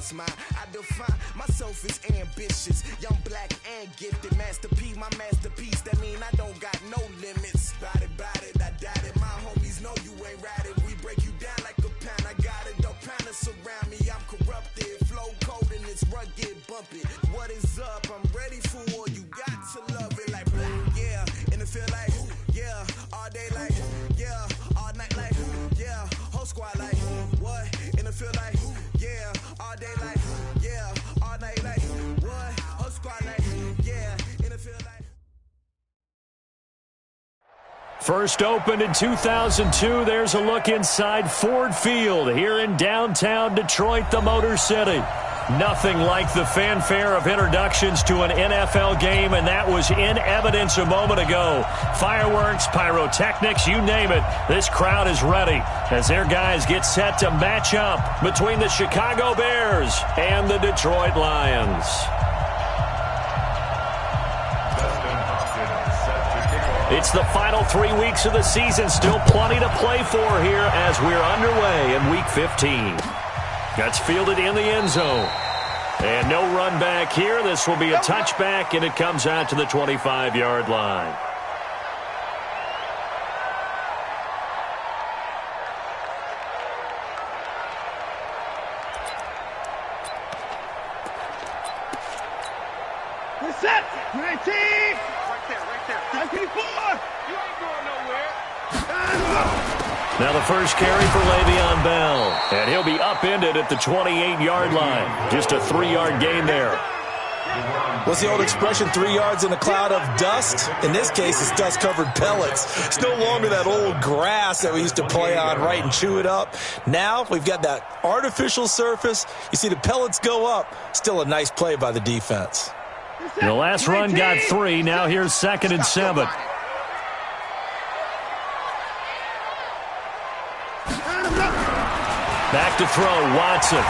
what's mine. I define myself as ambitious, young, black, and gifted. Masterpiece, my masterpiece. That mean I don't got no limits. Bout it, I doubt it. My homies know you ain't right it. We break you down like a pound. I got it, don't pound us around me. I'm corrupted, flow cold and it's rugged, bumpy. What is up? I'm ready for war. You got to love it like yeah, and it feel like yeah, all day like yeah, all night like yeah, whole squad like what? And it feel like yeah, all day like yeah, all night like what? Whole squad like yeah, and it feel like. First opened in 2002, there's a look inside Ford Field here in downtown Detroit, the Motor City. Nothing like the fanfare of introductions to an NFL game, and that was in evidence a moment ago. Fireworks, pyrotechnics, you name it. This crowd is ready as their guys get set to match up between the Chicago Bears and the Detroit Lions. It's the final 3 weeks of the season. Still plenty to play for here as we're underway in Week 15. That's fielded in the end zone. And no run back here. This will be a touchback, and it comes out to the 25-yard line. We're set. 19. Right there. 94. You ain't going nowhere. Now the first carry for Le'Veon Bell. And he'll be upended at the 28-yard line. Just a 3-yard gain there. What's the old expression, 3 yards in a cloud of dust? In this case, it's dust-covered pellets. It's no longer that old grass that we used to play on, right, and chew it up. Now we've got that artificial surface. You see the pellets go up. Still a nice play by the defense. The last run got 3. Now here's 2nd and 7. Back to throw, Watson.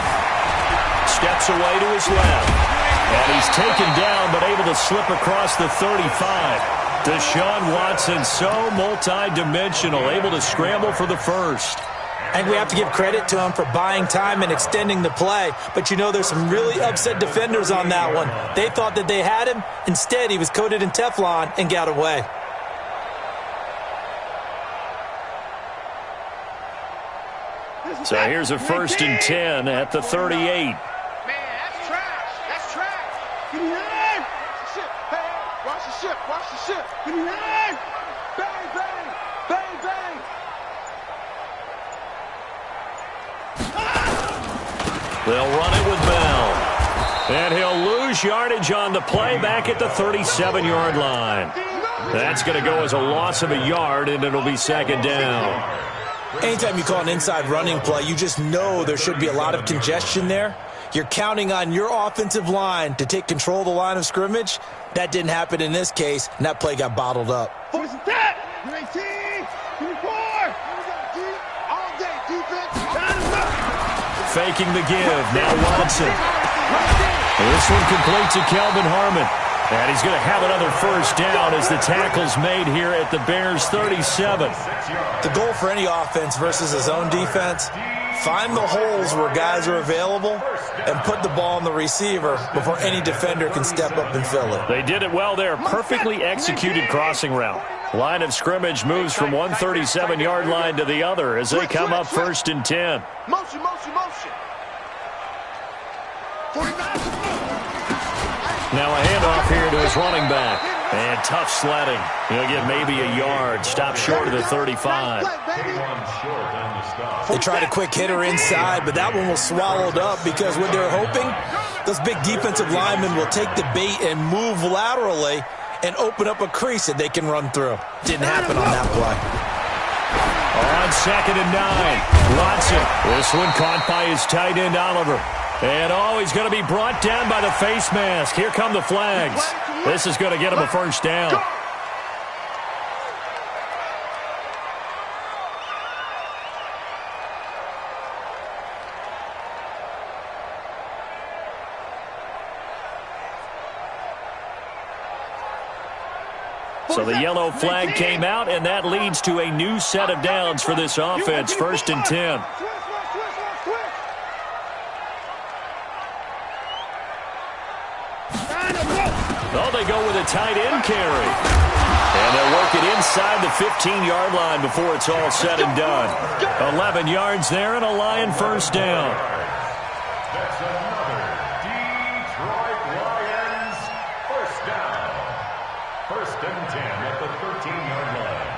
Steps away to his left. And he's taken down, but able to slip across the 35. Deshaun Watson, so multi-dimensional, able to scramble for the first. I think we have to give credit to him for buying time and extending the play. But, you know, there's some really upset defenders on that one. They thought that they had him. Instead, he was coated in Teflon and got away. So here's a 1st and 10 at the 38. Man, that's trash. That's trash. Get behind. Watch the ship. Watch the ship. Get behind. Bang, bang. Bang, bang. They'll run it with Bell. And he'll lose yardage on the play back at the 37-yard line. That's going to go as a loss of a yard, and it'll be 2nd down. Anytime you call an inside running play, you just know there should be a lot of congestion there. You're counting on your offensive line to take control of the line of scrimmage. That didn't happen in this case, and that play got bottled up. Force attack. 19. 24. All day defense. Faking the give. Now Watson. This one complete to Kelvin Harmon. And he's going to have another first down as the tackle's made here at the Bears' 37. The goal for any offense versus his own defense, find the holes where guys are available and put the ball on the receiver before any defender can step up and fill it. They did it well there. Perfectly executed crossing route. Line of scrimmage moves from one 37-yard line to the other as they come up 1st and 10. Motion. 49. Now a handoff here to his running back. And tough sledding. He'll get maybe a yard. Stop short of the 35. They tried a quick hitter inside, but that one was swallowed up because what they're hoping, those big defensive linemen will take the bait and move laterally and open up a crease that they can run through. Didn't happen on that play. On 2nd and 9. Watson. This one caught by his tight end, Oliver. And he's going to be brought down by the face mask. Here come the flags. This is going to get him a first down. So the yellow flag came out, and that leads to a new set of downs for this offense. 1st and 10. Oh, they go with a tight end carry. And they'll work it inside the 15-yard line before it's all said and done. 11 yards there and a Lion first down. That's another Detroit Lions first down. First and 10 at the 13-yard line.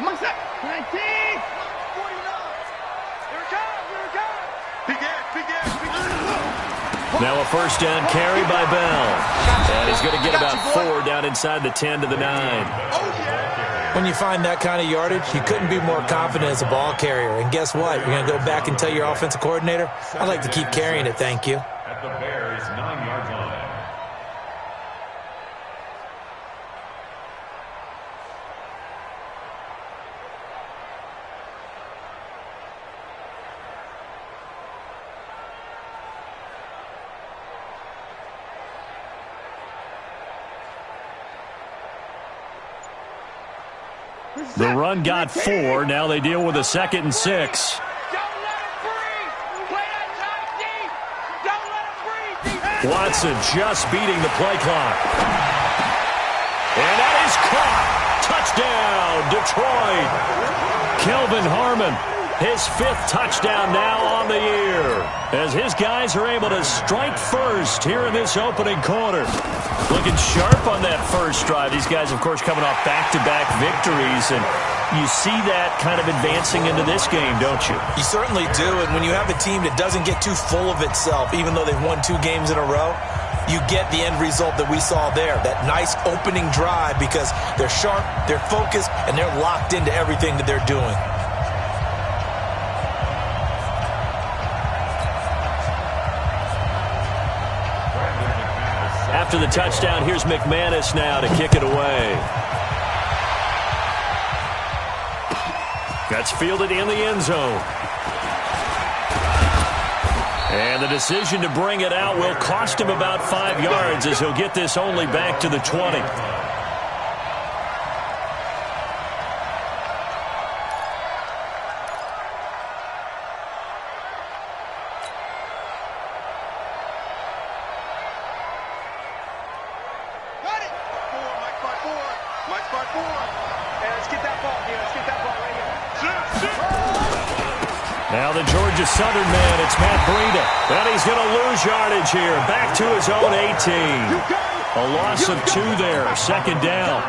What's that? 19! 49! Here it comes! Here it comes! Big ass! Big ass! Big ass! Now a first down carry by Bell. And he's going to get about 4 down inside the 10 to the 9. When you find that kind of yardage, you couldn't be more confident as a ball carrier. And guess what? You're going to go back and tell your offensive coordinator, I'd like to keep carrying it, thank you. At the Bears' 9-yard line. The run got 4. Now they deal with a 2nd and 6. Don't let it breathe! Play that tight deep! Don't let it breathe! Watson just beating the play clock. And that is caught. Touchdown, Detroit. Kelvin Harmon, his 5th touchdown now on the year, as his guys are able to strike first here in this opening quarter. Looking sharp on that first drive. These guys, of course, coming off back-to-back victories, and you see that kind of advancing into this game, don't you? You certainly do, and when you have a team that doesn't get too full of itself, even though they've won 2 games in a row, you get the end result that we saw there, that nice opening drive, because they're sharp, they're focused, and they're locked into everything that they're doing. After the touchdown, here's McManus now to kick it away. That's fielded in the end zone. And the decision to bring it out will cost him about 5 yards, as he'll get this only back to the 20. Now the Georgia Southern man, it's Matt Breida. And he's going to lose yardage here. Back to his own 18. A loss of 2 there. 2nd down.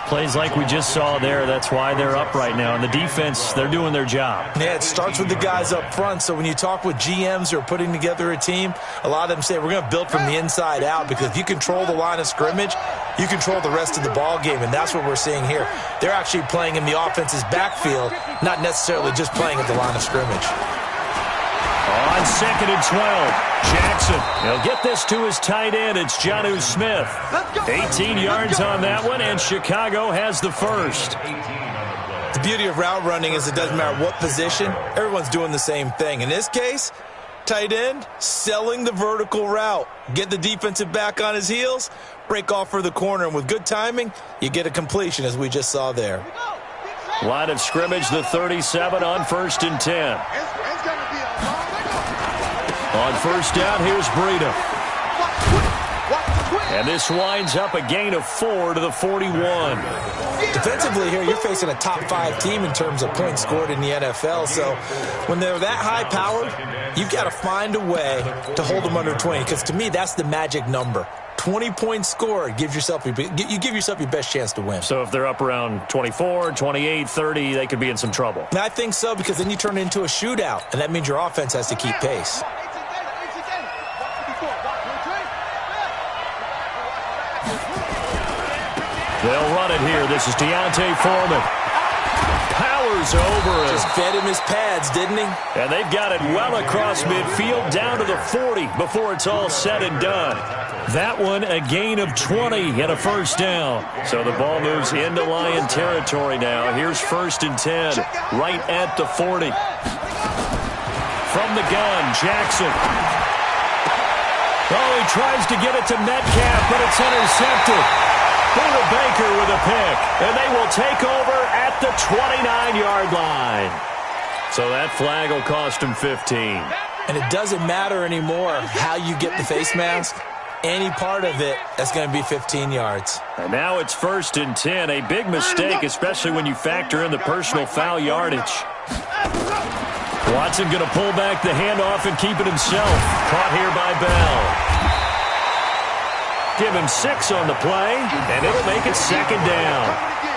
Plays like we just saw there. That's why they're up right now. And the defense, they're doing their job. Yeah, it starts with the guys up front. So when you talk with GMs who are putting together a team, a lot of them say we're going to build from the inside out, because if you control the line of scrimmage, you control the rest of the ball game, and that's what we're seeing here. They're actually playing in the offense's backfield, not necessarily just playing at the line of scrimmage. On 2nd and 12, Jackson. He'll get this to his tight end. It's Jonnu Smith. 18 yards on that one, and Chicago has the first. The beauty of route running is it doesn't matter what position. Everyone's doing the same thing. In this case, tight end, selling the vertical route. Get the defensive back on his heels, break off for the corner, and with good timing, you get a completion, as we just saw there. Line of scrimmage, the 37 on 1st and 10. On first down, here's Breida. And this winds up a gain of 4 to the 41. Defensively here, you're facing a top 5 team in terms of points scored in the NFL. So when they're that high-powered, you've got to find a way to hold them under 20. Because to me, that's the magic number. 20 points scored, you give yourself your best chance to win. So if they're up around 24, 28, 30, they could be in some trouble. And I think so, because then you turn it into a shootout, and that means your offense has to keep pace. They'll run it here. This is Deontay Foreman. Powers over him. Just fed him his pads, didn't he? And they've got it well across midfield, down to the 40 before it's all said and done. That one, a gain of 20 and a first down. So the ball moves into Lion territory now. Here's 1st and 10, right at the 40. From the gun, Jackson. Oh, he tries to get it to Metcalf, but it's intercepted. Buda Baker with a pick, and they will take over at the 29-yard line. So that flag will cost him 15. And it doesn't matter anymore how you get the face mask. any part of it, that's going to be 15 yards. And now it's 1st and 10. A big mistake, especially when you factor in the personal foul yardage. Watson going to pull back the handoff and keep it himself. Caught here by Bell. Give him 6 on the play, and it'll make it 2nd down.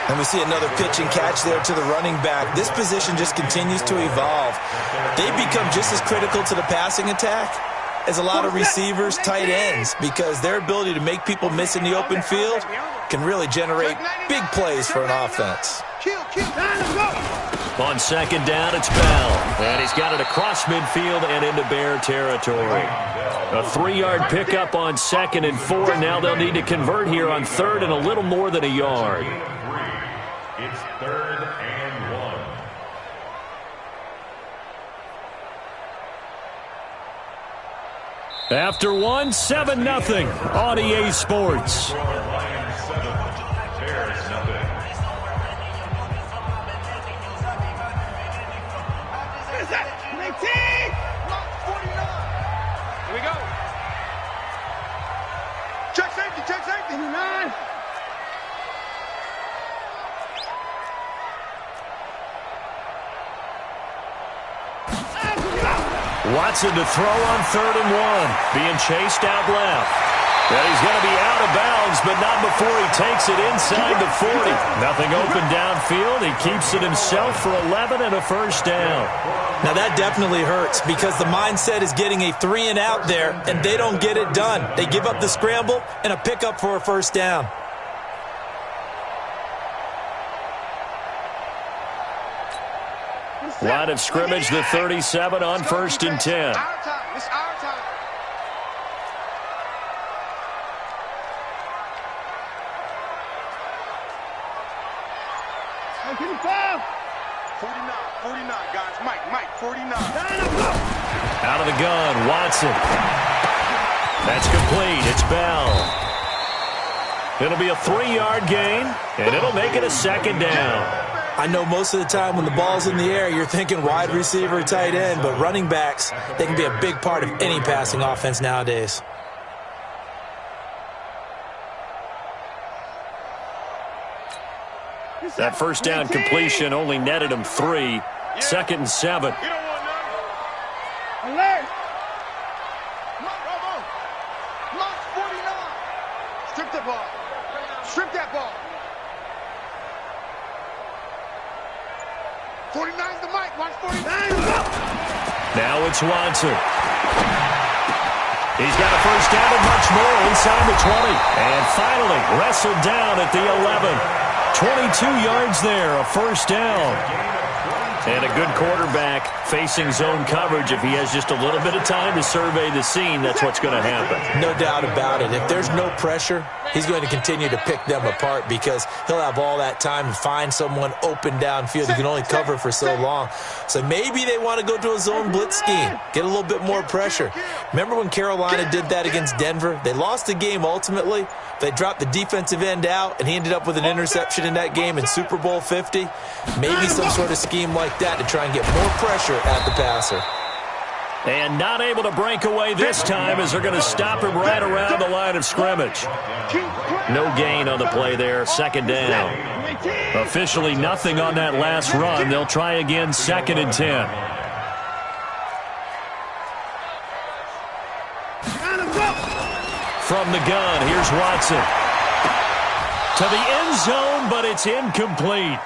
And we see another pitch and catch there to the running back. This position just continues to evolve. They become just as critical to the passing attack as a lot of receivers, tight ends, because their ability to make people miss in the open field can really generate big plays for an offense. On 2nd down, it's Bell. And he's got it across midfield and into Bear territory. A 3-yard pickup on 2nd and 4. Now they'll need to convert here on 3rd and a little more than a yard. It's 3rd and 1. After 1, 7-0 on EA Sports. Lions 7, Bears nothing. Here we go. Check safety, 9. Watson to throw on 3rd and 1. Being chased out left. And he's going to be out of bounds, but not before he takes it inside the 40. Nothing open downfield. He keeps it himself for 11 and a 1st down. Now that definitely hurts because the mindset is getting a 3 and out there, and they don't get it done. They give up the scramble and a pickup for a 1st down. Line of scrimmage, the 37 on 1st and 10. Our time. It's our time. Give me 5. 49, guys. Mike, 49. Out of the gun, Watson. That's complete. It's Bell. It'll be a 3-yard gain, and it'll make it a 2nd down. I know most of the time when the ball's in the air, you're thinking wide receiver, tight end, but running backs, they can be a big part of any passing offense nowadays. That 1st down completion only netted him 3. 2nd and 7. You don't want none. Alert. Lock 49. Strip that ball. Strip that ball. 49's the mic. Watch 49. Now it's Watson. He's got a 1st down and much more inside the 20. And finally wrestled down at the 11. 22 yards there, a 1st down. And a good quarterback facing zone coverage. If he has just a little bit of time to survey the scene, that's what's going to happen. No doubt about it. If there's no pressure, he's going to continue to pick them apart because he'll have all that time to find someone open downfield. He can only cover for so long. So maybe they want to go to a zone blitz scheme, get a little bit more pressure. Remember when Carolina did that against Denver? They lost the game ultimately. They dropped the defensive end out, and he ended up with an interception in that game in Super Bowl 50. Maybe some sort of scheme like that to try and get more pressure at the passer. And not able to break away this time as they're going to stop him right around the line of scrimmage. No gain on the play there, 2nd down. Officially nothing on that last run. They'll try again, 2nd and 10. From the gun, here's Watson. To the end zone, but it's incomplete.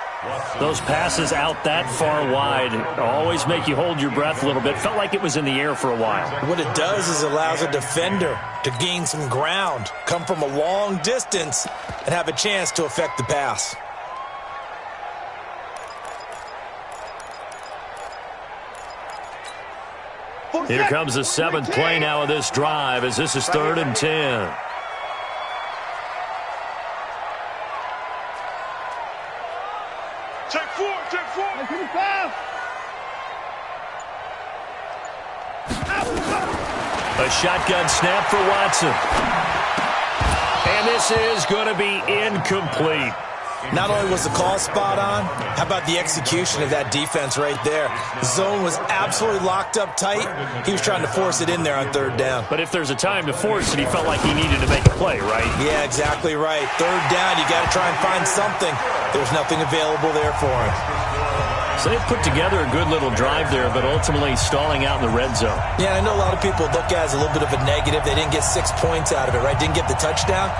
Those passes out that far wide always make you hold your breath a little bit. Felt like it was in the air for a while. What it does is allows a defender to gain some ground, come from a long distance, and have a chance to affect the pass. Here comes the 7th play now of this drive as this is 3rd and 10. Check 4. A shotgun snap for Watson. And this is going to be incomplete. Not only was the call spot on, how about the execution of that defense right there? The zone was absolutely locked up tight. He was trying to force it in there on third down. But if there's a time to force it, he felt like he needed to make a play, right? Yeah, exactly right. Third down, you got to try and find something. There's nothing available there for him. So they've put together a good little drive there, but ultimately stalling out in the red zone. Yeah, I know a lot of people look at it as a little bit of a negative. They didn't get 6 points out of it, right? Didn't get the touchdown.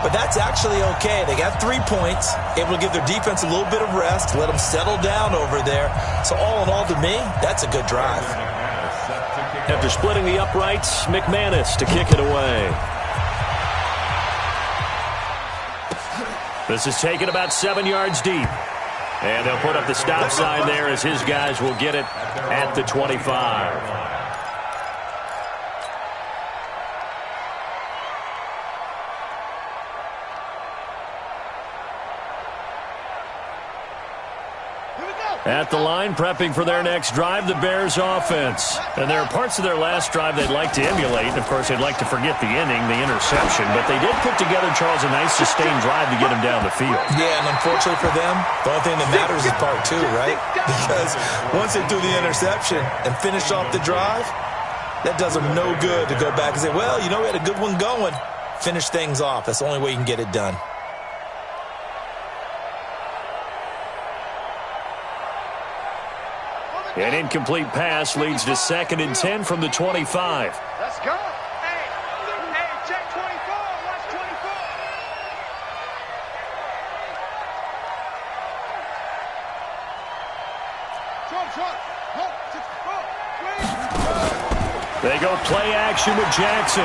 But that's actually okay. They got 3 points, able to give their defense a little bit of rest, let them settle down over there. So all in all, to me, that's a good drive. After splitting the uprights, McManus to kick it away. This is taken about 7 yards deep. And they'll put up the stop sign there as his guys will get it at the 25. At the line, prepping for their next drive, the Bears offense. And there are parts of their last drive they'd like to emulate. Of course, they'd like to forget the inning, the interception. But they did put together, Charles, a nice sustained drive to get him down the field. Yeah, and unfortunately for them, the only thing that matters is part 2, right? Because once they threw the interception and finished off the drive, that does them no good to go back and say, well, you know, we had a good one going. Finish things off. That's the only way you can get it done. An incomplete pass leads to 2nd and 10 from the 25. Let's go. Hey, check 24. Watch 24. They go play action with Jackson.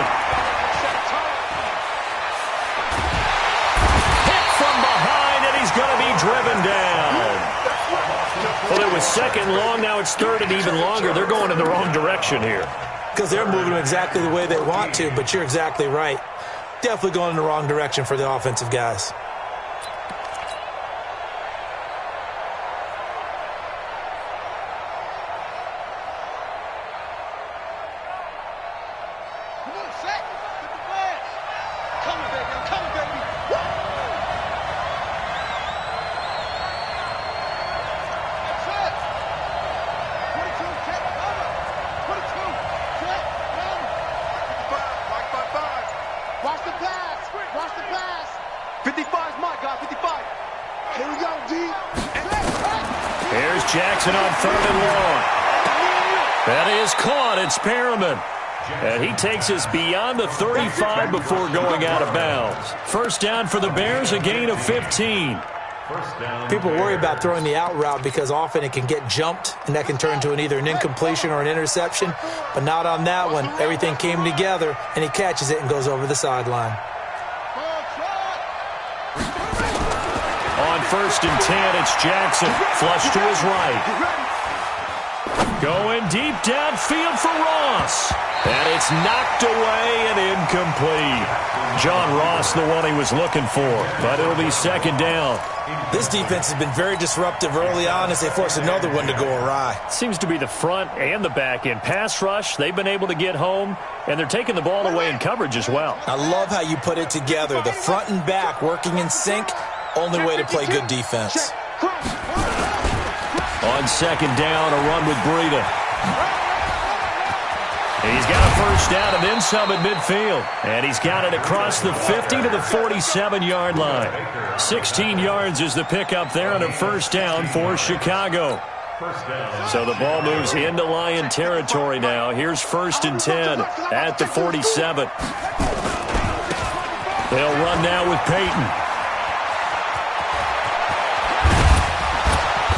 Hit from behind, and he's going to be driven down. Well, it was 2nd long. Now it's 3rd and even longer. They're going in the wrong direction here. Because they're moving exactly the way they want to, but you're exactly right. Definitely going in the wrong direction for the offensive guys. Jackson on 3rd and long. That is caught. It's Perriman. And he takes us beyond the 35 before going out of bounds. First down for the Bears, a gain of 15. People worry about throwing the out route because often it can get jumped, and that can turn into either an incompletion or an interception. But not on that one. Everything came together, and he catches it and goes over the sideline. On 1st and 10, it's Jackson. Flush to his right. Going deep downfield for Ross. And it's knocked away and incomplete. John Ross, the one he was looking for. But it'll be 2nd down. This defense has been very disruptive early on as they force another one to go awry. Seems to be the front and the back end. Pass rush, they've been able to get home, and they're taking the ball away in coverage as well. I love how you put it together. The front and back working in sync. Only way to play good defense. On 2nd down, a run with Breida. He's got a first down and then some at midfield. And he's got it across the 50 to the 47-yard line. 16 yards is the pickup there on a first down for Chicago. So the ball moves into Lion territory now. Here's 1st and 10 at the 47. They'll run now with Peyton.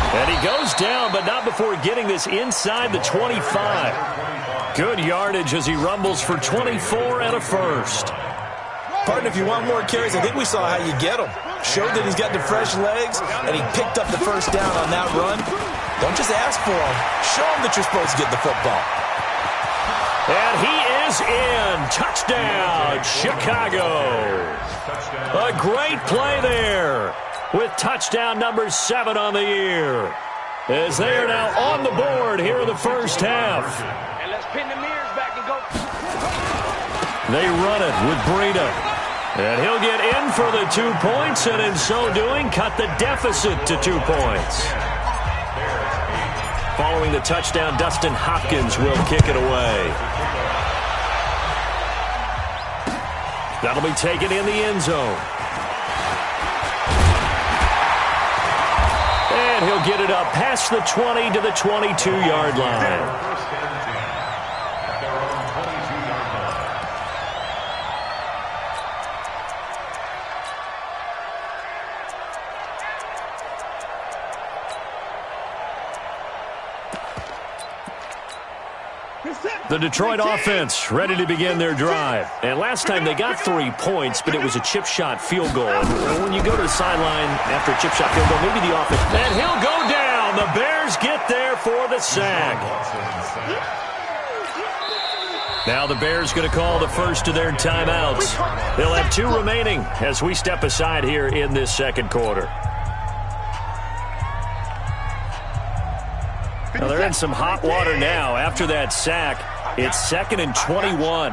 And he goes down, but not before getting this inside the 25. Good yardage as he rumbles for 24 and a first. Partner, if you want more carries, I think we saw how you get him. Showed that he's got the fresh legs, and he picked up the first down on that run. Don't just ask for him. Show him that you're supposed to get the football. And he is in. Touchdown, Chicago. A great play there, with touchdown number 7 on the year, as they are now on the board here in the first half. And let's pin the mirrors back and go. They run it with Breida. And he'll get in for the 2 points, and in so doing, cut the deficit to 2 points. Following the touchdown, Dustin Hopkins will kick it away. That'll be taken in the end zone. And he'll get it up past the 20 to the 22-yard line. The Detroit offense ready to begin their drive. And last time they got 3 points, but it was a chip shot field goal. And when you go to the sideline after a chip shot field goal, maybe the offense. And he'll go down. The Bears get there for the sack. Now the Bears going to call the first of their timeouts. They'll have 2 remaining as we step aside here in this second quarter. Now they're in some hot water now after that sack. It's 2nd and 21.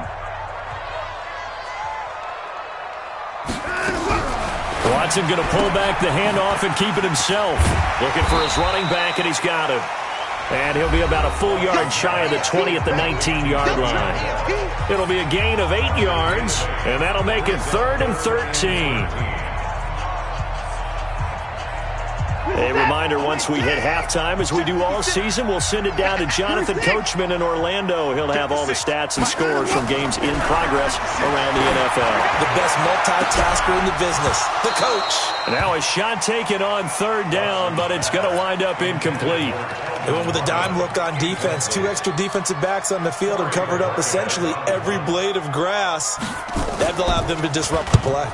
Watson going to pull back the handoff and keep it himself. Looking for his running back, and he's got him. And he'll be about a full yard shy of the 20 at the 19-yard line. It'll be a gain of 8 yards, and that'll make it 3rd and 13. A reminder, once we hit halftime, as we do all season, we'll send it down to Jonathan Coachman in Orlando. He'll have all the stats and scores from games in progress around the NFL. The best multitasker in the business, the coach. Now a shot taken on 3rd down, but it's going to wind up incomplete. They went with a dime look on defense. 2 extra defensive backs on the field and covered up essentially every blade of grass. That allowed them to disrupt the play.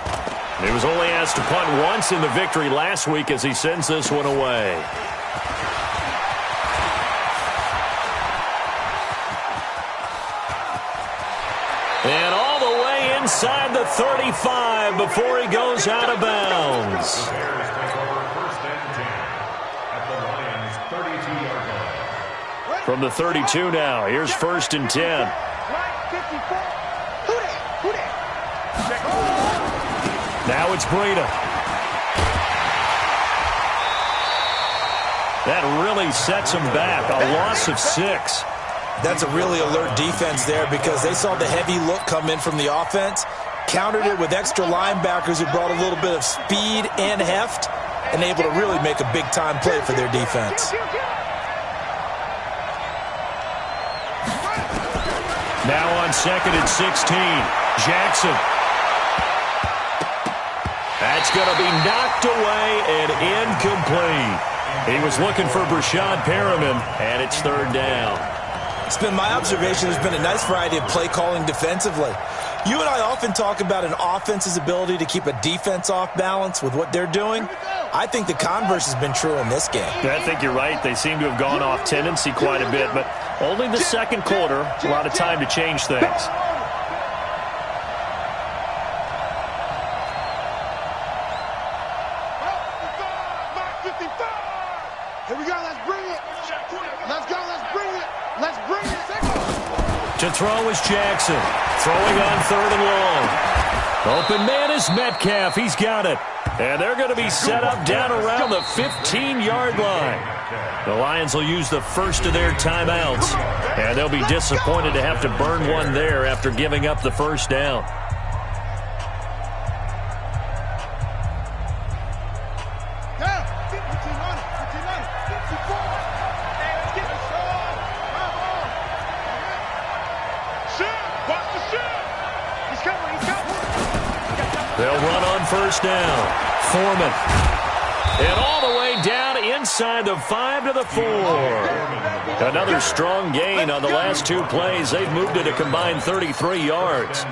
He was only asked to punt once in the victory last week as he sends this one away. And all the way inside the 35 before he goes out of bounds. From the 32 now, here's 1st and 10. Now it's Breida. That really sets him back. A loss of 6. That's a really alert defense there because they saw the heavy look come in from the offense, countered it with extra linebackers who brought a little bit of speed and heft, and able to really make a big-time play for their defense. Now on 2nd and 16, Jackson. That's going to be knocked away and incomplete. He was looking for Brashad Perriman, and it's 3rd down. It's been my observation there's been a nice variety of play calling defensively. You and I often talk about an offense's ability to keep a defense off balance with what they're doing. I think the converse has been true in this game. I think you're right. They seem to have gone off tendency quite a bit, but only the second quarter, a lot of time to change things. Here we go, let's bring it. Let's go, let's bring it. Let's bring it. To throw is Jackson. Throwing on 3rd and long. Open man is Metcalf. He's got it. And they're going to be set up down around the 15-yard line. The Lions will use the first of their timeouts. And they'll be disappointed to have to burn one there after giving up the first down. They'll run on 1st down. Foreman. And all the way down inside the 5 to the 4. Another strong gain on the last 2 plays. They've moved it a combined 33 yards.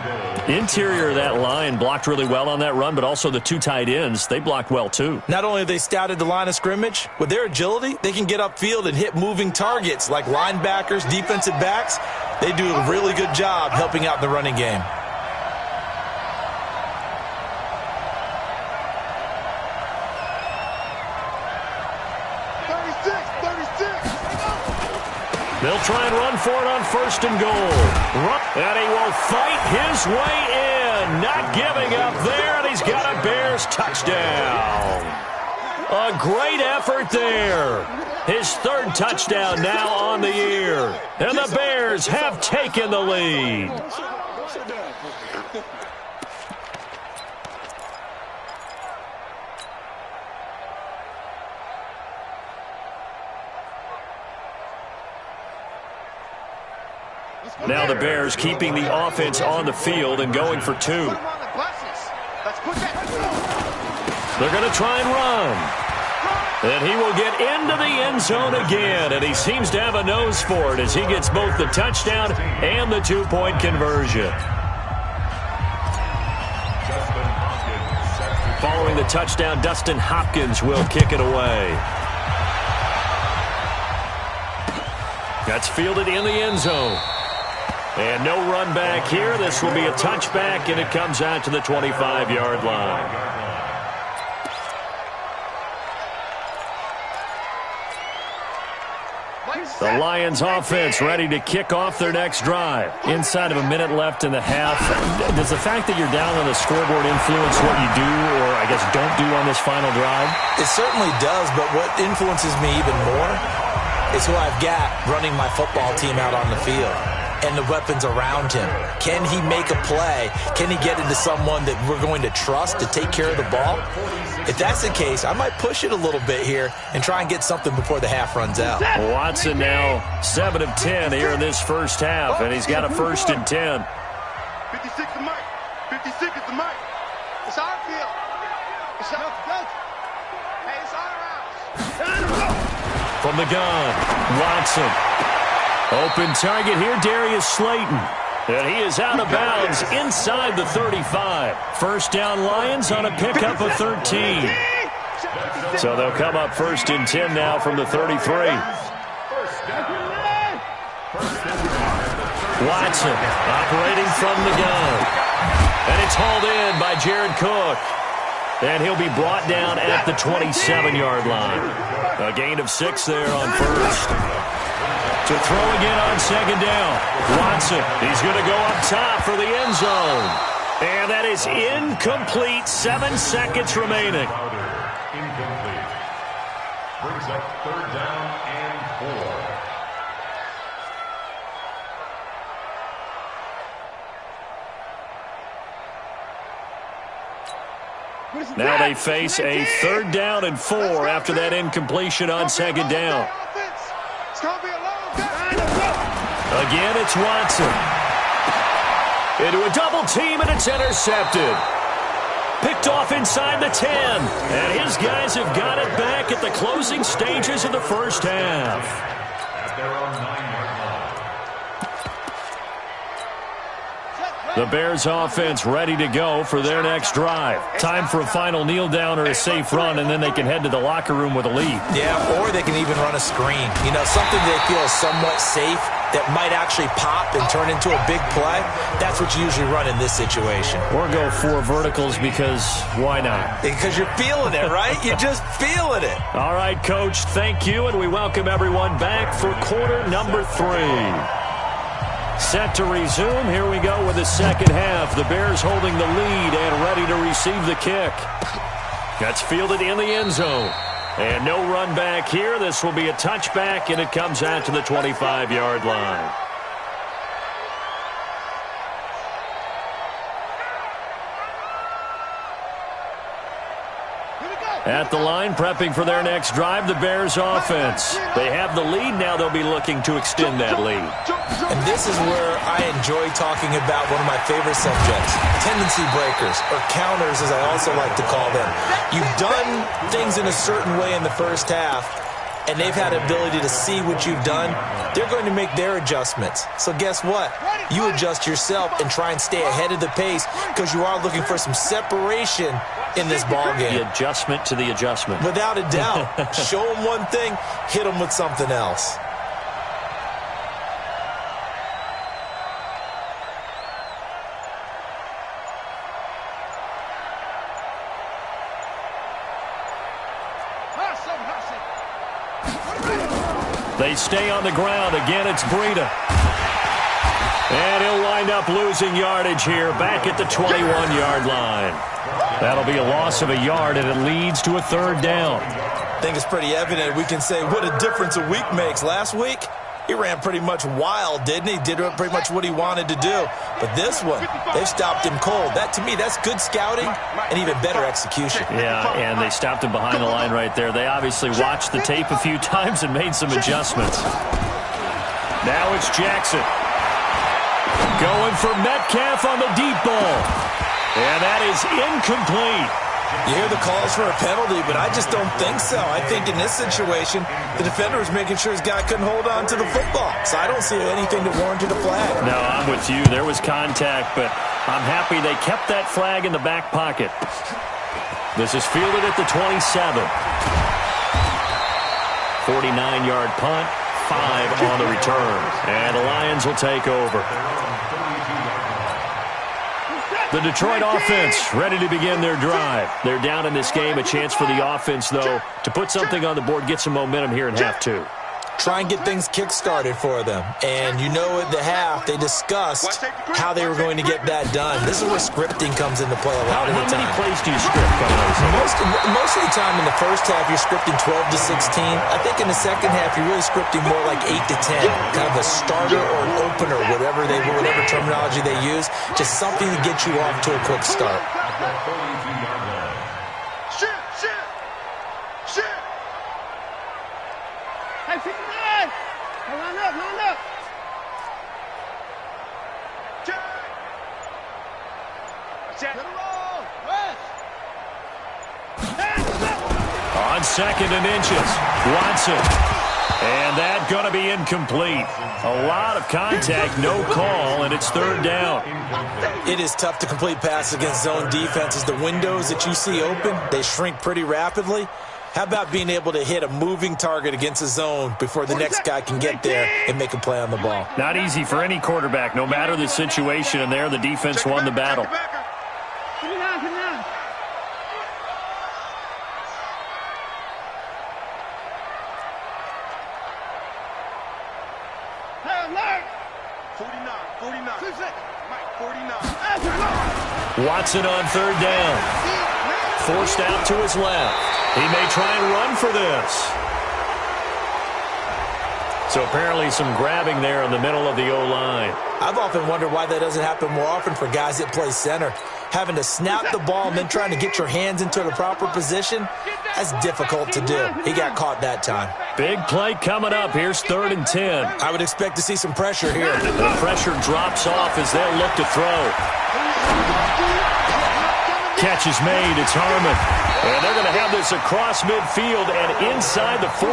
Interior of that line blocked really well on that run, but also the 2 tight ends, they blocked well too. Not only have they scouted the line of scrimmage, with their agility, they can get upfield and hit moving targets like linebackers, defensive backs. They do a really good job helping out in the running game. They'll try and run for it on 1st and goal. And he will fight his way in. And not giving up there, and he's got a Bears touchdown. A great effort there. His third touchdown now on the year. And the Bears have taken the lead. Now the Bears keeping the offense on the field and going for two. They're going to try and run. And he will get into the end zone again, and he seems to have a nose for it as he gets both the touchdown and the two-point conversion. Following the touchdown, Dustin Hopkins will kick it away. That's fielded in the end zone. And no run back here. This will be a touchback, and it comes out to the 25-yard line. The Lions offense ready to kick off their next drive. Inside of a minute left in the half. Does the fact that you're down on the scoreboard influence what you do or, I guess, don't do on this final drive? It certainly does, but what influences me even more is who I've got running my football team out on the field and the weapons around him. Can he make a play? Can he get into someone that we're going to trust to take care of the ball? If that's the case, I might push it a little bit here and try and get something before the half runs out. Watson now 7 of 10 here in this first half, and he's got a 1st and 10. 56 the mic. 56 is the mic. It's our field. It's our field. Hey, it's our house. From the gun, Watson. Open target here, Darius Slayton. And he is out of bounds inside the 35. First down Lions on a pickup of 13. So they'll come up 1st and 10 now from the 33. Watson operating from the gun. And it's hauled in by Jared Cook. And he'll be brought down at the 27-yard line. A gain of 6 there on first. To throw again on 2nd down. Watson, he's going to go up top for the end zone. And that is incomplete. 7 seconds remaining. Incomplete. Brings up 3rd down and 4. Now they face a 3rd down and 4 after that incompletion on 2nd down. Again, it's Watson. Into a double team, and it's intercepted. Picked off inside the 10. And his guys have got it back at the closing stages of the first half. At their own 9-yard line. The Bears offense ready to go for their next drive. Time for a final kneel down or a safe run, and then they can head to the locker room with a lead. Yeah, or they can even run a screen. You know, something they feel is somewhat safe that might actually pop and turn into a big play. That's what you usually run in this situation. Or go 4 verticals because why not? Because you're feeling it, right? You're just feeling it. All right, Coach, thank you, and we welcome everyone back for quarter number 3. Set to resume. Here we go with the second half. The Bears holding the lead and ready to receive the kick. That's fielded in the end zone. And no run back here. This will be a touchback, and it comes out to the 25-yard line. At the line, prepping for their next drive, the Bears offense. They have the lead. Now they'll be looking to extend that lead. And this is where I enjoy talking about one of my favorite subjects, tendency breakers, or counters as I also like to call them. You've done things in a certain way in the first half, and they've had ability to see what you've done. They're going to make their adjustments. So guess what? You adjust yourself and try and stay ahead of the pace because you are looking for some separation in this ball game. The adjustment to the adjustment. Without a doubt. Show them one thing, hit them with something else. They stay on the ground. Again, it's Breida. And he'll line wind up losing yardage here back at the 21-yard line. That'll be a loss of a yard, and it leads to a third down. I think it's pretty evident. We can say what a difference a week makes. Last week, he ran pretty much wild, didn't he? Did pretty much what he wanted to do. But this one, they've stopped him cold. That, to me, that's good scouting and even better execution. Yeah, and they stopped him behind the line right there. They obviously watched the tape a few times and made some adjustments. Now it's Jackson. Going for Metcalf on the deep ball. And that is incomplete. You hear the calls for a penalty, but I just don't think so. I think in this situation, the defender was making sure his guy couldn't hold on to the football. So I don't see anything that warranted a flag. No, I'm with you. There was contact, but I'm happy they kept that flag in the back pocket. This is fielded at the 27. 49-yard punt, 5 on the return. And the Lions will take over. The Detroit offense ready to begin their drive. They're down in this game. A chance for the offense, though, to put something on the board, get some momentum here in half two. Try and get things kick-started for them. And you know at the half, they discussed how they were going to get that done. This is where scripting comes into play a lot of the time. How many plays do you script? Most of the time in the first half, you're scripting 12 to 16. I think in the second half, you're really scripting more like 8 to 10. Kind of a starter or an opener, whatever terminology they use. Just something to get you off to a quick start. On second and inches, Watson. And that going to be incomplete. A lot of contact, no call, and it's third down. It is tough to complete passes against zone defenses. The windows that you see open, they shrink pretty rapidly. How about being able to hit a moving target against a zone before the next guy can get there and make a play on the ball? Not easy for any quarterback, no matter the situation, and there the defense won the battle. Watson on third down. Forced out to his left. He may try and run for this. So apparently some grabbing there in the middle of the O-line. I've often wondered why that doesn't happen more often for guys that play center. Having to snap the ball and then trying to get your hands into the proper position, that's difficult to do. He got caught that time. Big play coming up. Here's 3rd and 10. I would expect to see some pressure here. The pressure drops off as they'll look to throw. Catch is made. It's Harmon. And they're going to have this across midfield and inside the 45.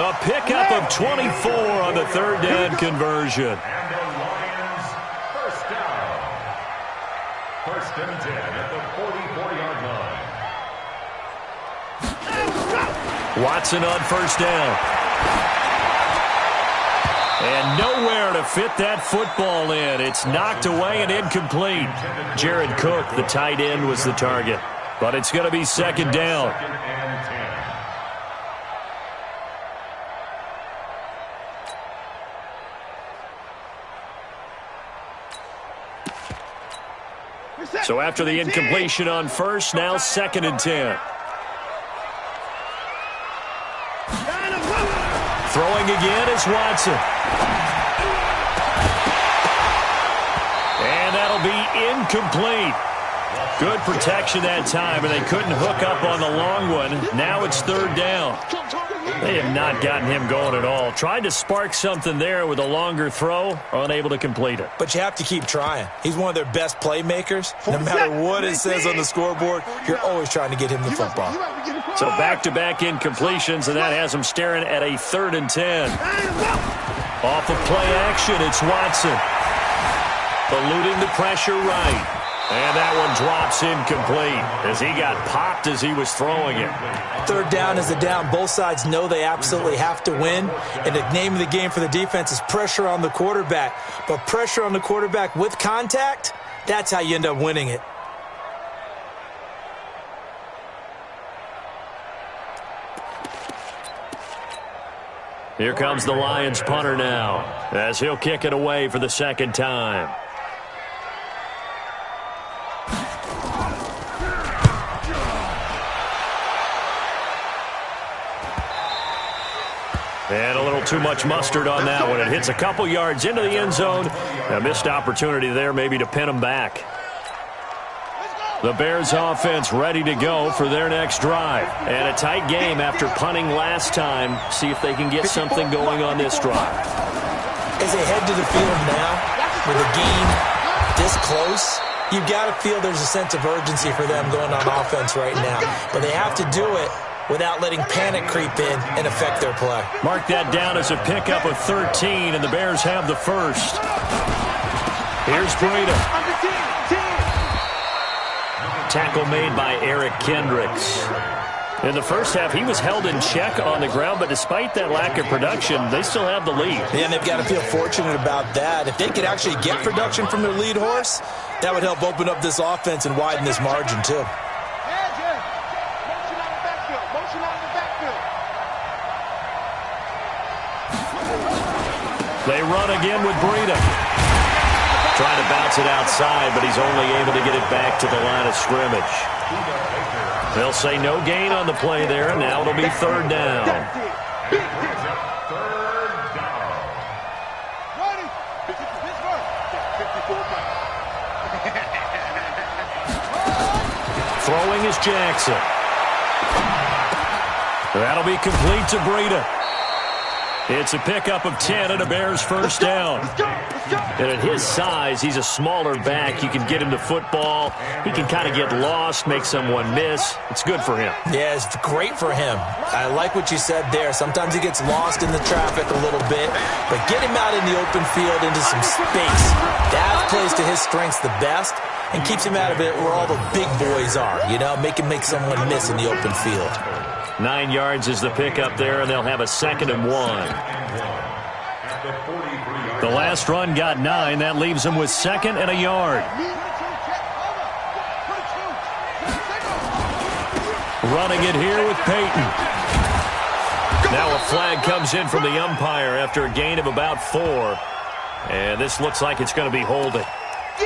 A pickup of 24 on the third down conversion. And the Lions first down. 1st and 10 at the 44-yard line. Watson on first down. And nowhere to fit that football in. It's knocked away and incomplete. Jared Cook, the tight end, was the target. But it's going to be 2nd down. 2nd and 10. So after the incompletion on first, now 2nd and 10. Throwing again is Watson. And that'll be incomplete. Good protection that time, and they couldn't hook up on the long one. Now it's 3rd down. They have not gotten him going at all. Tried to spark something there with a longer throw, unable to complete it. But you have to keep trying. He's one of their best playmakers. No matter what it says on the scoreboard, you're always trying to get him the football. So back-to-back incompletions, and that has him staring at a 3rd and 10. Off of play action, it's Watson. Eluding the pressure right. And that one drops incomplete as he got popped as he was throwing it. 3rd down is a down. Both sides know they absolutely have to win. And the name of the game for the defense is pressure on the quarterback. But pressure on the quarterback with contact, that's how you end up winning it. Here comes the Lions punter now, as he'll kick it away for the second time. And a little too much mustard on that one. It hits a couple yards into the end zone. A missed opportunity there maybe to pin them back. The Bears offense ready to go for their next drive. And a tight game after punting last time. See if they can get something going on this drive. As they head to the field now, with a game this close, you've got to feel there's a sense of urgency for them going on offense right now. But they have to do it without letting panic creep in and affect their play. Mark that down as a pickup of 13, and the Bears have the first. Here's Breida. Tackle made by Eric Kendricks. In the first half, he was held in check on the ground, but despite that lack of production, they still have the lead. And they've got to feel fortunate about that. If they could actually get production from their lead horse, that would help open up this offense and widen this margin, too. They run again with Breida. Trying to bounce it outside, but he's only able to get it back to the line of scrimmage. They'll say no gain on the play there, and now it'll be third down. Throwing is Jackson. That'll be complete to Breida. It's a pickup of 10 and a Bears first down. And at his size, he's a smaller back. You can get him the football. He can kind of get lost, make someone miss. It's good for him. Yeah, it's great for him. I like what you said there. Sometimes he gets lost in the traffic a little bit, but get him out in the open field into some space. That plays to his strengths the best and keeps him out of it where all the big boys are, you know, make someone miss in the open field. 9 yards is the pickup there, and they'll have a 2nd and 1. The last run got 9. That leaves them with 2nd and a yard. Running it here with Peyton. Now a flag comes in from the umpire after a gain of about 4. And this looks like it's going to be holding.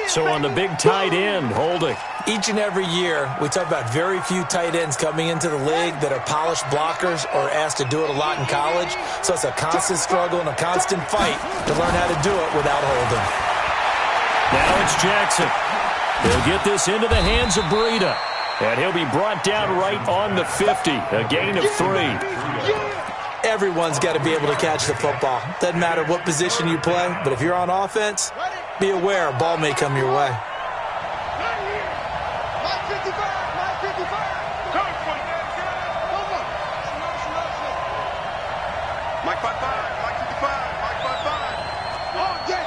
So on the big tight end, holding. Each and every year, we talk about very few tight ends coming into the league that are polished blockers or asked to do it a lot in college. So it's a constant struggle and a constant fight to learn how to do it without holding. Now it's Jackson. He'll get this into the hands of Breida. And he'll be brought down right on the 50. A gain of 3. Everyone's got to be able to catch the football. Doesn't matter what position you play, but if you're on offense, be aware a ball may come your way. Mike 55, Mike 55, Mike 55. Oh, yeah,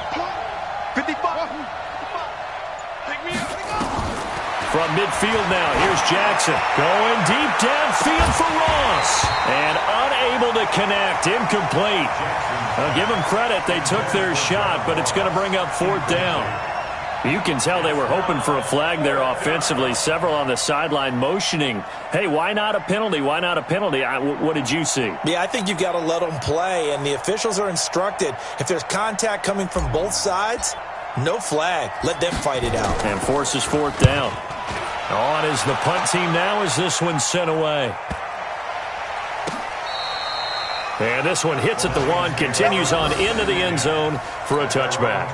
55. Take me out. From midfield now, here's Jackson. Going deep downfield for Ross. And unable to connect, incomplete. I'll give them credit, they took their shot, but it's going to bring up 4th down. You can tell they were hoping for a flag there offensively. Several on the sideline motioning, hey, why not a penalty? Why not a penalty? What did you see? Yeah, I think you've got to let them play, and the officials are instructed. If there's contact coming from both sides, no flag. Let them fight it out. And forces 4th down. On is the punt team now as this one's sent away. And this one hits at the 1, continues on into the end zone for a touchback.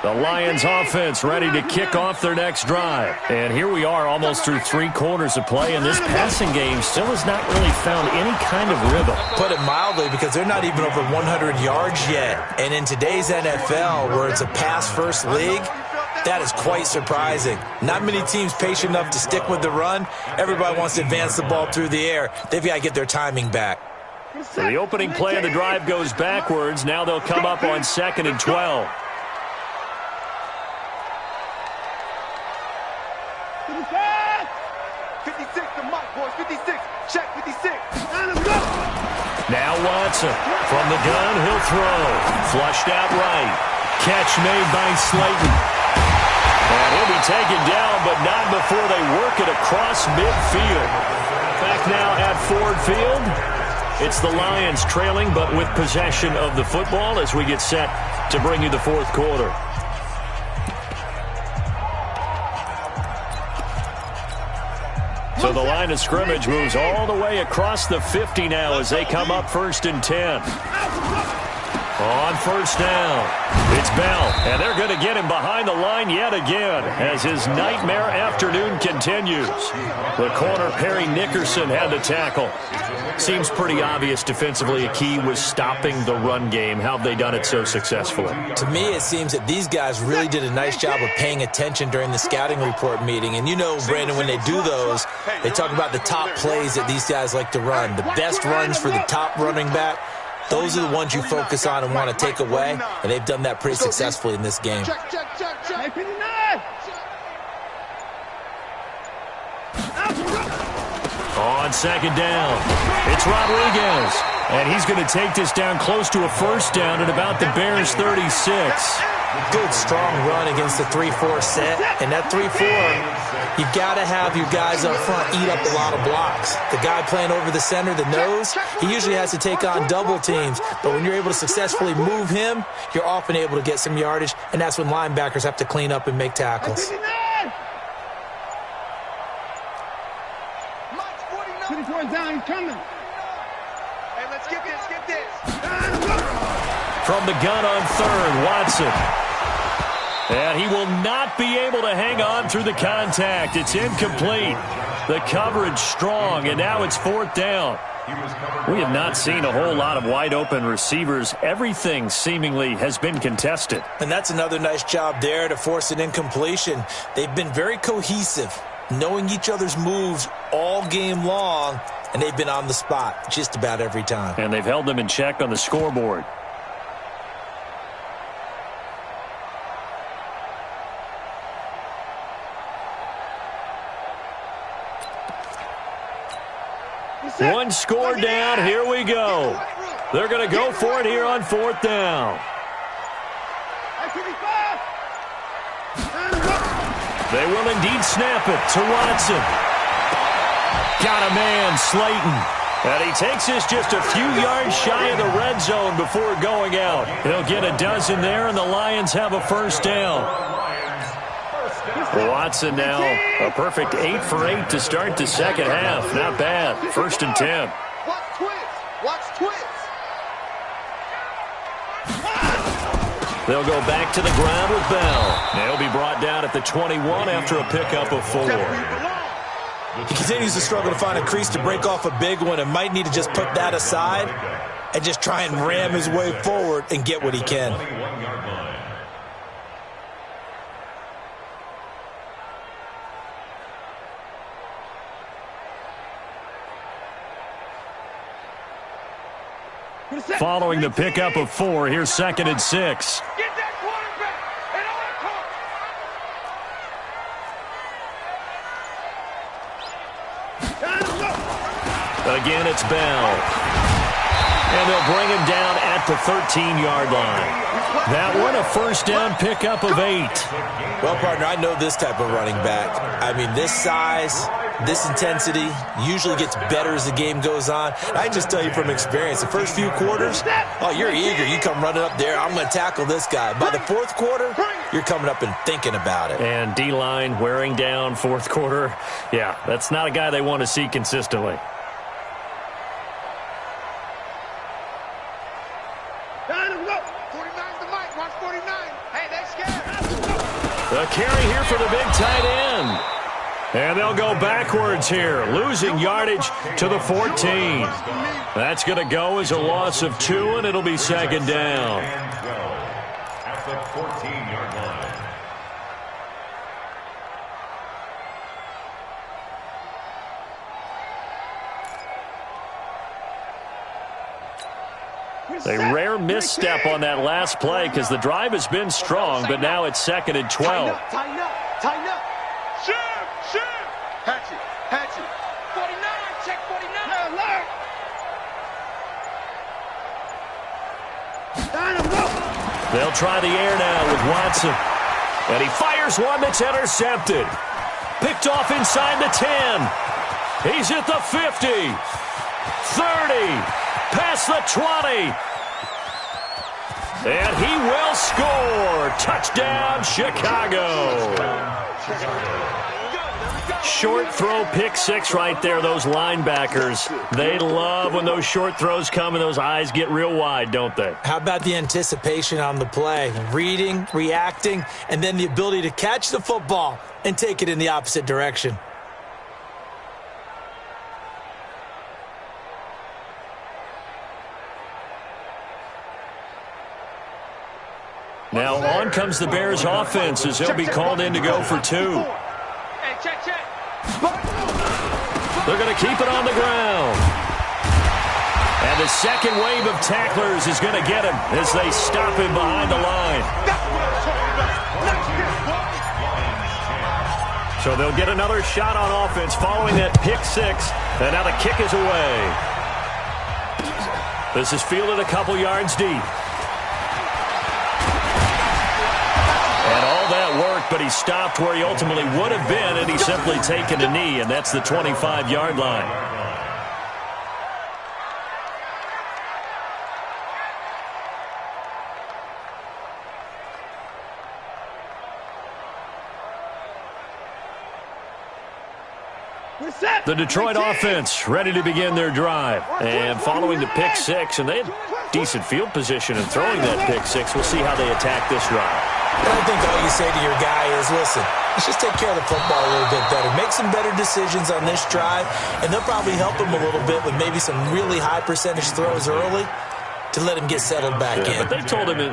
The Lions offense ready to kick off their next drive. And here we are almost through 3 quarters of play, and this passing game still has not really found any kind of rhythm. Put it mildly, because they're not even over 100 yards yet. And in today's NFL, where it's a pass-first league, that is quite surprising. Not many teams patient enough to stick with the run. Everybody wants to advance the ball through the air. They've got to get their timing back. So the opening play of the drive goes backwards. Now they'll come up on 2nd and 12. 56, the mic, boys, 56. Check 56. Now Watson. From the gun, he'll throw. Flushed out right. Catch made by Slayton. And he'll be taken down, but not before they work it across midfield. Back now at Ford Field. It's the Lions trailing, but with possession of the football as we get set to bring you the fourth quarter. So the line of scrimmage moves all the way across the 50 now as they come up 1st and 10. On first down, it's Bell, and they're going to get him behind the line yet again as his nightmare afternoon continues. The corner, Perry Nickerson, had the tackle. Seems pretty obvious defensively a key was stopping the run game. How have they done it so successfully? To me, it seems that these guys really did a nice job of paying attention during the scouting report meeting. And you know, Brandon, when they do those, they talk about the top plays that these guys like to run. The best runs for the top running back. Those are the ones you focus on and want to take away, and they've done that pretty successfully in this game. On second down, it's Rodriguez, and he's going to take this down close to a first down at about the Bears' 36. Good, strong run against the 3-4 set, and that 3-4... you got to have your guys up front eat up a lot of blocks. The guy playing over the center, the nose, he usually has to take on double teams. But when you're able to successfully move him, you're often able to get some yardage, and that's when linebackers have to clean up and make tackles. Down, he's coming. Hey, let's get this. From the gun on third, Watson. And he will not be able to hang on through the contact. It's incomplete. The coverage strong, and now it's 4th down. We have not seen a whole lot of wide-open receivers. Everything seemingly has been contested. And that's another nice job there to force an incompletion. They've been very cohesive, knowing each other's moves all game long, and they've been on the spot just about every time. And they've held them in check on the scoreboard. One score down. Here we go. They're going to go for it here on 4th down. They will indeed snap it to Watson. Got a man, Slayton. And he takes this just a few yards shy of the red zone before going out. He'll get a dozen there, and the Lions have a first down. Watson now a perfect 8 for 8 to start the second half. Not bad. 1st and 10. Watch twins. They'll go back to the ground with Bell. They'll be brought down at the 21 after a pickup of 4. He continues to struggle to find a crease to break off a big one and might need to just put that aside and just try and ram his way forward and get what he can. Following the pickup of 4, here's 2nd and 6. Get that quarterback and all Again, it's Bell. And they'll bring him down at the 13-yard line. That one, a first down pickup of 8. Well, partner, I know this type of running back. I mean, this size, this intensity usually gets better as the game goes on. I can just tell you from experience, the first few quarters, oh, you're eager. You come running up there, I'm going to tackle this guy. By the 4th quarter, you're coming up and thinking about it. And D-line wearing down 4th quarter. Yeah, that's not a guy they want to see consistently. The carry here for the big tight end. And they'll go backwards here, losing yardage to the 14. That's going to go as a loss of 2, and it'll be 2nd down. At the 14-yard line. A rare misstep on that last play because the drive has been strong, but now it's 2nd and 12. Tighten up. Shoot. Hatchet. 49, check 49. They'll try the air now with Watson. And he fires one that's intercepted. Picked off inside the 10. He's at the 50, 30, past the 20. And he will score. Touchdown, Chicago. Short throw, pick six right there, those linebackers. They love when those short throws come and those eyes get real wide, don't they? How about the anticipation on the play? Reading, reacting, and then the ability to catch the football and take it in the opposite direction. Now on comes the Bears offense as they'll be called in to go for two. They're going to keep it on the ground. And the second wave of tacklers is going to get him as they stop him behind the line. So they'll get another shot on offense following that pick six. And now the kick is away. This is fielded a couple yards deep. And all that work, but he stopped where he ultimately would have been, and he's simply taken a knee, and that's the 25-yard line. The Detroit offense ready to begin their drive. And following the pick six, and they had decent field position in throwing that pick six. We'll see how they attack this drive. I think all you say to your guy is, listen, let's just take care of the football a little bit better. Make some better decisions on this drive, and they'll probably help him a little bit with maybe some really high percentage throws early to let him get settled back in. But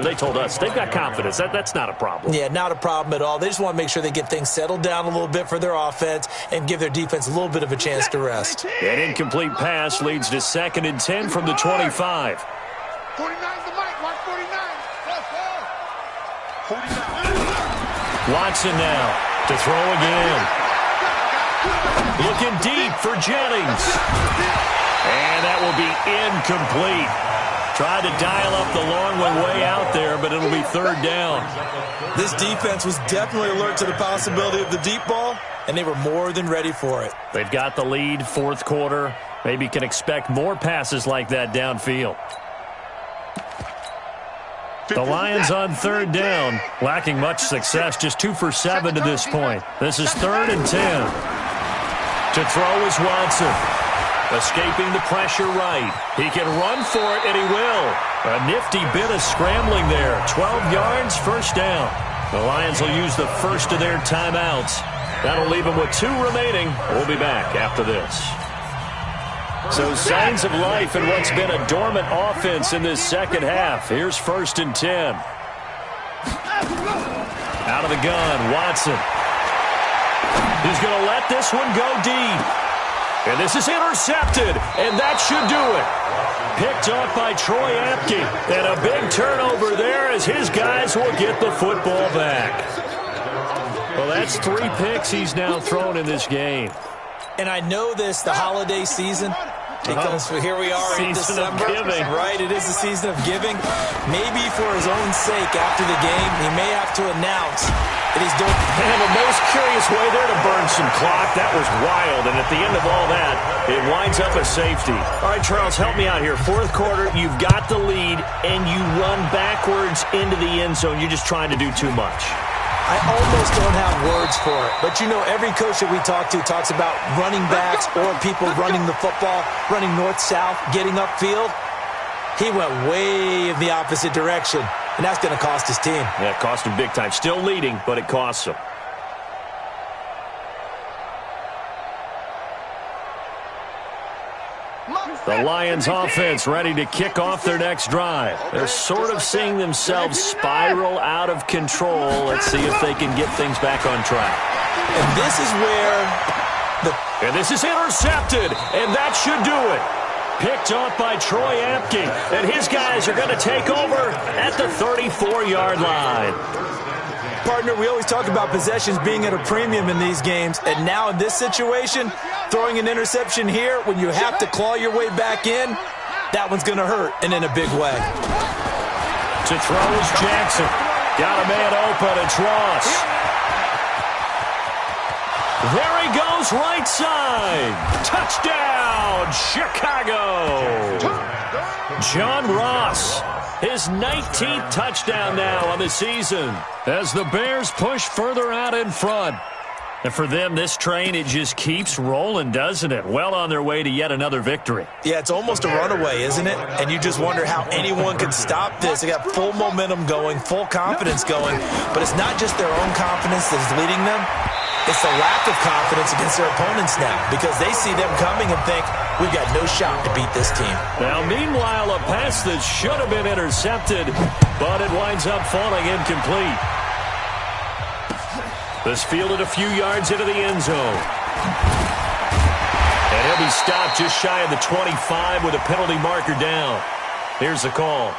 they told us they've got confidence. That's not a problem. Yeah, not a problem at all. They just want to make sure they get things settled down a little bit for their offense and give their defense a little bit of a chance to rest. An incomplete pass leads to 2nd and 10 from the 25. 49's the mic. Mark 49. Watson now to throw again. Looking deep for Jennings. And that will be incomplete. Tried to dial up the long one way out there, but it'll be 3rd down. This defense was definitely alert to the possibility of the deep ball, and they were more than ready for it. They've got the lead, 4th quarter. Maybe can expect more passes like that downfield. The Lions on 3rd down, lacking much success, just 2 for 7 to this point. This is 3rd and 10. To throw is Watson. Escaping the pressure right. He can run for it, and he will. A nifty bit of scrambling there. 12 yards, 1st down. The Lions will use the first of their timeouts. That'll leave them with 2 remaining. We'll be back after this. So signs of life in what's been a dormant offense in this second half. Here's 1st and 10. Out of the gun, Watson. He's going to let this one go deep. And this is intercepted, and that should do it. Picked off by Troy Apke. And a big turnover there as his guys will get the football back. Well, that's 3 picks he's now thrown in this game. And I know this, the holiday season, because here we are in December. Giving. Right, it is the season of giving. Maybe for his own sake after the game, he may have to announce that he's doing. And the most curious way there to burn some clock. That was wild. And at the end of all that, it winds up a safety. All right, Charles, help me out here. 4th quarter, you've got the lead, and you run backwards into the end zone. You're just trying to do too much. I almost don't have words for it. But, you know, every coach that we talk to talks about running backs or people running the football, running north-south, getting upfield. He went way in the opposite direction, and that's going to cost his team. Yeah, it cost him big time. Still leading, but it costs him. The Lions offense ready to kick off their next drive. They're sort of seeing themselves spiral out of control. Let's see if they can get things back on track. And this is where And this is intercepted, and that should do it. Picked off by Troy Apke, and his guys are going to take over at the 34-yard line. Partner, we always talk about possessions being at a premium in these games, and now in this situation, throwing an interception here when you have to claw your way back in, that one's going to hurt, and in a big way. To throw is Jackson. Got a man open, it's Ross. There he goes, right side. Touchdown, Chicago. John Ross, his 19th touchdown now on the season as the Bears push further out in front. And for them, this train, it just keeps rolling, doesn't it? Well on their way to yet another victory. Yeah, it's almost a runaway, isn't it? And you just wonder how anyone could stop this. They got full momentum going, full confidence going. But it's not just their own confidence that's leading them. It's the lack of confidence against their opponents now because they see them coming and think, we've got no shot to beat this team. Now, meanwhile, a pass that should have been intercepted, but it winds up falling incomplete. This fielded a few yards into the end zone. And he'll be stopped just shy of the 25 with a penalty marker down. Here's the call.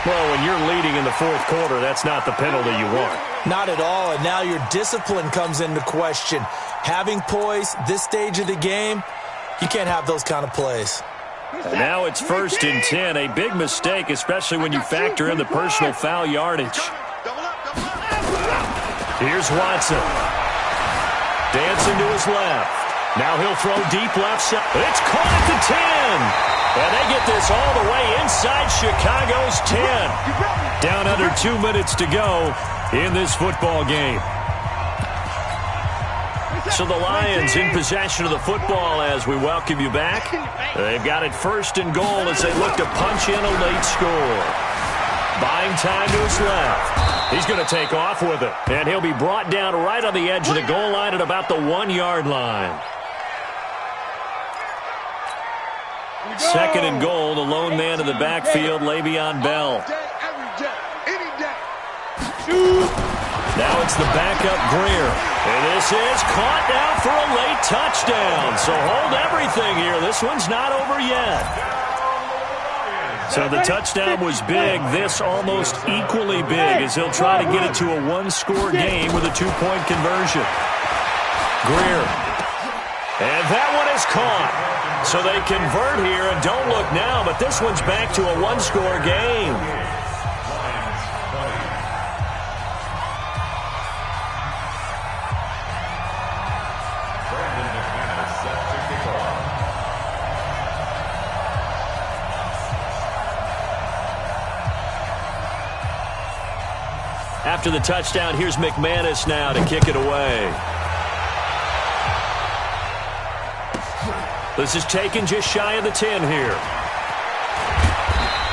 Well, when you're leading in the fourth quarter, that's not the penalty you want. Not at all, and now your discipline comes into question. Having poise this stage of the game, you can't have those kind of plays. And now it's 1st and 10, a big mistake, especially when you factor in the personal foul yardage. Here's Watson. Dancing to his left. Now he'll throw deep left side. It's caught at the 10. And they get this all the way inside Chicago's 10. Down under 2 minutes to go in this football game. So the Lions in possession of the football as we welcome you back. They've got it 1st and goal as they look to punch in a late score. Buying time to his left. He's going to take off with it. And he'll be brought down right on the edge of the goal line at about the 1-yard line. 2nd and goal, the lone man in the backfield, Le'Veon Bell. Now it's the backup Greer. And this is caught now for a late touchdown. So hold everything here. This one's not over yet. So the touchdown was big. This almost equally big as he'll try to get it to a one-score game with a two-point conversion. Greer. And that one is caught. So they convert here and don't look now, but this one's back to a one-score game. After the touchdown, here's McManus now to kick it away. This is taken just shy of the 10 here.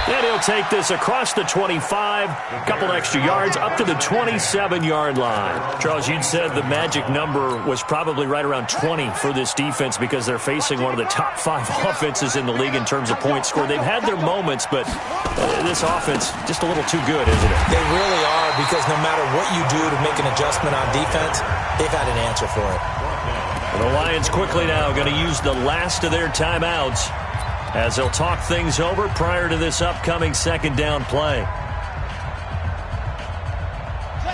And he'll take this across the 25, a couple extra yards, up to the 27-yard line. Charles, you'd said the magic number was probably right around 20 for this defense because they're facing one of the top 5 offenses in the league in terms of points scored. They've had their moments, but this offense just a little too good, isn't it? They really are, because no matter what you do to make an adjustment on defense, they've had an answer for it. The Lions quickly now going to use the last of their timeouts as they'll talk things over prior to this upcoming second down play.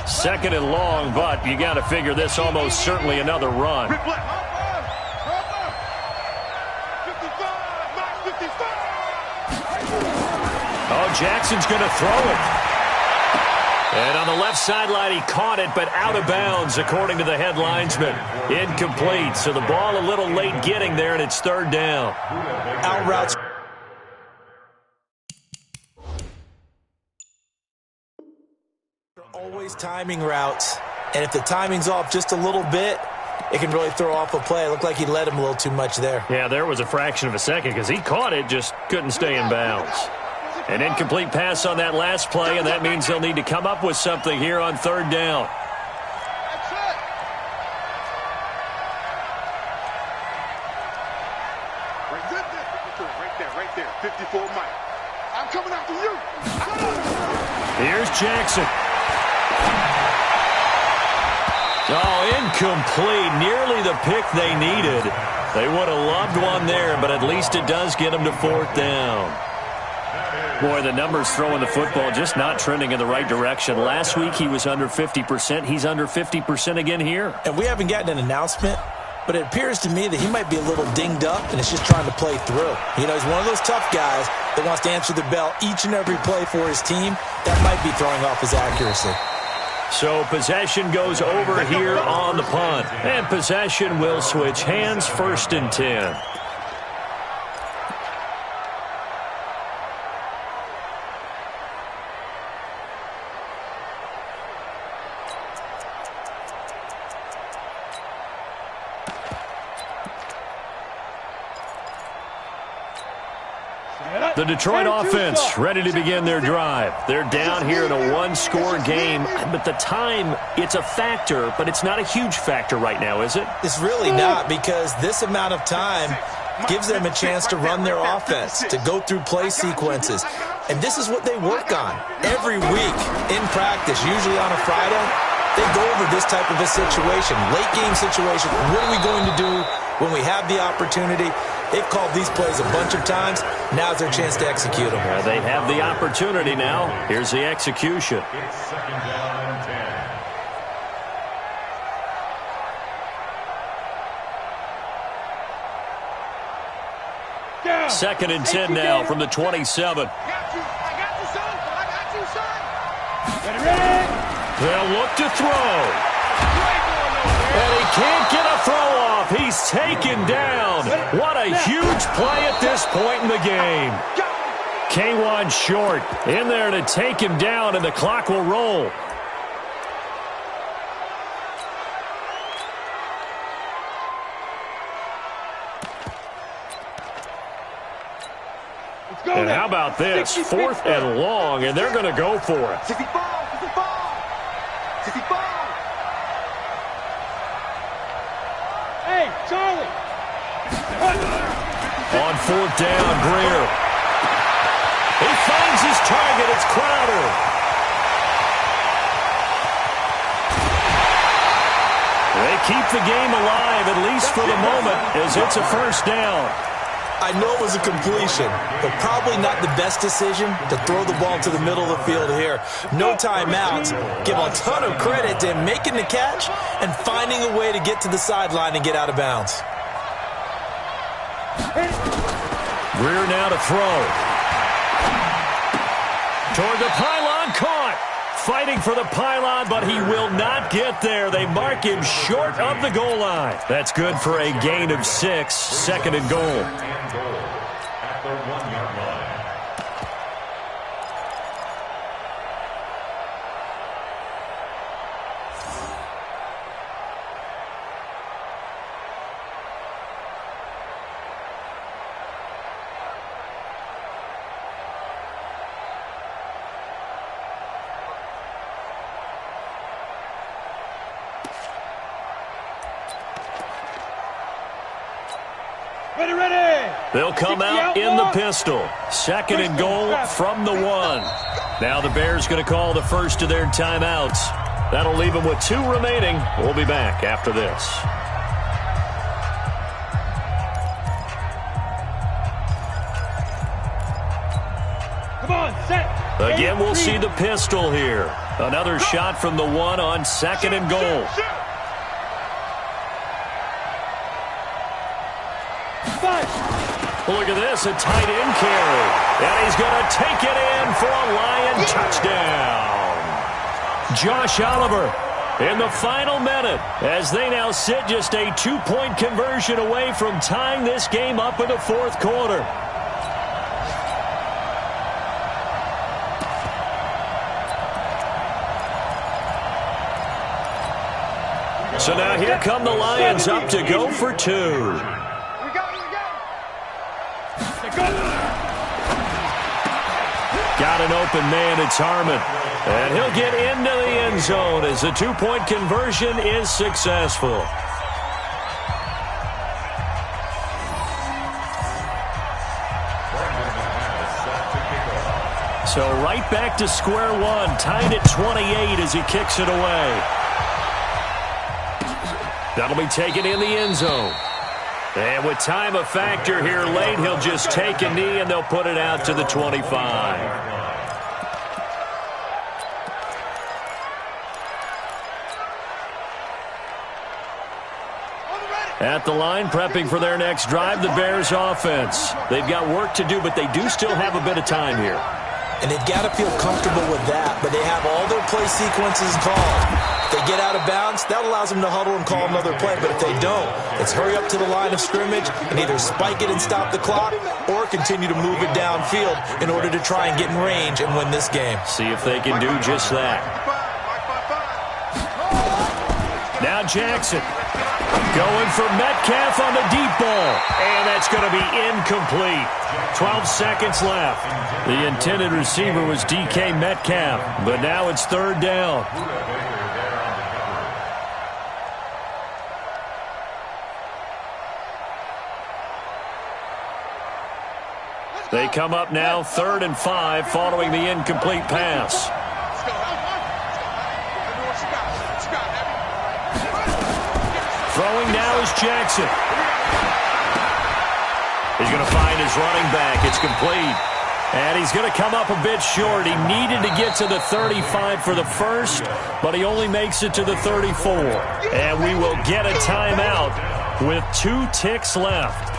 2nd and long, but you got to figure this almost certainly another run. Oh, Jackson's going to throw it. And on the left sideline, he caught it, but out of bounds, according to the head linesman. Incomplete, so the ball a little late getting there, and it's 3rd down. Out routes. Always timing routes, and if the timing's off just a little bit, it can really throw off a play. It looked like he led him a little too much there. Yeah, there was a fraction of a second because he caught it, just couldn't stay in bounds. An incomplete pass on that last play, and that means they'll need to come up with something here on 3rd down. Right there. 54 Mike. I'm coming after you. Here's Jackson. Oh, incomplete. Nearly the pick they needed. They would have loved one there, but at least it does get them to 4th down. Boy, the numbers throwing the football just not trending in the right direction. Last week he was under 50%. He's under 50% again here. And we haven't gotten an announcement, but it appears to me that he might be a little dinged up and is just trying to play through. You know, he's one of those tough guys that wants to answer the bell each and every play for his team. That might be throwing off his accuracy. So possession goes over here on the punt. And possession will switch hands, 1st and 10. The Detroit offense ready to begin their drive. They're down here in a one-score game, but the time, it's a factor, but it's not a huge factor right now, is it? It's really not, because this amount of time gives them a chance to run their offense, to go through play sequences. And this is what they work on every week in practice, usually on a Friday. They go over this type of a situation, late-game situation. What are we going to do when we have the opportunity? They've called these plays a bunch of times. Now's their chance to execute them. They have the opportunity now. Here's the execution. It's 2nd down and 10. 2nd and 10 now from the 27. I got you, son. I got you, son. Ready? They'll look to throw. And he can't get a throw off. He's taken down. What a huge play at this point in the game. K1 short in there to take him down, and the clock will roll. And how about this? 4th and long, and they're going to go for it. 65. Hey, Charlie. On 4th down, Greer. He finds his target. It's Crowder. They keep the game alive, at least for the moment, as it's a 1st down. I know it was a completion, but probably not the best decision to throw the ball to the middle of the field here. No timeouts. Give a ton of credit to him making the catch and finding a way to get to the sideline and get out of bounds. Greer now to throw. Toward the pylon, caught. Fighting for the pylon, but he will not get there. They mark him short of the goal line. That's good for a gain of 6, 2nd and goal. At the 1-yard line. They'll come out in the pistol. 2nd and goal from the 1. Now the Bears going to call the first of their timeouts. That'll leave them with 2 remaining. We'll be back after this. Come on, set. Again, we'll see the pistol here. Another shot from the 1 on 2nd and goal. Look at this, a tight end carry. And he's going to take it in for a Lion touchdown. Josh Oliver in the final minute as they now sit just a 2-point conversion away from tying this game up in the 4th quarter. So now here come the Lions up to go for 2. Got an open man, it's Harmon. And he'll get into the end zone as the 2-point conversion is successful. So right back to square one, tied at 28 as he kicks it away. That'll be taken in the end zone. And with time a factor here late, he'll just take a knee and they'll put it out to the 25. At the line, prepping for their next drive, the Bears offense. They've got work to do, but they do still have a bit of time here. and they've got to feel comfortable with that, but they have all their play sequences called. If they get out of bounds, that allows them to huddle and call another play, but if they don't, it's hurry up to the line of scrimmage and either spike it and stop the clock or continue to move it downfield in order to try and get in range and win this game. See if they can do just that. Now Jackson going for Metcalf on the deep ball, and that's going to be incomplete. 12 seconds left. The intended receiver was DK Metcalf, but now it's third down. They come up now 3rd and 5 following the incomplete pass. Throwing now is Jackson. He's going to find his running back. It's complete. And he's going to come up a bit short. He needed to get to the 35 for the first, but he only makes it to the 34. And we will get a timeout with 2 ticks left.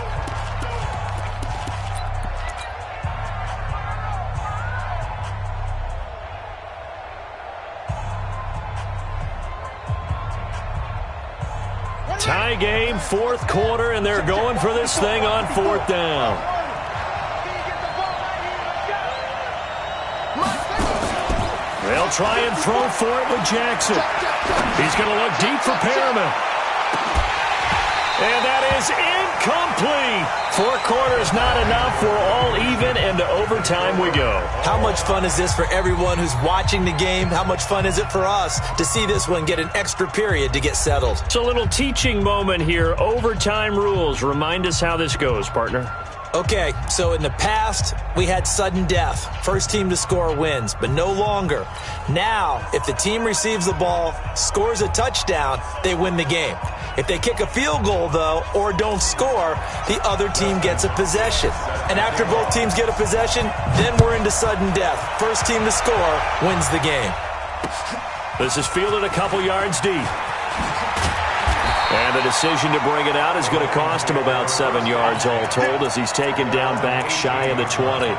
Tie game, 4th quarter, and they're going for this thing on 4th down. They'll try and throw for it with Jackson. He's going to look deep for Perriman. And that is incomplete. 4 quarters not enough. We're all even, and to overtime we go. How much fun is this for everyone who's watching the game? How much fun is it for us to see this one get an extra period to get settled? It's a little teaching moment here. Overtime rules. Remind us how this goes, partner. Okay, so in the past, we had sudden death. First team to score wins, but no longer. Now, if the team receives the ball, scores a touchdown, they win the game. If they kick a field goal, though, or don't score, the other team gets a possession. And after both teams get a possession, then we're into sudden death. First team to score wins the game. This is fielded a couple yards deep. And the decision to bring it out is going to cost him about 7 yards all told as he's taken down back shy of the 20.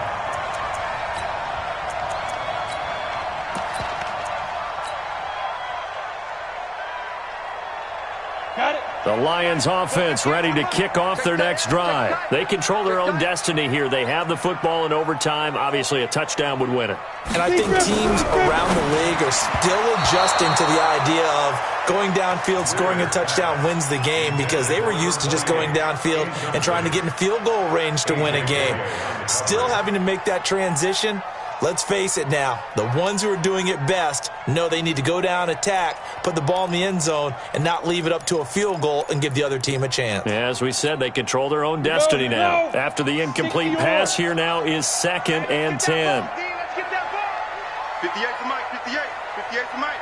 The Lions offense ready to kick off their next drive. They control their own destiny here. They have the football in overtime. Obviously, a touchdown would win it. And I think teams around the league are still adjusting to the idea of going downfield, scoring a touchdown wins the game because they were used to just going downfield and trying to get in field goal range to win a game. Still having to make that transition. Let's face it now, the ones who are doing it best know they need to go down, attack, put the ball in the end zone, and not leave it up to a field goal and give the other team a chance. Yeah, as we said, they control their own destiny now. After the incomplete pass, here now is 2nd and 10. 58 for Mike, 58. 58 for Mike.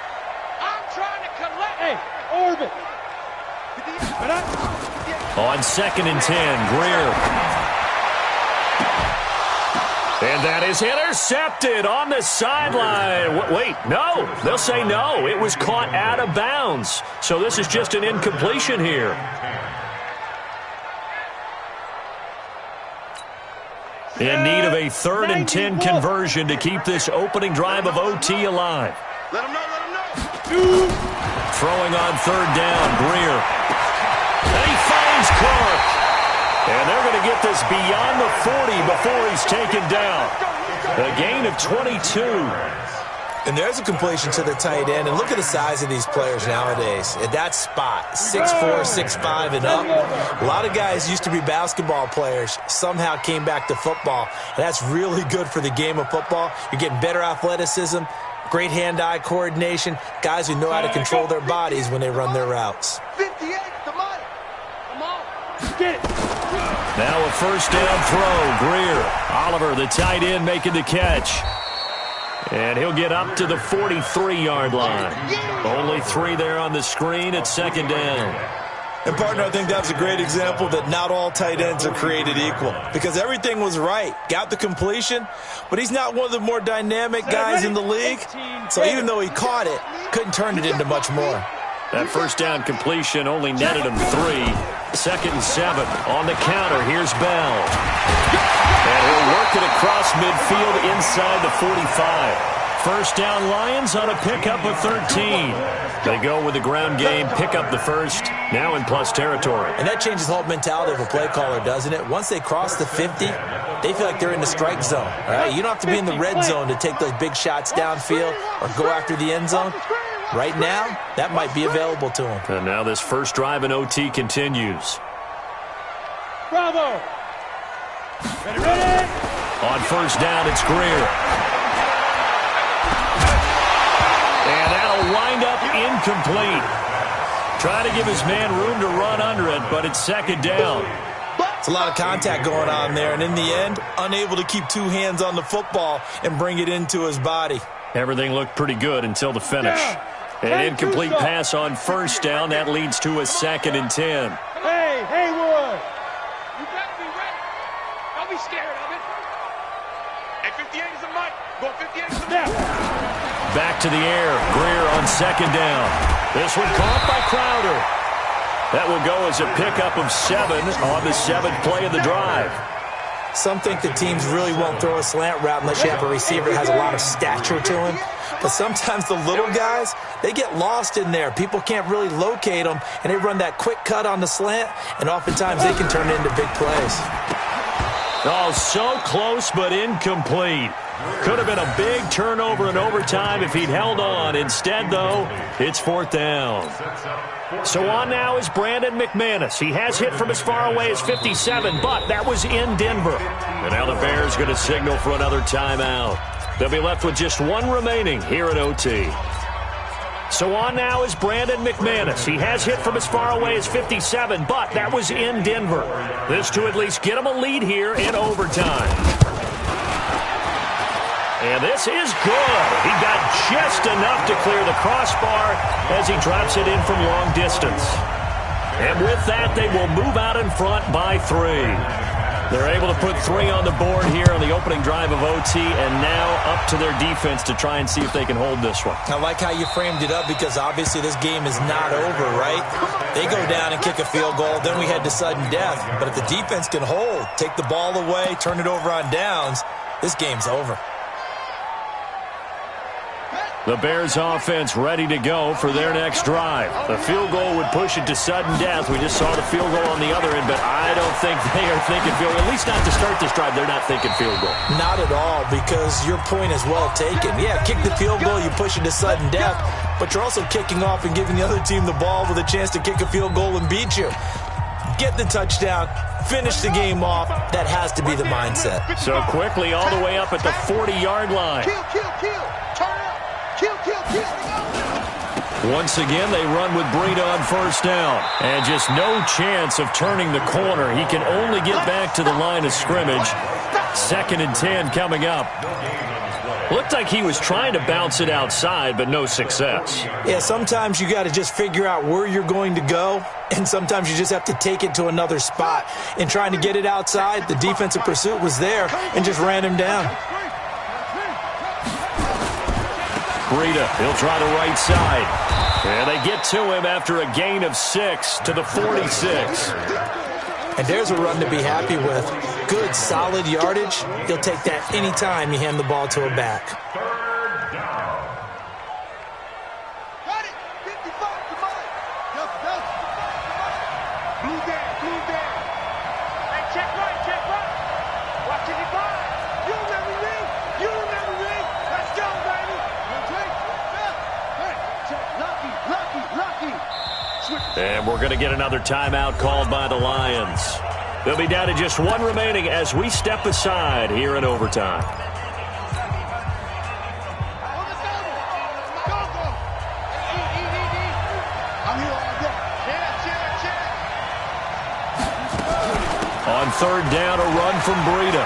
I'm trying to collect. Hey, orbit. On 2nd and 10, Greer. And that is intercepted on the sideline. Wait, no. They'll say no. It was caught out of bounds. So this is just an incompletion here. In need of a 3rd and 10 conversion to keep this opening drive of OT alive. Let him know. Throwing on 3rd down, Greer. And he finds Clark. And they're going to get this beyond the 40 before he's taken down. A gain of 22. And there's a completion to the tight end. And look at the size of these players nowadays. At that spot, 6'4", 6'5", and up. A lot of guys used to be basketball players, somehow came back to football. And that's really good for the game of football. You're getting better athleticism, great hand-eye coordination, guys who know how to control their bodies when they run their routes. 58 to Mike. Come on. Get it. Now a 1st down throw. Greer. Oliver, the tight end, making the catch. And he'll get up to the 43-yard line. Only 3 there on the screen at 2nd down. And, partner, I think that's a great example that not all tight ends are created equal because everything was right. Got the completion, but he's not one of the more dynamic guys in the league. So even though he caught it, couldn't turn it into much more. That first down completion only netted him 3. 2nd and 7. On the counter, here's Bell. And he'll work it across midfield inside the 45. First down Lions on a pickup of 13. They go with the ground game, pick up the first, now in plus territory. And that changes the whole mentality of a play caller, doesn't it? Once they cross the 50, they feel like they're in the strike zone. All right? You don't have to be in the red zone to take those big shots downfield or go after the end zone. Right now, that might be available to them. And now this first drive in OT continues. Bravo! Ready? On first down, it's Greer. And that'll wind up incomplete. Trying to give his man room to run under it, but it's 2nd down. It's a lot of contact going on there, and in the end, unable to keep 2 hands on the football and bring it into his body. Everything looked pretty good until the finish. An incomplete pass on first down. That leads to a 2nd and 10. Hey, Haywood! You better be ready. Don't be scared of it. Hey, 58 is a mic. Go 58 is a mic. Back to the air. Greer on 2nd down. This one caught by Crowder. That will go as a pickup of 7 on the 7th play of the drive. Some think the teams really won't throw a slant route unless you have a receiver that has a lot of stature to him. But sometimes the little guys, they get lost in there. People can't really locate them, and they run that quick cut on the slant, and oftentimes they can turn it into big plays. Oh, so close but incomplete. Could have been a big turnover in overtime if he'd held on. Instead, though, it's 4th down. So on now is Brandon McManus. He has hit from as far away as 57, but that was in Denver. And now the Bears going to signal for another timeout. They'll be left with just 1 remaining here at OT. So on now is Brandon McManus. He has hit from as far away as 57, but that was in Denver. This to at least get him a lead here in overtime. And this is good. He got just enough to clear the crossbar as he drops it in from long distance. And with that, they will move out in front by 3. They're able to put 3 on the board here on the opening drive of OT, and now up to their defense to try and see if they can hold this one. I like how you framed it up because obviously this game is not over, right? They go down and kick a field goal, then we head to sudden death. But if the defense can hold, take the ball away, turn it over on downs, this game's over. The Bears offense ready to go for their next drive. The field goal would push it to sudden death. We just saw the field goal on the other end, but I don't think they are thinking field goal. At least not to start this drive. They're not thinking field goal. Not at all, because your point is well taken. Yeah, kick the field goal, you push it to sudden death, but you're also kicking off and giving the other team the ball with a chance to kick a field goal and beat you. Get the touchdown, finish the game off. That has to be the mindset. So quickly all the way up at the 40-yard line. Kill. Turn up. Kill. Once again, they run with Breida on first down. And just no chance of turning the corner. He can only get back to the line of scrimmage. 2nd and 10 coming up. Looked like he was trying to bounce it outside, but no success. Yeah, sometimes you got to just figure out where you're going to go, and sometimes you just have to take it to another spot. In trying to get it outside, the defensive pursuit was there and just ran him down. Breida, he'll try the right side. And they get to him after a gain of 6 to the 46. And there's a run to be happy with. Good, solid yardage. He'll take that any time you hand the ball to a back. Third down. Got it. 55, come on. Blue down. Hey, check right. Watch it go. You remember me. Let's go, baby. Lucky. And we're going to get another timeout called by the Lions. They'll be down to just 1 remaining as we step aside here in overtime. On third down, a run from Breida.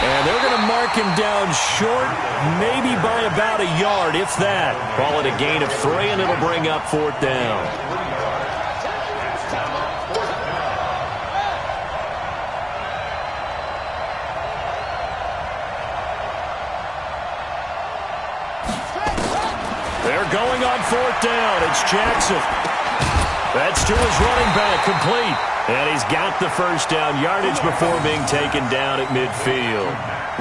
And they're going to mark him down short, maybe by about a yard, if that. Call it a gain of 3, and it'll bring up 4th down. They're going on on fourth down. It's Jackson. That's to his running back, complete. And he's got the first down yardage before being taken down at midfield.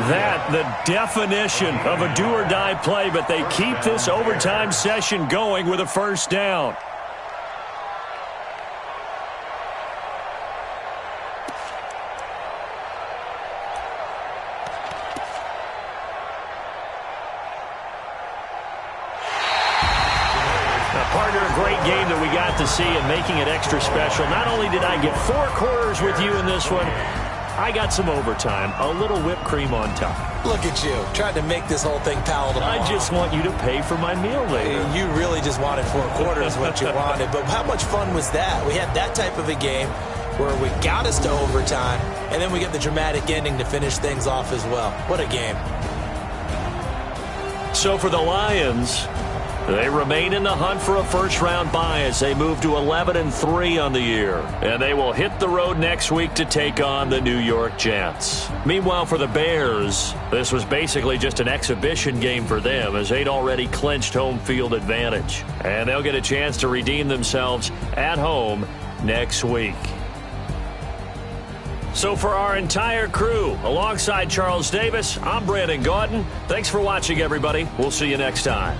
That, the definition of a do-or-die play, but they keep this overtime session going with a first down. Partner, a great game that we got to see and making it extra special. Not only did I get 4 quarters with you in this one, I got some overtime, a little whipped cream on top. Look at you, trying to make this whole thing palatable. I just want you to pay for my meal later. You really just wanted 4 quarters what you wanted, but how much fun was that? We had that type of a game where we got us to overtime, and then we get the dramatic ending to finish things off as well. What a game. So for the Lions, they remain in the hunt for a first-round bye as they move to 11-3 on the year. And they will hit the road next week to take on the New York Jets. Meanwhile, for the Bears, this was basically just an exhibition game for them as they'd already clinched home field advantage. And they'll get a chance to redeem themselves at home next week. So for our entire crew, alongside Charles Davis, I'm Brandon Gaudin. Thanks for watching, everybody. We'll see you next time.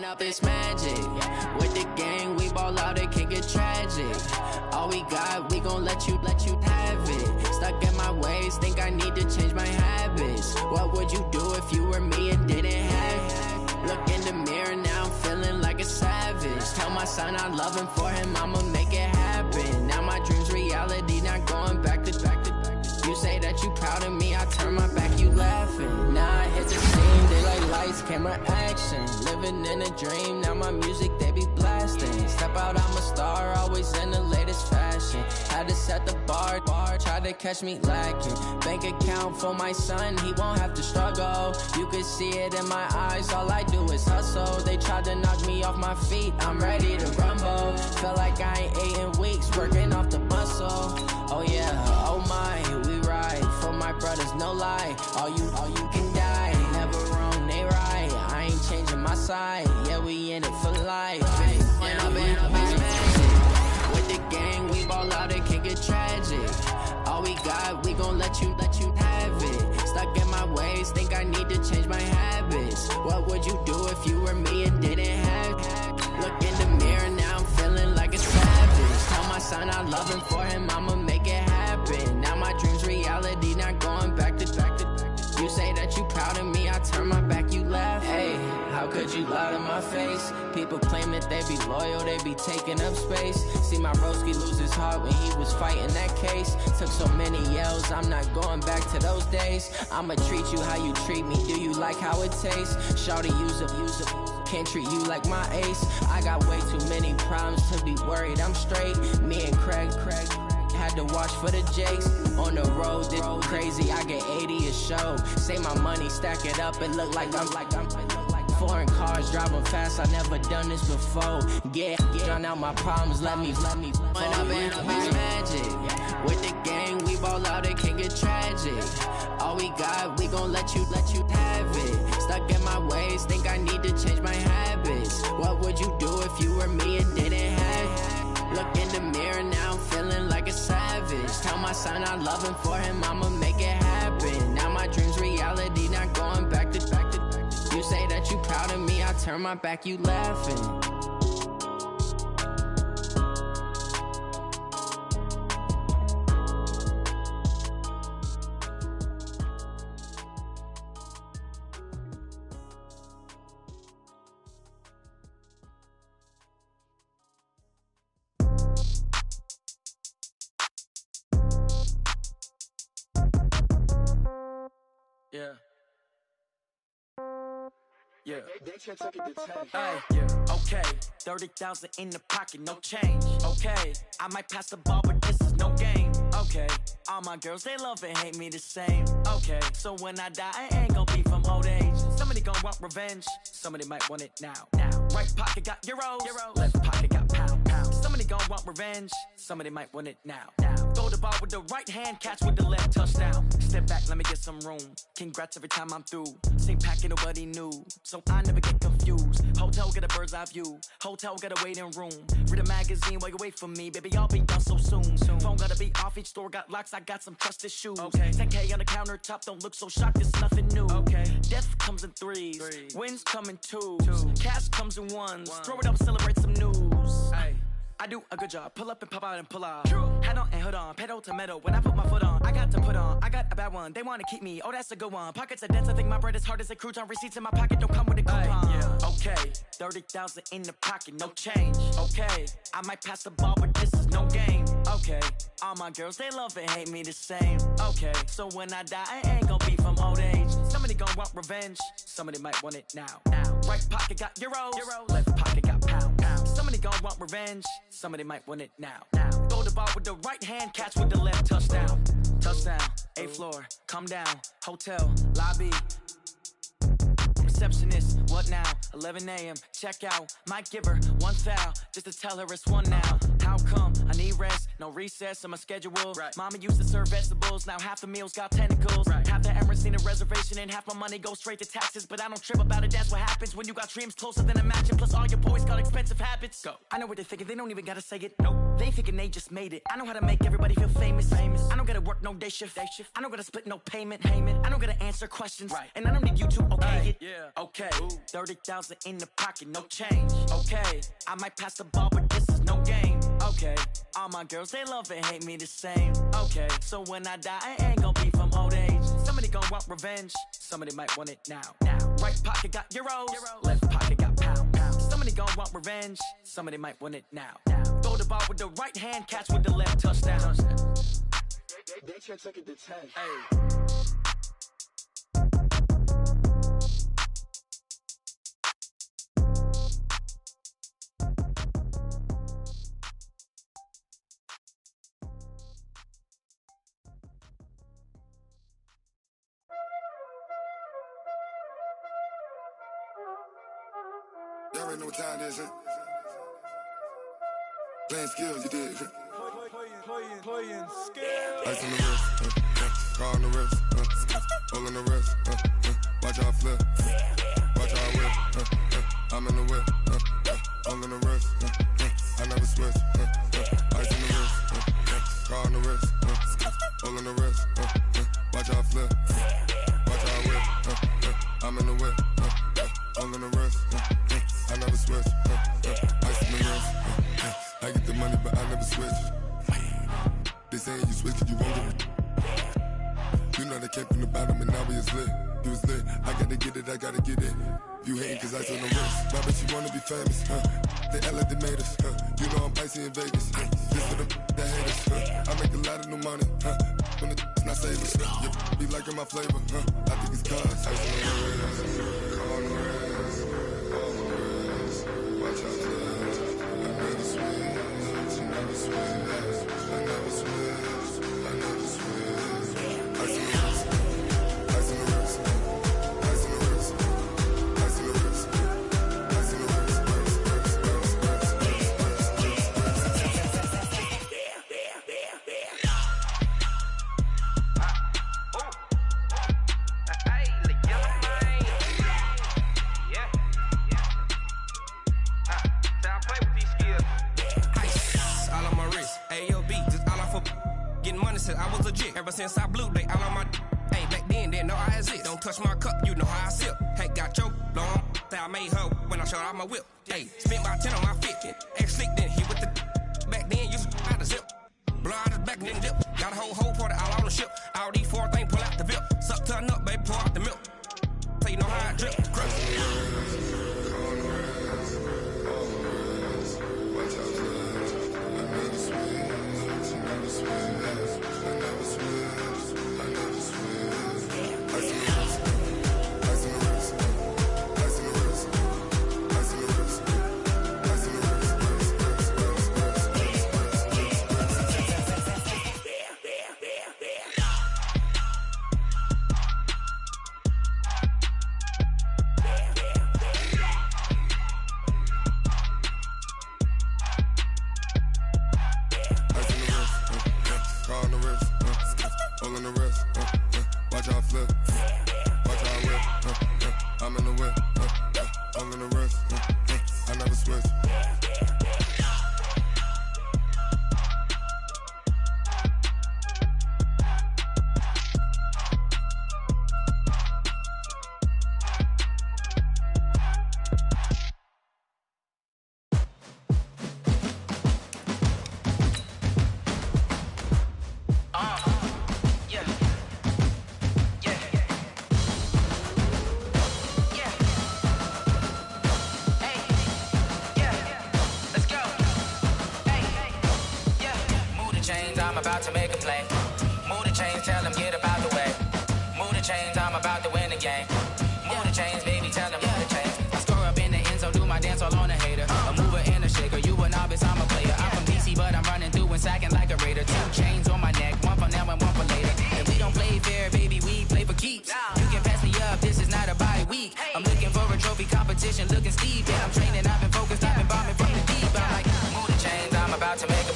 Up this magic. With the gang, we ball out, it can get tragic. All we got, we gon' let you have it. Stuck in my ways, think I need to change my habits. What would you do if you were me and didn't have it? Look in the mirror, now I'm feeling like a savage. Tell my son I love him, for him I'ma make it happen. Now my dream's reality, not going back to. You say that you proud of me, I turn my back, you laughing. Now I hit the scene, they like lights, camera, action. Living in a dream, now my music, they be blasting. Step out, I'm a star, always in the latest fashion. Had to set the bar, try to catch me lacking. Bank account for my son, he won't have to struggle. You can see it in my eyes, all I do is hustle. They tried to knock me off my feet, I'm ready to rumble. Felt like I ain't ate in weeks, working off the muscle. Oh yeah, oh my, we ride for my brothers, no lie. All you can die, never wrong, they right. I ain't changing my side, yeah, we in it for life. When I've been magic. With the gang, we ball out, it can get tragic. All we got, we gon' let you have it. Stuck in my ways, think I need to change my habits. What would you do if you were me and didn't have it? Look in the mirror, now I'm feeling like a savage. Tell my son I love him, for him I'ma make it happen. Now my dream's reality, not going back to. You say that you proud of me, I turn my back, you laugh. Hey, how could you lie to my face? People claim that they be loyal, they be taking up space. See my broski lose his heart when he was fighting that case. Took so many yells, I'm not going back to those days. I'ma treat you how you treat me, do you like how it tastes? Shawty, use it. Can't treat you like my ace. I got way too many problems to be worried, I'm straight. Me and Craig had to watch for the Jakes. On the road, this crazy, I get 80 a show. Say my money, stack it up, it look like I'm foreign cars, driving fast, I never done this before. Yeah, drown out my problems, let me When I've been magic. With the gang, we ball out, it can get tragic. All we got, we gon' let you have it. Stuck in my ways, think I need to change my habits. What would you do if you were me and didn't have it? Look in the mirror, now I'm feeling like a savage. Tell my son I love him, for him I'ma make it happen. Now my dream's reality, not going back to. You say that you proud of me, I turn my back, you laughing. Yeah. Hey, yeah. Okay. 30,000 in the pocket, no change. Okay. I might pass the ball, but this is no game. Okay. All my girls, they love and hate me the same. Okay. So when I die, I ain't gon' be from old age. Somebody gon' want revenge. Somebody might want it now. Right pocket got euros. Left pocket got pounds. Somebody gon' want revenge. Somebody might want it now. Throw the ball with the right hand, catch with the left, touchdown. Step back, let me get some room. Congrats every time I'm through. Same packet, nobody knew, so I never get confused. Hotel get a bird's eye view. Hotel get a waiting room. Read a magazine while you wait for me, baby. I'll be done so soon. Phone gotta be off. Each store got locks. I got some trusted shoes. Okay. 10K on the countertop. Don't look so shocked. It's nothing new. Okay. Death comes in threes. Wins come in twos. Cash comes in ones. Throw it up, celebrate some news. Ay. I do a good job. Pull up and pop out and pull out. Hat on and hood on. Pedal to metal. When I put my foot on, I got to put on. I got a bad one. They want to keep me. Oh, that's a good one. Pockets are dense. I think my bread is hard as a crouton. Receipts in my pocket don't come with a coupon. Yeah. Okay. 30,000 in the pocket. No change. Okay. I might pass the ball, but this is no game. Okay. All my girls, they love and hate me the same. Okay. So when I die, I ain't gon' be from old age. Somebody gon' want revenge. Somebody might want it now. Right pocket got euros. Left pocket got pounds. Somebody gon' want revenge. Somebody might want it now. Throw the ball with the right hand, catch with the left, touchdown. Touchdown, 8th floor, come down, hotel, lobby. Receptionist, what now? 11 a.m., check out. Might give her one foul, just to tell her it's one now. How come? I need rest, no recess in my schedule. Right. Mama used to serve vegetables, now half the meals got tentacles. Right. Half the Emirates need a reservation and half my money goes straight to taxes. But I don't trip about it, that's what happens when you got dreams closer than a mansion. Plus all your boys got expensive habits. Go. I know what they're thinking, they don't even gotta say it. Nope. They ain't thinking they just made it. I know how to make everybody feel famous. I don't gotta work no day shift. I don't gotta split no payment. I don't gotta answer questions. Right. And I don't need you to okay it. Yeah. Okay. 30,000 in the pocket, no change. Okay. I might pass the ball, but this is no game. Okay. All my girls, they love and hate me the same. Okay. So when I die, I ain't gonna be from old age. Somebody gon' want revenge. Somebody might want it now. Right pocket got euros. Left pocket got pounds. Somebody gon' want revenge. Somebody might want it now. Throw the ball with the right hand, catch with the left, touchdown. They can't take it to 10. Hey. Y'all already know what time it is, huh? Playing skills, you did. Playing skills. Ice on the wrist, car on the wrist, hole on the wrist, watch how I flip, watch how I whip, I'm in the whip, hole in the wrist, I never switch, ice on the wrist, car on the wrist, hole in the wrist, watch how I flip, watch how I whip, I'm in the whip, hole in the wrist, I never switch, ice on the wrist, I get the money but I never switch. They saying you switch it, you won't get it. You know they came from the bottom and now we is lit. You was lit, I gotta get it, I gotta get it. You hating cause ice on the wrist. My bitch, you wanna be famous, They act like they made us, You know I'm icy in Vegas, Just for the that hate us, I make a lot of new money, When it's not savers, be liking my flavor, I think it's cause ice on the wrist, on the wrist, on the wrist. Watch out, I never switch, I never switch. I never switch, I never switch. Ice in the wrist, ice in the wrist, ice in the wrist, ice in the wrist, ice in the wrist, I was legit. Ever since I blew, they all on my hey, back then, didn't know I exist. Don't touch my cup, you know how I sip. Hey, got your long, that I made her when I showed out my whip. Hey, spent my 10 on my 50. Ex-slick, then hit with the back then, used to out the zip. Blow out the back, then dip. Got a whole party all on the ship. All these 4 things, pull out the VIP. Suck to a nut, baby, pour out the milk. So you know how I drip. Crush. About to make a play. Move the chains, tell them get about the way. Move the chains, I'm about to win the game. Move the chains, baby, tell them move the chains. I score up in the end zone, do my dance all on a hater. A mover and a shaker, you a novice, I'm a player. I'm from DC, but I'm running through and sacking like a raider. 2 chains on my neck, one for now and one for later. And we don't play fair, baby, we play for keeps. You can pass me up, this is not a bye week. I'm looking for a trophy competition, looking steep. And I'm training, I've been focused, I've been bombing from the deep. I'm like, move the chains, I'm about to make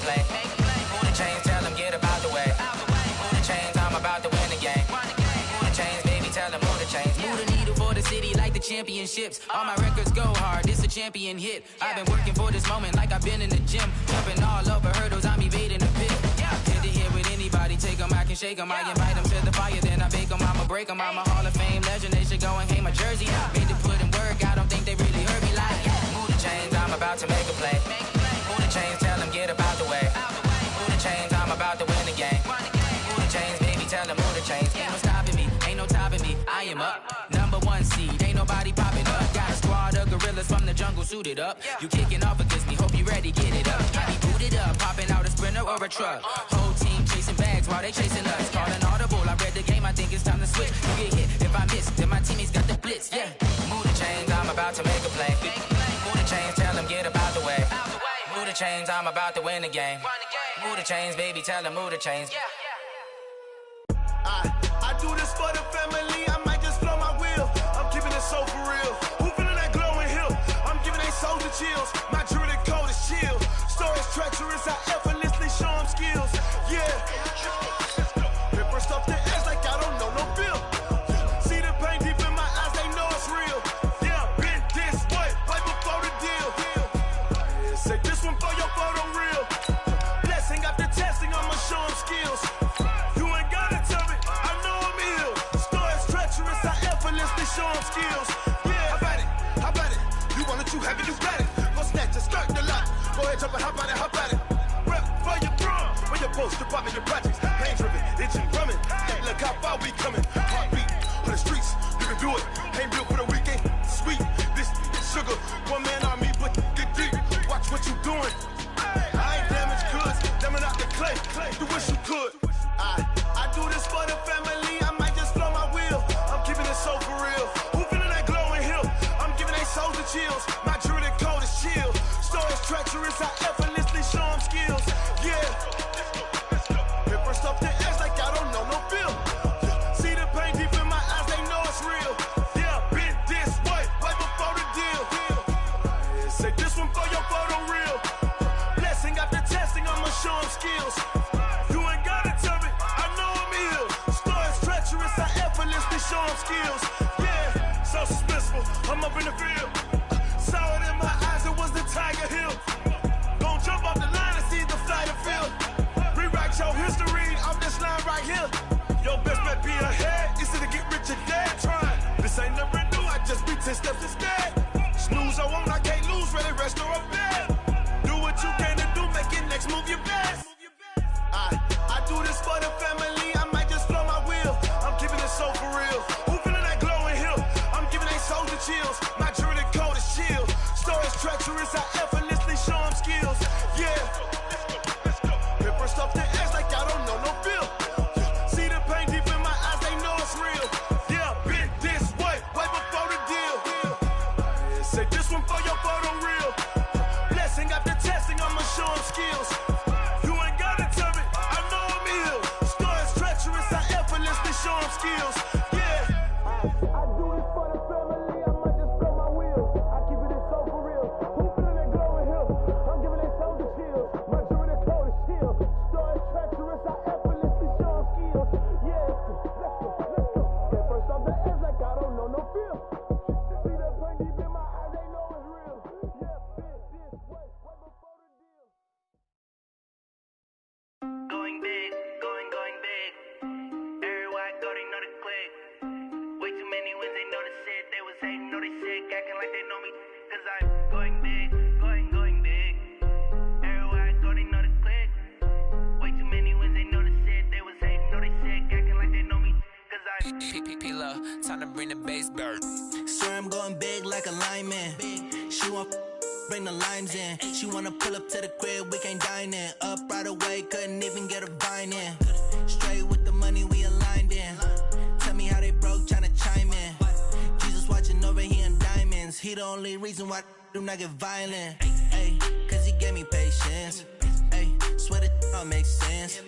I'm about to win the game. Move the chains, baby, tell them move the chains. Move the needle for the city like the championships. All my records go hard, this a champion hit. I've been working for this moment like I've been in the gym. Jumping all over hurdles, I'm evading the pit. Hit to hit with anybody, take them, I can shake them. I invite them to the fire, then I bake them, I'ma break them. I'm a Hall of Fame legend, they should go and hang my jersey. Made to put in work, I don't think they really heard me like. Move the chains, I'm about to make a play. Move the chains, tell them get about the way. Move the chains, I'm about to win the game. Move the chains, baby, tell them move the chains. Ain't no stopping me, ain't no topping me. I am up, #1 seed, ain't nobody popping up. Got a squad of gorillas from the jungle suited up. You kicking off against me, hope you ready, get it up. I be booted up, popping out a sprinter or a truck. Whole team chasing bags while they chasing us. Calling audible, I read the game, I think it's time to switch. You get hit, if I miss, then my teammates got the blitz, yeah. Move the chains, I'm about to make a play. Move the chains, tell them get about the way. Move the chains, I'm about to win the game. Move the chains, baby, tell them move the chains. I do this for the family, I might just blow my wheel. I'm keeping it so for real. Who feeling that glowing hill? I'm giving they souls the chills. My jewelry code is chill. Stories treacherous, I effortlessly show them skills. Yeah. Ripper stuff the edge like I don't know no bill. See the pain deep in my eyes, they know it's real. Yeah, been this way, right before the deal. Say this one for your photo real. Blessing after testing, I'ma show them skills. You ain't gotta tell me, I know I'm ill. Stories treacherous, I effortlessly show them skills. Yeah, how about it? How about it? You want it, you have it, you got it. Go snatch it, start the lot. Go ahead, jump it, how about it, how about it? Rep for your drum, for your post, department, your projects. Pain driven, itching, drumming. Hey, look how far we coming. Heartbeat for the streets, you can do it. Ain't built for the weekend, sweet. This sugar, one man army, but get deep. Watch what you doing. I ain't damaged goods, damn out the clay. You wish you could. I do this for the family, I might just blow my wheel. I'm keeping it so for real. Who feeling that glowing hill? I'm giving they souls the chills. My jewelry code is chill. Stories treacherous, I effortlessly show them skills. Yeah. Ripper stuff the edge like I don't know no bill. See the pain deep in my eyes, they know it's real. Yeah, been this way, right before the deal. Say this one for your photo real. Blessing after testing, I'ma show them skills. You ain't gotta tell me, I know I'm ill. Stories treacherous, I effortlessly show them skills. Yeah, so suspenseful, I'm up in the field. Saw it in my eyes, it was the Tiger Hill. Gon' jump off the line and see the flight of field. Rewrite your history off this line right here. Your best bet be ahead, easy to get rich or dead. Trying, this ain't never new, I just be 10 steps instead. Snooze I won't, I can't lose, ready, rest or up bed. Do what you can to do, make it next move your best. I do this for the family, I might just blow my wheel. I'm keeping it so for real. Who feeling that glowing hill? I'm giving they souls the chills. My jewelry code is chill. Stories treacherous, I effortlessly show them skills. Yeah. Ripper stuff the edge like I don't know no bill. See the pain deep in my eyes, they know it's real. Yeah, been this way, right before the deal. Say this one for your photo real. Blessing after testing, I'ma show them skills. You ain't gotta tell me, I know I'm ill. Stories treacherous, I effortlessly show them skills. Yeah. I do this for the family, I might just blow my wheel. I keep it so for real. Who feeling that glowing hill? I'm giving they souls the chills. My jewelry code is chill. Stories treacherous, I effortlessly show them skills. Yeah, let's go. Get first off the edge like I don't know no feel. See that pain deep in my eyes, they know it's real. Yeah, been this way, right before the deal. Going big, going big. Everywhere I go, they know the click. Way too many wins, they know the shit. They was hating, know they sick, acting like they know me. Cause I'm going big, going big. Everywhere I go, they know the click. Way too many wins, they know the shit. They was hating, know they sick, acting like they know me. Cause I'm P-Love, time to bring the bass bird. Swear I'm going big like a lineman. She want bring the limes in. She wanna pull up to the crib, we can't dine in. Up right away, couldn't even get a vine in. Straight with the money, we aligned in. Tell me how they broke, tryna chime in. Jesus watching over here in diamonds. He the only reason why I do not get violent. Ay, cause he gave me patience. Ay, swear that all makes sense.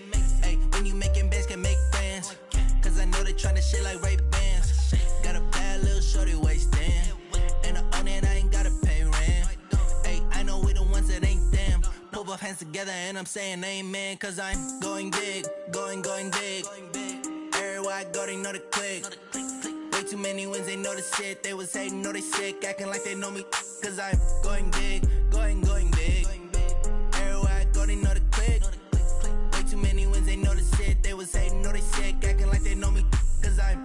Ay, when you making bands, can make friends. Cause I know they tryna shit like Ray-Bans. Got a bad little shorty wasting. And I own it, I ain't gotta pay rent. Ay, I know we the ones that ain't them. both hands together and I'm saying amen, cause I'm going big, going big. Everywhere I go, they know the click. Way too many wins, they know the shit. They was hating, know they sick, acting like they know me. Cause I'm going big, going big. Everywhere I go, they know the click. Way too many wins, they know the shit. They was hating, know they sick, acting like they know me. Cause I'm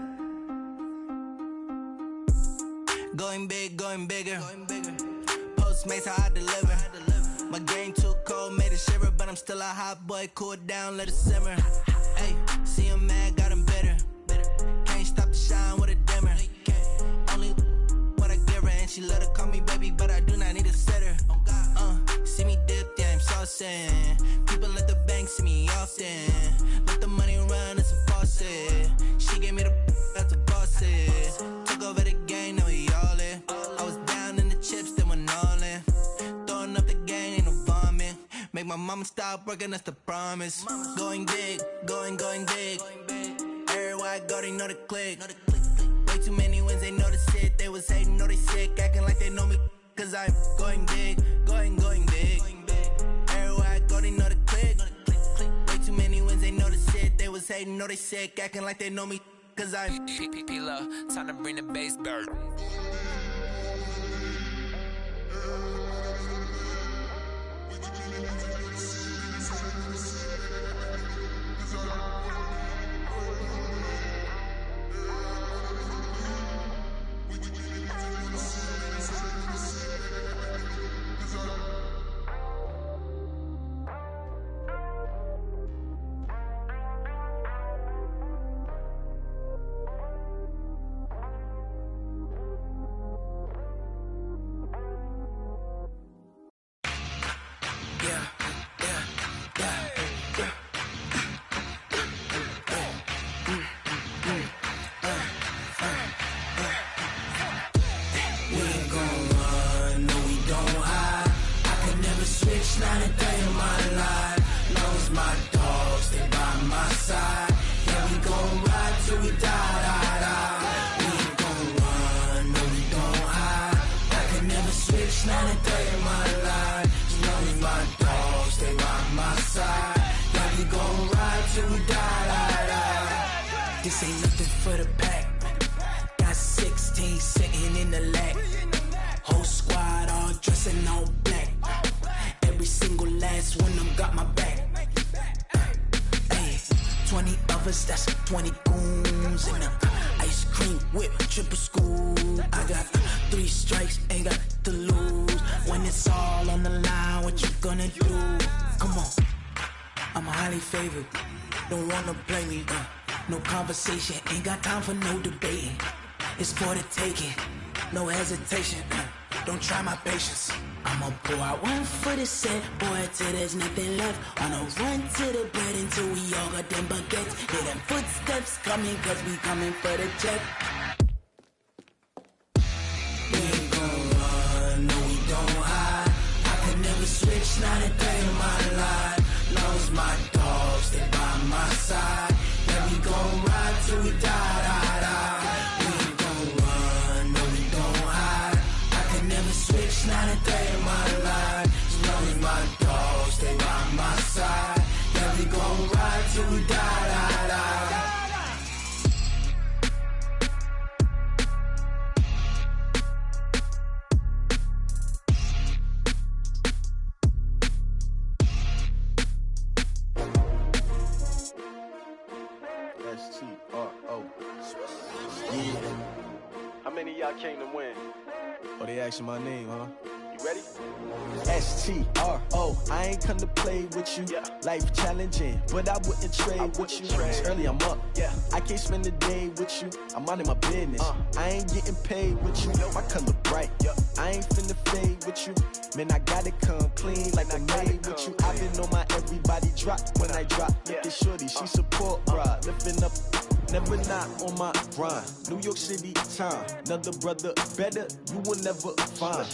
going big, going bigger. Postmates, how I deliver. My game too cold, made it shiver. But I'm still a hot boy, cool it down, let it simmer. Hey, see him mad, got him bitter. Can't stop the shine with a dimmer. Only what I give her, and she let her call me baby, but I do not need a sitter. See me dip, yeah, I'm saucing. People at the bank see me often. Let the money run, it's a faucet. She gave me the that's a boss is. Took over the game, now we all in. I was down in the chips, then went all in. Throwing up the gang, ain't no vomit. Make my mama stop working, that's the promise. Going big, going big. Everywhere I go, they know the click. Way too many wins, they know the shit. They was hating, know they sick, acting like they know me. Cause I'm going big, going big. Everywhere I go, they know the click. Way too many wins, they know the shit. They was hating, know they sick, acting like they know me. Cause I'm P-Love, time to bring the bass bird. This ain't nothing for the pack. Got 16 sitting in the lag. Whole squad all dressing all black. Every single last one of them got my back. Hey, 20 of us, that's 20 goons in the ice cream whip, triple scoop. I got 3 strikes, ain't got to lose. When it's all on the line, what you gonna do? Come on, I'm highly favored. Don't wanna play me, no conversation, ain't got time for no debating. It's for the taking, no hesitation. Don't try my patience. I'ma pour out one for the set, boy, till there's nothing left. Wanna run to the bread until we all got them baguettes. Hear them footsteps coming, cause we coming for the check. We ain't gon' run, no we don't hide. I could never switch, not a day in my life. Long as my dogs stay by my side. Yeah, we gon' ride till we die. We ain't gon' run, no we don't hide. I can never switch, not a day in my life. As long as my dogs stay by my side. Yeah, we gon' ride till we die. S-T-R-O. Yeah. How many of y'all came to win? Oh, they asking my name, huh? You ready? S-T-R-O. I ain't come to play with you. Yeah. Life challenging, but I wouldn't trade with you. It's early, I'm up. Yeah. I can't spend the day with you. I'm minding my business. I ain't getting paid with you. My color bright. Yeah. I ain't finna fade with you. Man, I gotta come clean like I'm made with you. I've been on my everybody drop when I drop. Look at shorty, she support ride. Lifting up, never not on my grind. New York City time. Another brother better, you will never find.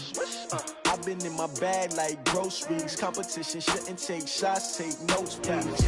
I've been in my bag like groceries. Competition shouldn't take shots, take notes, please.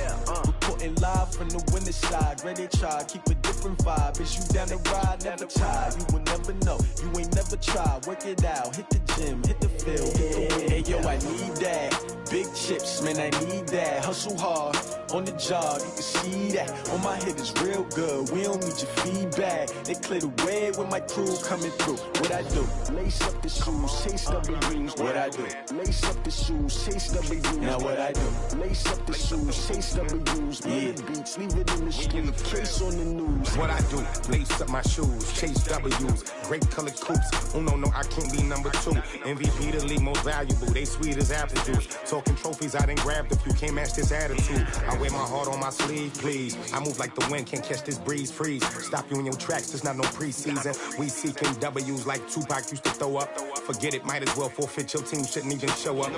Reporting live from the winter side. Ready to try, keep a different vibe. Is you down the ride, never tired. You will never know, you ain't never tried. Work it out, hit the gym, hit the field, hit the wind. Hey yo, I need that. Big chips, man, I need that. Hustle hard, on the job, you can see that. On my head is real good, we don't need your feedback. They clear the way with my crew coming through. What I do? Lace up the shoes, chase W's. What I do? Lace up the shoes, chase W's. Now what I do? Lace up the shoes, chase W's. Yeah. Beats, leave it in the street, case on the news. What I do? Lace up my shoes, chase W's. Great colored coops. Oh no, I can't be number 2. MVP the league most valuable. They sweet as apple juice. Talking trophies, I done grabbed a few. Can't match this attitude. I wear my heart on my sleeve, please. I move like the wind, can't catch this breeze. Freeze. Stop you in your tracks. There's not no preseason. We seeking W's like Tupac used to throw up. Forget it, might as well forfeit. Your team shouldn't even show up.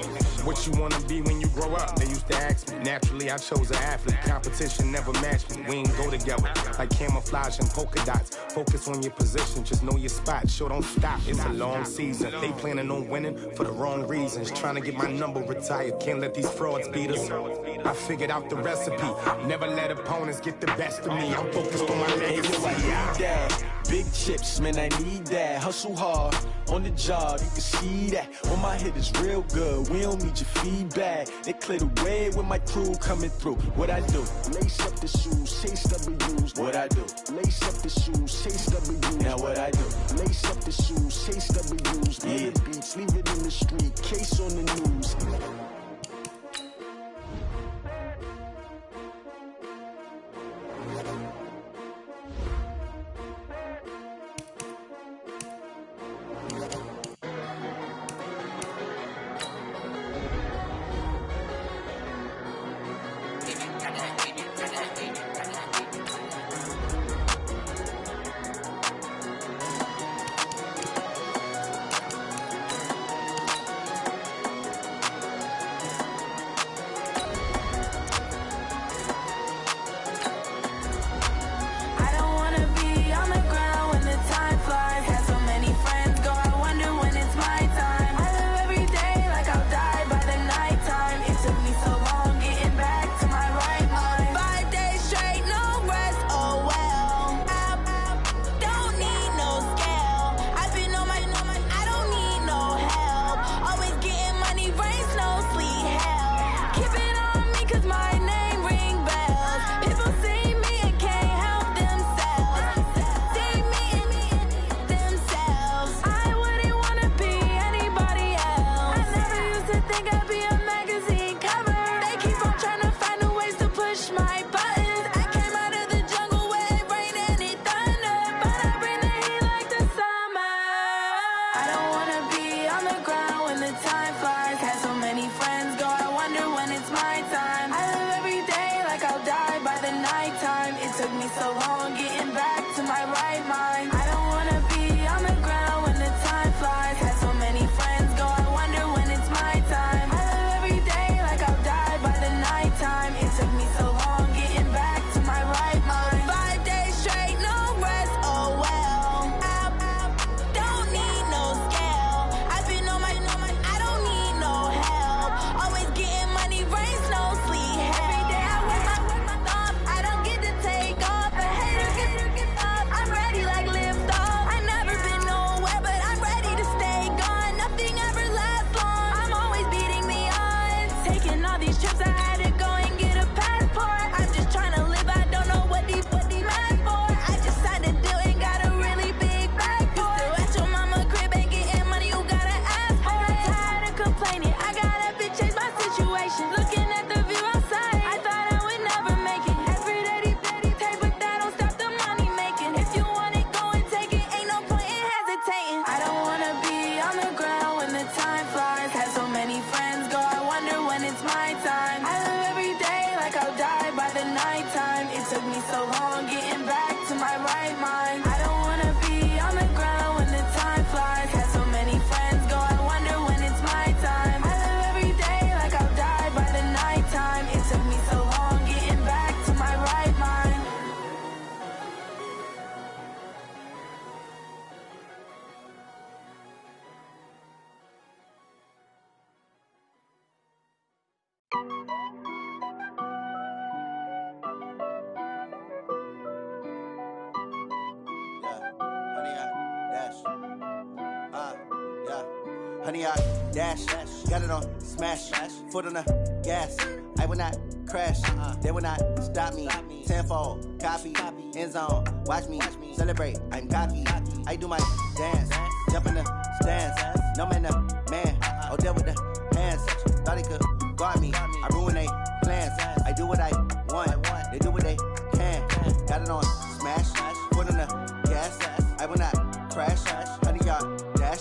What you wanna be when you grow up? They used to ask me. Naturally, I chose an athlete. Competition never matched me. We ain't go together like camouflage and polka dots. Focus on your position, just know your spot. Sure, don't stop. It's a long season. They planning on winning for the wrong reasons. Trying to get my number retired. Can't let these frauds beat us. I figured out the recipe. Never let opponents get the best of me. I'm focused on my legacy. I need that. Big chips, man, I need that. Hustle hard, on the job, you can see that. On my head is real good, we don't need your feedback. They clear the way with my crew coming through. What I do? Lace up the shoes, chase W's. What I do? Lace up the shoes, chase W's. Now what I do? Lace up the shoes, chase W's. Yeah. Beats, leave it in the street, case on the news. honey, I dash. Got it on smash, foot on the gas. I will not crash, they will not stop me. Tenfold, copy, end zone, watch me celebrate. I'm cocky, I do my dance, jump in the stands. No man, the man, oh, there with the hands. Thought he could guard me, I ruin they plans. I do what I want, they do what they can. Got it on smash, foot on the gas. I will not crash, honey, y'all dash,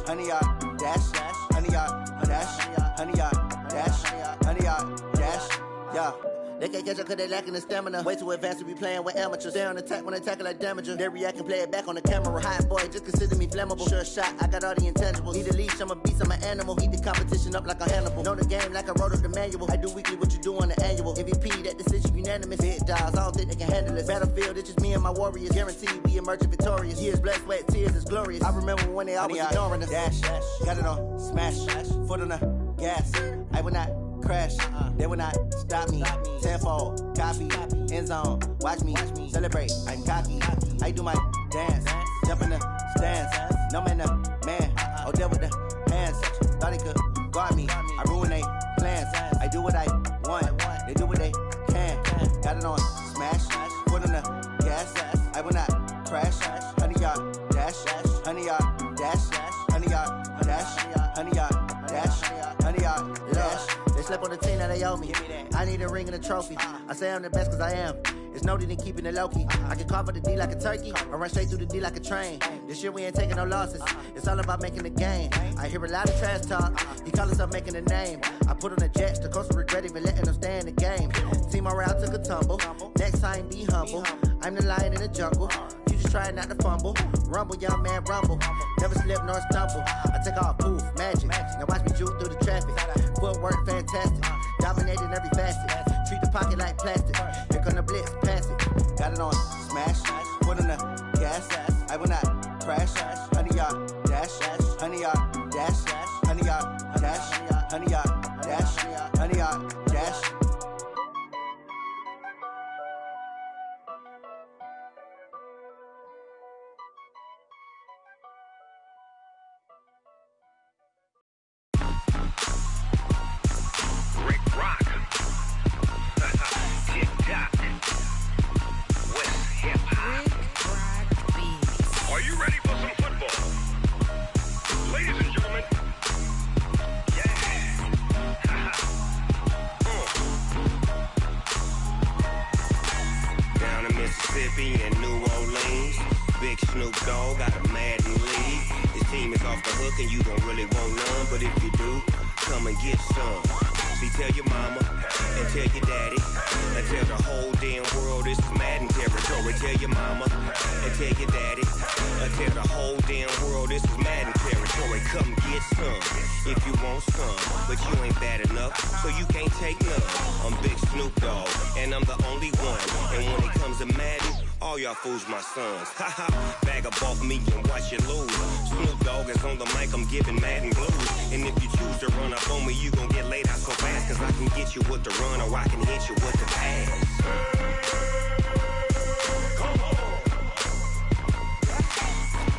honey, y'all dash, honey, y'all dash, honey, y'all dash, honey, y'all dash, yeah. They can't catch up cause they lacking the stamina. Way too advanced to be playing with amateurs. Stay on attack when they tackle like damager. They react and play it back on the camera. Hot boy, just consider me flammable. Sure shot, I got all the intangibles. Need a leash, I'm a beast, I'm an animal. Heat the competition up like a Hannibal. Know the game like I wrote up the manual. I do weekly what you do on the annual. MVP, that decision unanimous. Big dogs, I don't think they can handle it. Battlefield, it's just me and my warriors. Guaranteed we emerging victorious. Years, blood, sweat, tears, it's glorious. I remember when they always ignoring us. Dash, got it on smash, foot on the gas. I will not crash, they will not stop me. Tenfold, copy, end zone, watch me celebrate. I'm cocky, I do my dance, jump in the stands. No man, the man, oh, there with the hands. Thought he could guard me, I ruin they plans. I do what I want, they do what they can. Got it on smash, foot on the gas. I will not crash, honey, y'all dash, honey, y'all dash, honey, y'all dash, honey, y'all dash, honey, y'all dash. They slept on the team, now they owe me. I need a ring and a trophy. I say I'm the best cause I am. It's no need in keeping it low-key. I can carve up the D like a turkey or run straight through the D like a train. This year we ain't taking no losses. It's all about making the game. I hear a lot of trash talk. He call himself making a name. I put on the Jets. The coach will regret even letting them stay in the game. Team morale took a tumble. Next time be humble. I'm the lion in the jungle. You just try not to fumble. Rumble, young man, rumble. Never slip nor stumble. I take off, poof, magic. Now watch me juke through the traffic. Footwork fantastic. Dominating every facet. Treat the pocket like plastic. Here come the blitz, pass it. Got it on smash, foot on the gas. I will not crash. Honey, y'all dash, honey, y'all dash, honey, y'all dash, honey, y'all dash, honey, y'all dash. Are you ready for some football? Ladies and gentlemen, yeah. Down in Mississippi and New Orleans, Big Snoop Dogg got a Madden league. His team is off the hook and you don't really want none, but if you do, come and get some. See, tell your mama and tell your daddy and tell the whole damn world this is Madden territory. Tell your mama and tell your daddy and tell the whole damn world this is Madden territory. Come get some if you want some, but you ain't bad enough, so you can't take none. I'm Big Snoop Dogg and I'm the only one. And when it comes to Madden, all y'all fools my sons. Haha, bag up off me and watch you lose. Snoop Dogg is on the mic, I'm giving Madden blues. And if you choose to run up on me, you gon' get laid out so fast, cause I can get you with the run or I can hit you with the pass. Come on.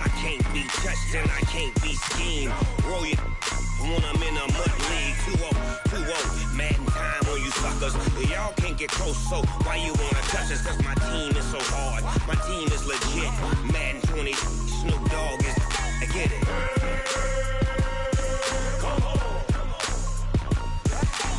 I can't be touched and I can't be schemed. Roll your when I'm in a mud league. 2-0, Madden time on you suckers. Y'all can't get close, so why you wanna touch us? Cause my team is so hard, my team is legit. Madden 20, Snoop Dogg is, I get it. Come on.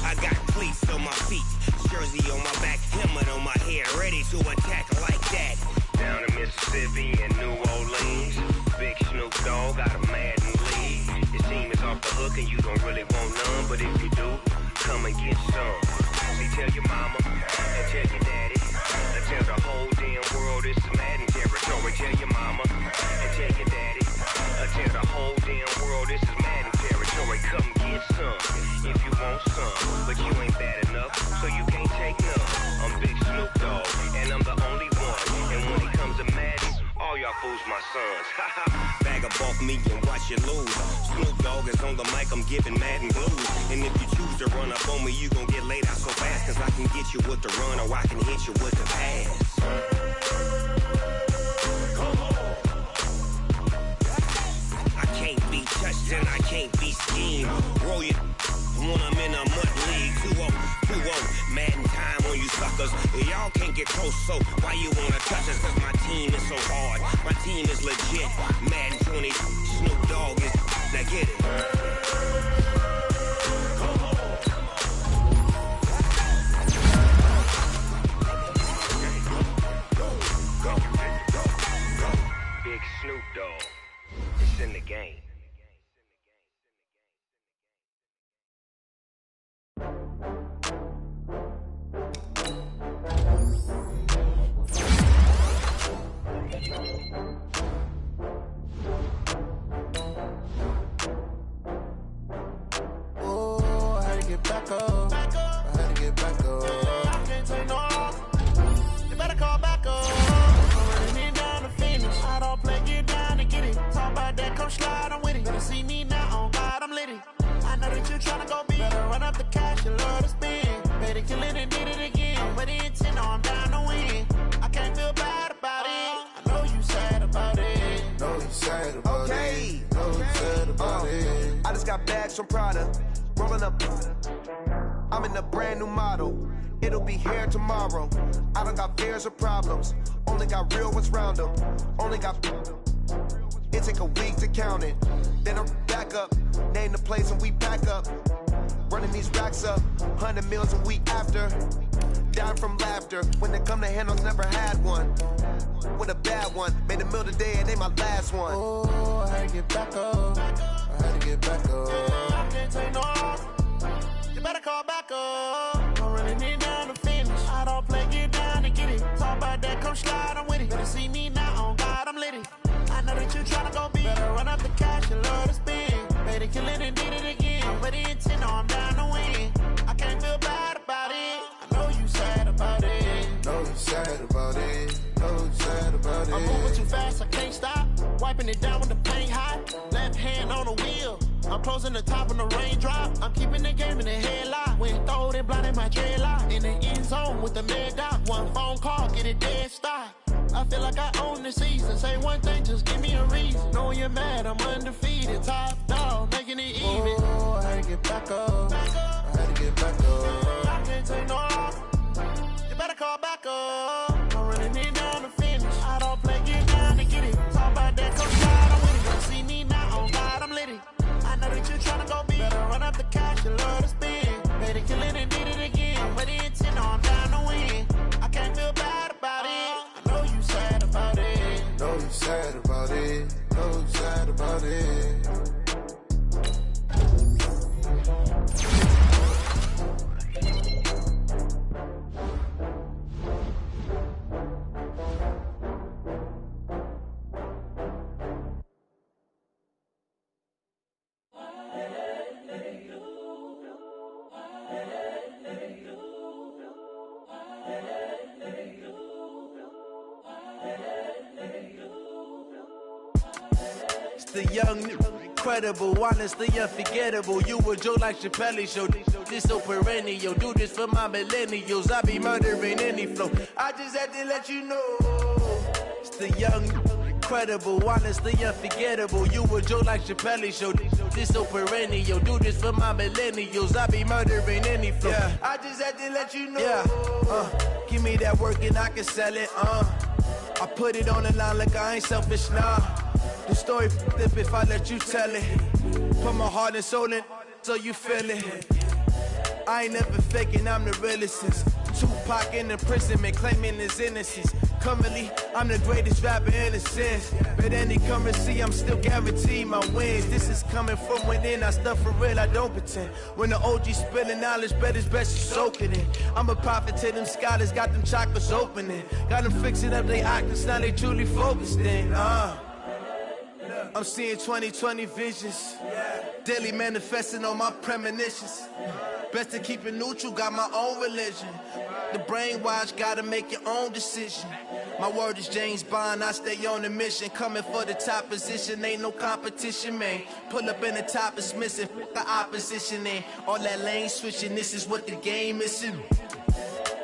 I got cleats on my feet, jersey on my back, helmet on my head, ready to attack like that. Down in Mississippi and New Orleans, Big Snoop Dogg got a Madden league. His team is off the hook and you don't really want none, but if you do, come and get some. See, tell your mama and tell your daddy and tell the whole damn world this is Madden territory. Tell your mama and tell your daddy and tell the whole damn world this is Madden territory. Come get some if you want some, but you ain't bad enough, so you can't take none. I'm Big Snoop Dogg and I'm the only one. And when it comes to Madden, all y'all fools my sons. Bag up off me and watch you lose. Snoop Dogg is on the mic, I'm giving Madden blues. And if you choose to run up on me, you gon' get laid out so fast, cause I can get you with the run or I can hit you with the pass. Come on. I can't be touched and I can't be So why you wanna touch us? Cause my team is so hard. My team is legit. Madden 20, Snoop Dogg is. Now get it. Big Snoop Dogg. It's in the game. Oh, I had to get back up. I had to get back up. I can't take no off. You better call back up. I'm running it down to finish. I don't play, get down and get it. Talk about that, come slide, I'm with it. Better see me now, on God, I'm litty. I know that you tryna go big. Better run up the cash, you love to spend. Better kill it and did it again. I'm with the intent, no, I'm down to win. I can't feel bad about it. I know you sad about it. Know you sad about it. Know you sad about it. I just got bags from Prada, rolling up. I'm in a brand new model. It'll be here tomorrow. I don't got fears or problems. Only got real ones round them. Only got. It take a week to count it. Then I'm back up. Name the place and we pack up. Running these racks up. 100 meals a week after. Down from laughter. When they come to handles, never had one. With a bad one. Made a meal today and they my last one. Oh, I had to get back up. I had to get back up. I can't take no off. You better call back up. I'm running it down to finish. I don't play, get down and get it. Talk about that, come slide, I'm with it. Better see me now, on God, I'm litty. I know that you tryna go big. Better run up the cash, you love to spend. Better kill it and did it again. I'm with the intent, no, I'm down to win. I can't feel bad about it. I know you sad about it. Know you sad about it. Know you sad about it. I'm moving too fast, I can't stop. Wiping it down with the paint hot. Left hand on the wheel. I'm closing the top when the raindrop. I'm keeping the game in the headlock. When throwed it, blinded my dreadlock. In the end zone with the mad dot. One phone call, get it dead stop. I feel like I own the season. Say one thing, just give me a reason. Knowing you're mad, I'm undefeated. Top dog, making it even. Oh, I had to get back up. I had to get back up. I can't take no off. You better call back up. I'm running it down to finish. I don't play, get down to get it. Talk about that, come slide, I'm with it. Better see me now, on God, I'm litty. I know that you tryna go big. Better run up the cash, you love to spend. Better kill it and did it again. I'm with the intent, no, I'm down to win. I can't feel bad about it. I know you sad about it. Know you sad about it. Know you sad about it. The young, incredible, honestly unforgettable. You a Joe like Chappelle show. This so perennial. Do this for my millennials. I be murdering any flow. I just had to let you know. It's the young, incredible, honestly unforgettable. You a Joe like Chappelle show. This so perennial. Do this for my millennials. I be murdering any flow. Yeah. I just had to let you know. Yeah. Give me that work and I can sell it. I put it on the line like I ain't selfish, nah. The story flip if I let you tell it. Put my heart and soul in so you feel it. I ain't never faking, I'm the realest since Tupac in imprisonment, claiming his innocence. Currently, I'm the greatest rapper in a sense. But any currency, I'm still guaranteed my wins. This is coming from within, I stuff for real, I don't pretend. When the OG spilling knowledge, bet it's best you soak it in. I'm a prophet to them scholars, got them chakras opening. Got them fixing up they octaves, now they truly focused in. I'm seeing 2020 visions. Daily manifesting on my premonitions. Best to keep it neutral, got my own religion. The brainwash, gotta make your own decision. My word is James Bond, I stay on a mission. Coming for the top position, ain't no competition, man. Pull up in the top, it's missing, fuck the opposition, and all that lane switching, this is what the game is.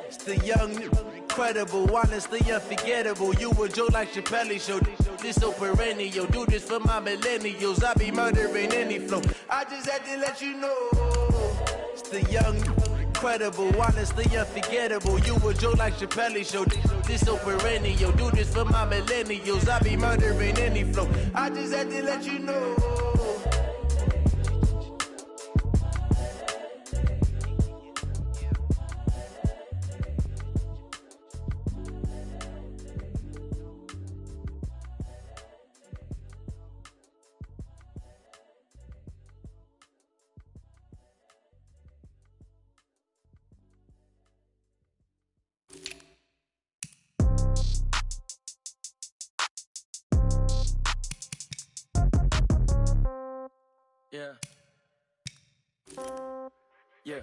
It's the young, incredible, honestly unforgettable. You a Joe like Chappelle show. This so perennial. Do this for my millennials. I be murdering any flow. I just had to let you know. It's the young, incredible, honestly unforgettable. You a joke like Chappelle Show. This so perennial. Do this for my millennials. I be murdering any flow. I just had to let you know. Yeah. Yeah.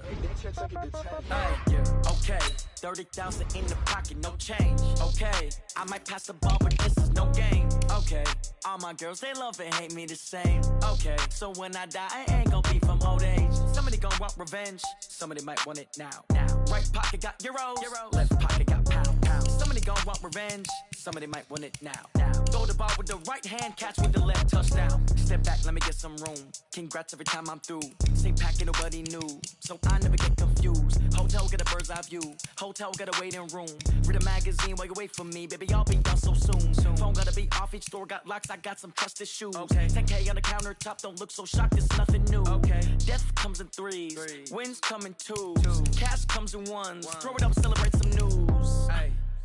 Yeah. Okay. 30,000 in the pocket, no change. Okay. I might pass the ball, but this is no game. Okay. All my girls, they love and hate me the same. Okay. So when I die, I ain't gon' be from old age. Somebody gon' want revenge. Somebody might want it now. Right pocket got euros. Left pocket got pound. Somebody gon' want revenge. Somebody might want it now. Throw the ball with the right hand, catch with the left, touchdown. Step back, let me get some room. Congrats every time I'm through. Same packet, nobody knew, so I never get confused. Hotel get a bird's eye view. Hotel get a waiting room. Read a magazine while you wait for me, baby. I'll be done so soon. Phone gotta be off, each store got locks. I got some trusted shoes. 10K on the countertop, don't look so shocked. It's nothing new. Death comes in threes. Wins come in twos. Cash comes in ones. Throw it up, celebrate some news.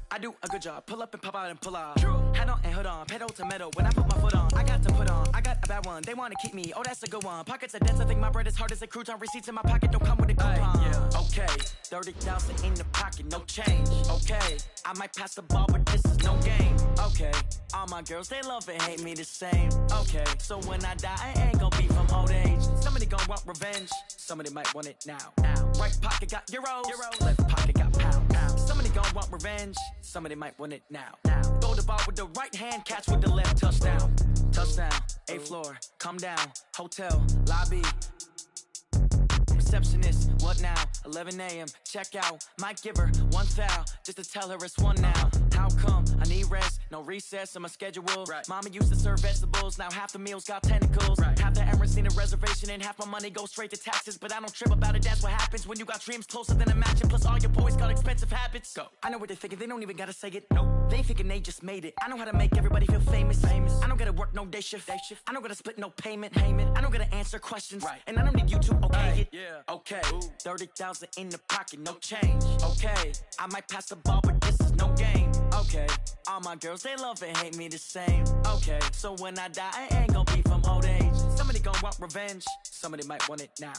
I do a good job. Pull up and pop out and pull out. Head on and hood on. Pedal to metal. When I put my foot on, I got to put on. I got a bad one. They want to keep me. Oh, that's a good one. Pockets are dense. I think my bread is hard as a crouton. Receipts in my pocket don't come with a coupon. Yeah. Okay. 30,000 in the pocket. No change. Okay. I might pass the ball, but this is no game. Okay. All my girls, they love and hate me the same. Okay. So when I die, I ain't gonna be from old age. Somebody gon' want revenge. Somebody might want it now. Right pocket got euros. Left pocket got pound. Somebody gon' want revenge. Somebody might want it now. Throw the ball with the right hand, catch with the left, touchdown. Touchdown, 8th floor, come down, hotel, lobby. Receptionist, what now? 11 a.m., check out. Might give her one foul, just to tell her it's one now. How come? I need rest, no recess in my schedule. Mama used to serve vegetables, now half the meals got tentacles. Half the Emirates need a reservation and half my money goes straight to taxes. But I don't trip about it, that's what happens when you got dreams closer than a matching. Plus all your boys got expensive habits. Go. I know what they're thinking, they don't even gotta say it. Nope. They thinking they just made it. I know how to make everybody feel famous. I don't gotta work no day shift. I don't gotta split no payment. I don't gotta answer questions. And I don't need you to okay it. Okay, 30,000 in the pocket, no change. Okay, I might pass the ball, but this is no game. Okay, all my girls, they love and hate me the same. Okay, so when I die, I ain't gonna be from old age. Somebody gon' want revenge. Somebody might want it now.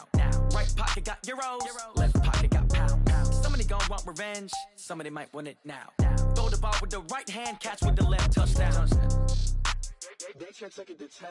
Right pocket got euros. Left pocket got pound. Somebody gon' want revenge. Somebody might want it now. Throw the ball with the right hand, catch with the left, touchdown. They can't take it to 10.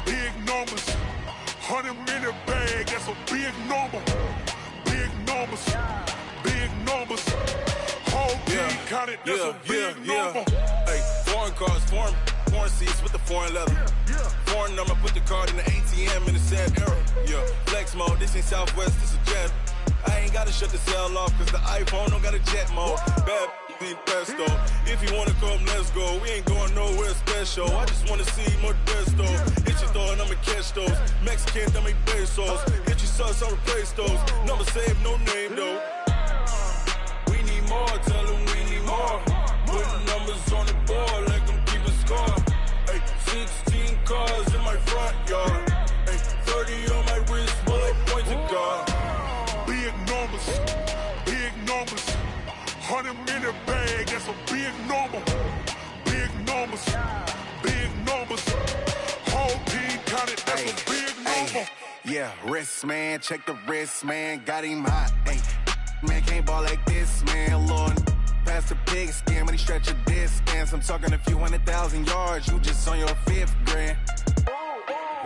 Big numbers, 100-minute bag, that's a big number. Big numbers, whole team counted, that's a big number. Hey, foreign cars, foreign seats with the foreign leather. Foreign number, put the card in the ATM in the sad era. Yeah, flex mode, this ain't Southwest, this is jet. I ain't gotta shut the cell off, cause the iPhone don't got a jet mode. Bad be pesto. If you wanna come, let's go. We ain't going nowhere special. I just wanna see more desto. Hit your throw and I'ma catch those. Mexican, dummy pesos. Hit your sus, I'll replace those. Number saved, no name though. We need more, tell them we need more. Put the numbers on the board, let them keep a score. Hey, 16 cars in my front yard. Hey, 30 on my wrist, bullet point to God. Big numbers, 100-minute bag, that's a big number. Big numbers, whole team counted, that's a big number. Yeah, wrist man, check the wrist man, got him hot. Ay, man can't ball like this, man. Lord, past the pig skin when he stretch a distance. I'm talking a few 100,000 yards, you just on your 5th grand.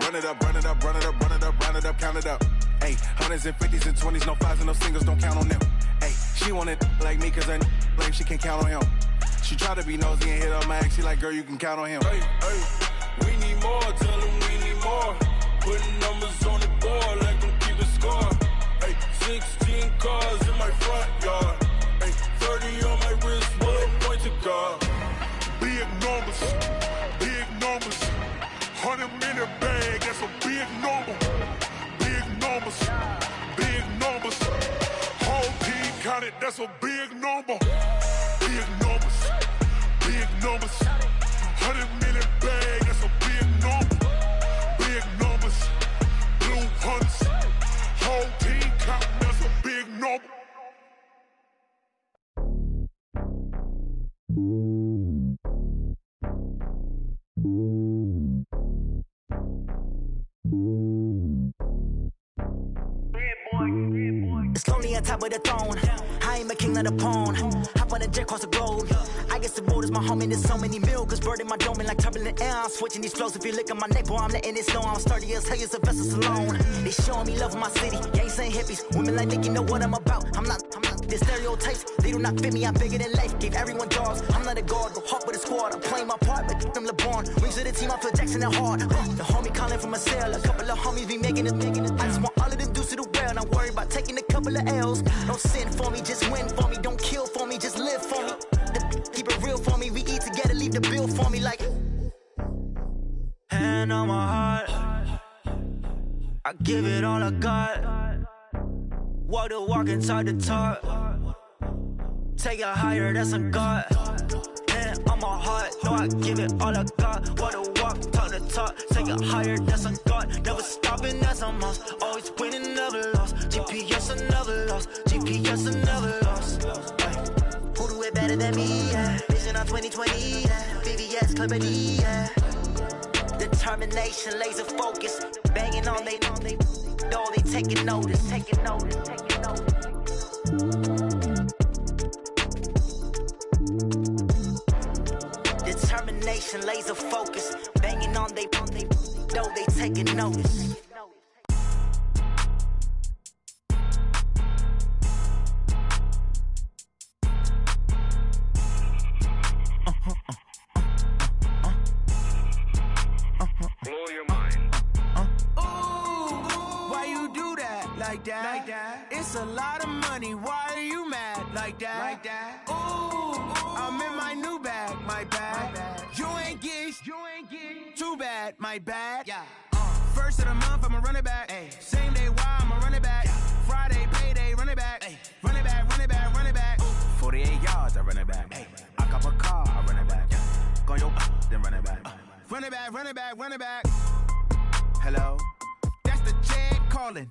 Run it up, run it up, run it up, run it up, run it up, count it up. Ayy, hundreds and fifties and 20s, no fives and no singles, don't count on them. Ayy, she want it like me cause I like she can count on him. She try to be nosy and hit up my ex, she like, girl, you can count on him. Hey, we need more, tell them we need more. Putting numbers on the board like them keeping score. Hey, 16 cars in my front yard. Hey, 30 on my wrist, bullet point to God. Big numbers, big numbers. 100 minute bag, that's a big number. Big numbers, big numbers. Whole team counted, that's a big number. Big numbers, big numbers. 100 minute bag, that's a big number. Big numbers, blue hunts. Whole team counting, that's a big number. It's lonely on top of the throne. I ain't a king of the pawn. Hop on a jet across the globe. I guess the road is my home and there's so many milkers burning my dome like turbulent air. I'm switching these flows. If you look at my neck, boy, I'm letting it snow. I'm sturdy as hell, as a vessel alone. They showing me love in my city. Gang saying hippies. Women like Nicky know what I'm about. I'm not the stereotypes. They do not fit me. I'm bigger than life. Gave everyone dogs. I'm not a guard. Go hard with a squad. I'm playing my part, but them LeBron. Wings of the team. I feel Jackson and hard. The homie calling from a cell. A couple of homies be making it. I just want all of them dudes to the well. Not worried about taking a couple of L's. Don't sin for me, just win for me. Don't kill for me, just live for me. Keep it real for me. We eat together, leave the bill for me like. Hand on my heart, I give it all I got. Walk the walk inside the talk. Take it higher, that's a God. Hand on my heart, no, I give it all I got. Walk the walk, talk the talk. Take it higher, that's a God. Never stopping, that's a must. Always winning, never lost. GPS, I never lost. GPS, I never lost. Who do it better than me? Yeah. Vision on 2020. Yeah. VVS, Clippity. Yeah. Determination, laser focus. Banging on they know they taking notice. Taking notice. Taking notice. Determination, laser focus. Banging on they know they taking notice. Blow your mind. Why you do that like that? Like that? It's a lot of money. Why are you mad like that? Like that? Ooh, I'm in my new bag. My bad. You ain't get too bad. My bad. Yeah. First of the month, I'ma run it back. Ay. Same day, why I'ma run it back. Yeah. Friday, payday, run it back. Ay. Run it back, run it back, run it back. 48 yards, I run it back. Ay. I cop a car, I run it back. Yeah. Go your then run it back. Run it back, run it back, run it back. Hello? That's the jag calling.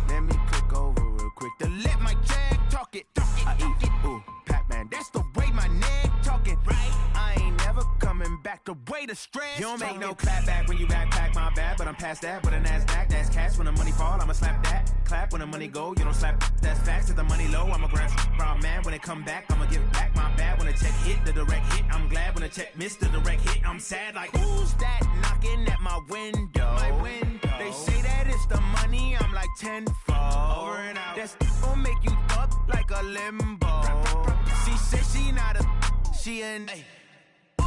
Let me click over real quick to let my jag talk it. I eat it, ooh, Pac-Man. That's the way my neck talking. Right? I ain't never coming back the way the stress. You don't make no clap back when you backpack, my bad. But I'm past that with a NASDAQ. That's cash when the money fall, I'ma slap that. Clap when the money go, you don't slap. That's facts. If the money low, I'ma grab brown man. When it come back, I'ma give back my bad. When the check hit, the direct hit. I'm glad when the check missed the direct hit. I'm sad like, who's that knocking at my window? My window. They say that it's the money, I'm like tenfold. Over and out. That's gon' make you up like a limbo. She said she not a, she an. Ooh,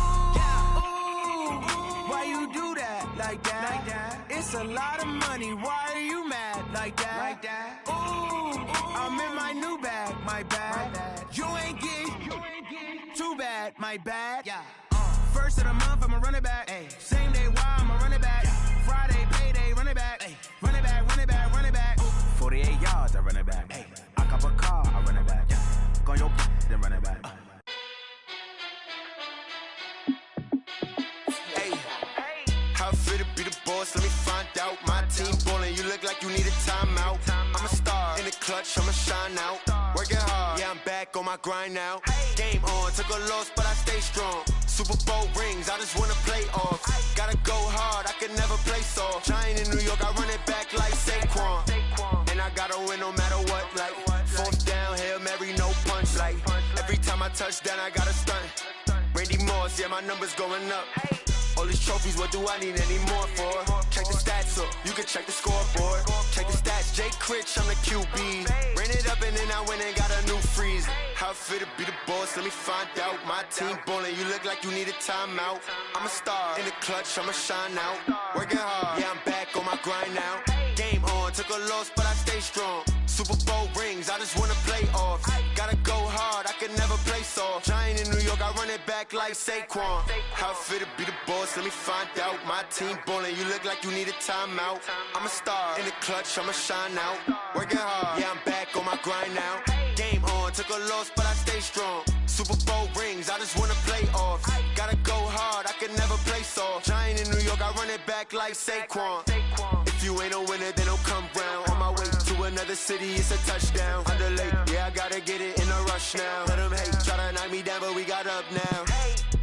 why you do that like that? Like that? It's a lot of money. Why are you mad like that? Like that? Ooh, I'm in my new bag. My bad. You ain't get too bad. My bad. Yeah. First of the month, I'ma run it back. Ay. Same day, why I'ma run it back. Friday, payday, run it back. Ay. Run it back, run it back, run it back. 48 yards, I run it back. Ay. I cop a car, I run it back. Go your then run it back. Hey, how fit to be the boss? Let me find out. My team ballin', you look like you need a timeout. I'm a star in the clutch, I'ma shine out. Working hard, yeah, I'm back on my grind now. Game on, took a loss, but I stay strong. Super Bowl rings, I just wanna play off. Gotta go hard, I can never play soft. Giant in New York, I run it back like Saquon. And I gotta win no matter what, like fourth down, Hail Mary, no punch. Like every time I touch down, I gotta stunt. Randy Moss, yeah, my numbers going up. All these trophies, what do I need any more for? Check the stats up, you can check the scoreboard. Check the stats, Jay Critch, I'm the QB. Ran it up and then I went and got a new freeze. How it feel to be the boss, let me find out. My team ballin', you look like you need a timeout. I'm a star, in the clutch, I'ma shine out. Working hard, yeah, I'm back on my grind now. Game on, took a loss, but I stay strong. Super Bowl rings, I just wanna play off. Gotta go hard, I can never play soft. Giant in New York, I run it back like Saquon. How it feel to be the boss, let me find out. My team ballin', you look like you need a timeout. I'm a star, in the clutch, I'ma shine out. Working hard, yeah, I'm back on my grind now. Game on, took a loss, but I stay strong. Super Bowl rings, I just wanna play off. Gotta go hard, I can never play soft. Giant in New York, I run it back like Saquon. If you ain't a winner, then don't come round. On my way to another city, it's a touchdown. Underlay, yeah, I gotta get it in a rush now. Let them hate, try to knock me down, but we got up now.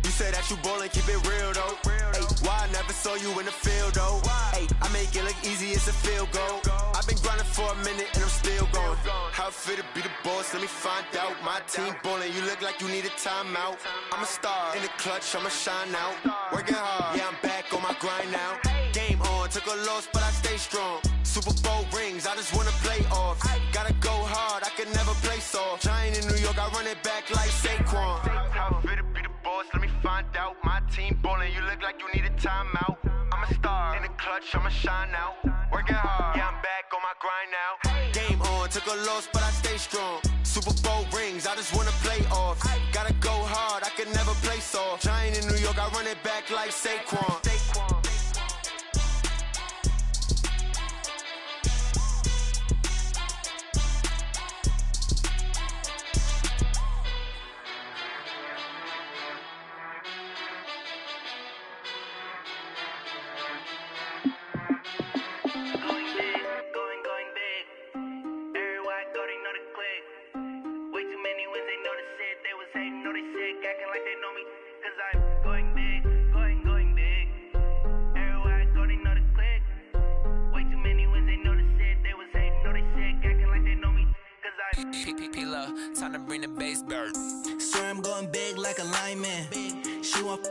You say that you ballin', keep it real though. Ay, why I never saw you in the field though? Ay, I make it look easy, it's a field goal. I've been grinding for a minute and I'm still going. How it feel to be the boss, let me find out. My team ballin', you look like you need a timeout. I'm a star, in the clutch, I'ma shine out. Working hard, yeah, I'm back on my grind now. Game on, took a loss, but I stay strong. Super Bowl rings, I just wanna play off. Gotta go hard, I can never play soft. Giant in New York, I run it back like Saquon. How it feel to be the boss, let me find out. My team ballin', you look like you need a timeout. I'm a star, in the clutch, I'ma shine out. Working hard, yeah, I'm back on my grind now. Game on, took a loss, but I stay strong. Super Bowl rings, I just wanna play off. Gotta go hard, I can never play soft. Giant in New York, I run it back like Saquon. Time to bring the bass bird. Swear I'm going big like a lineman. She want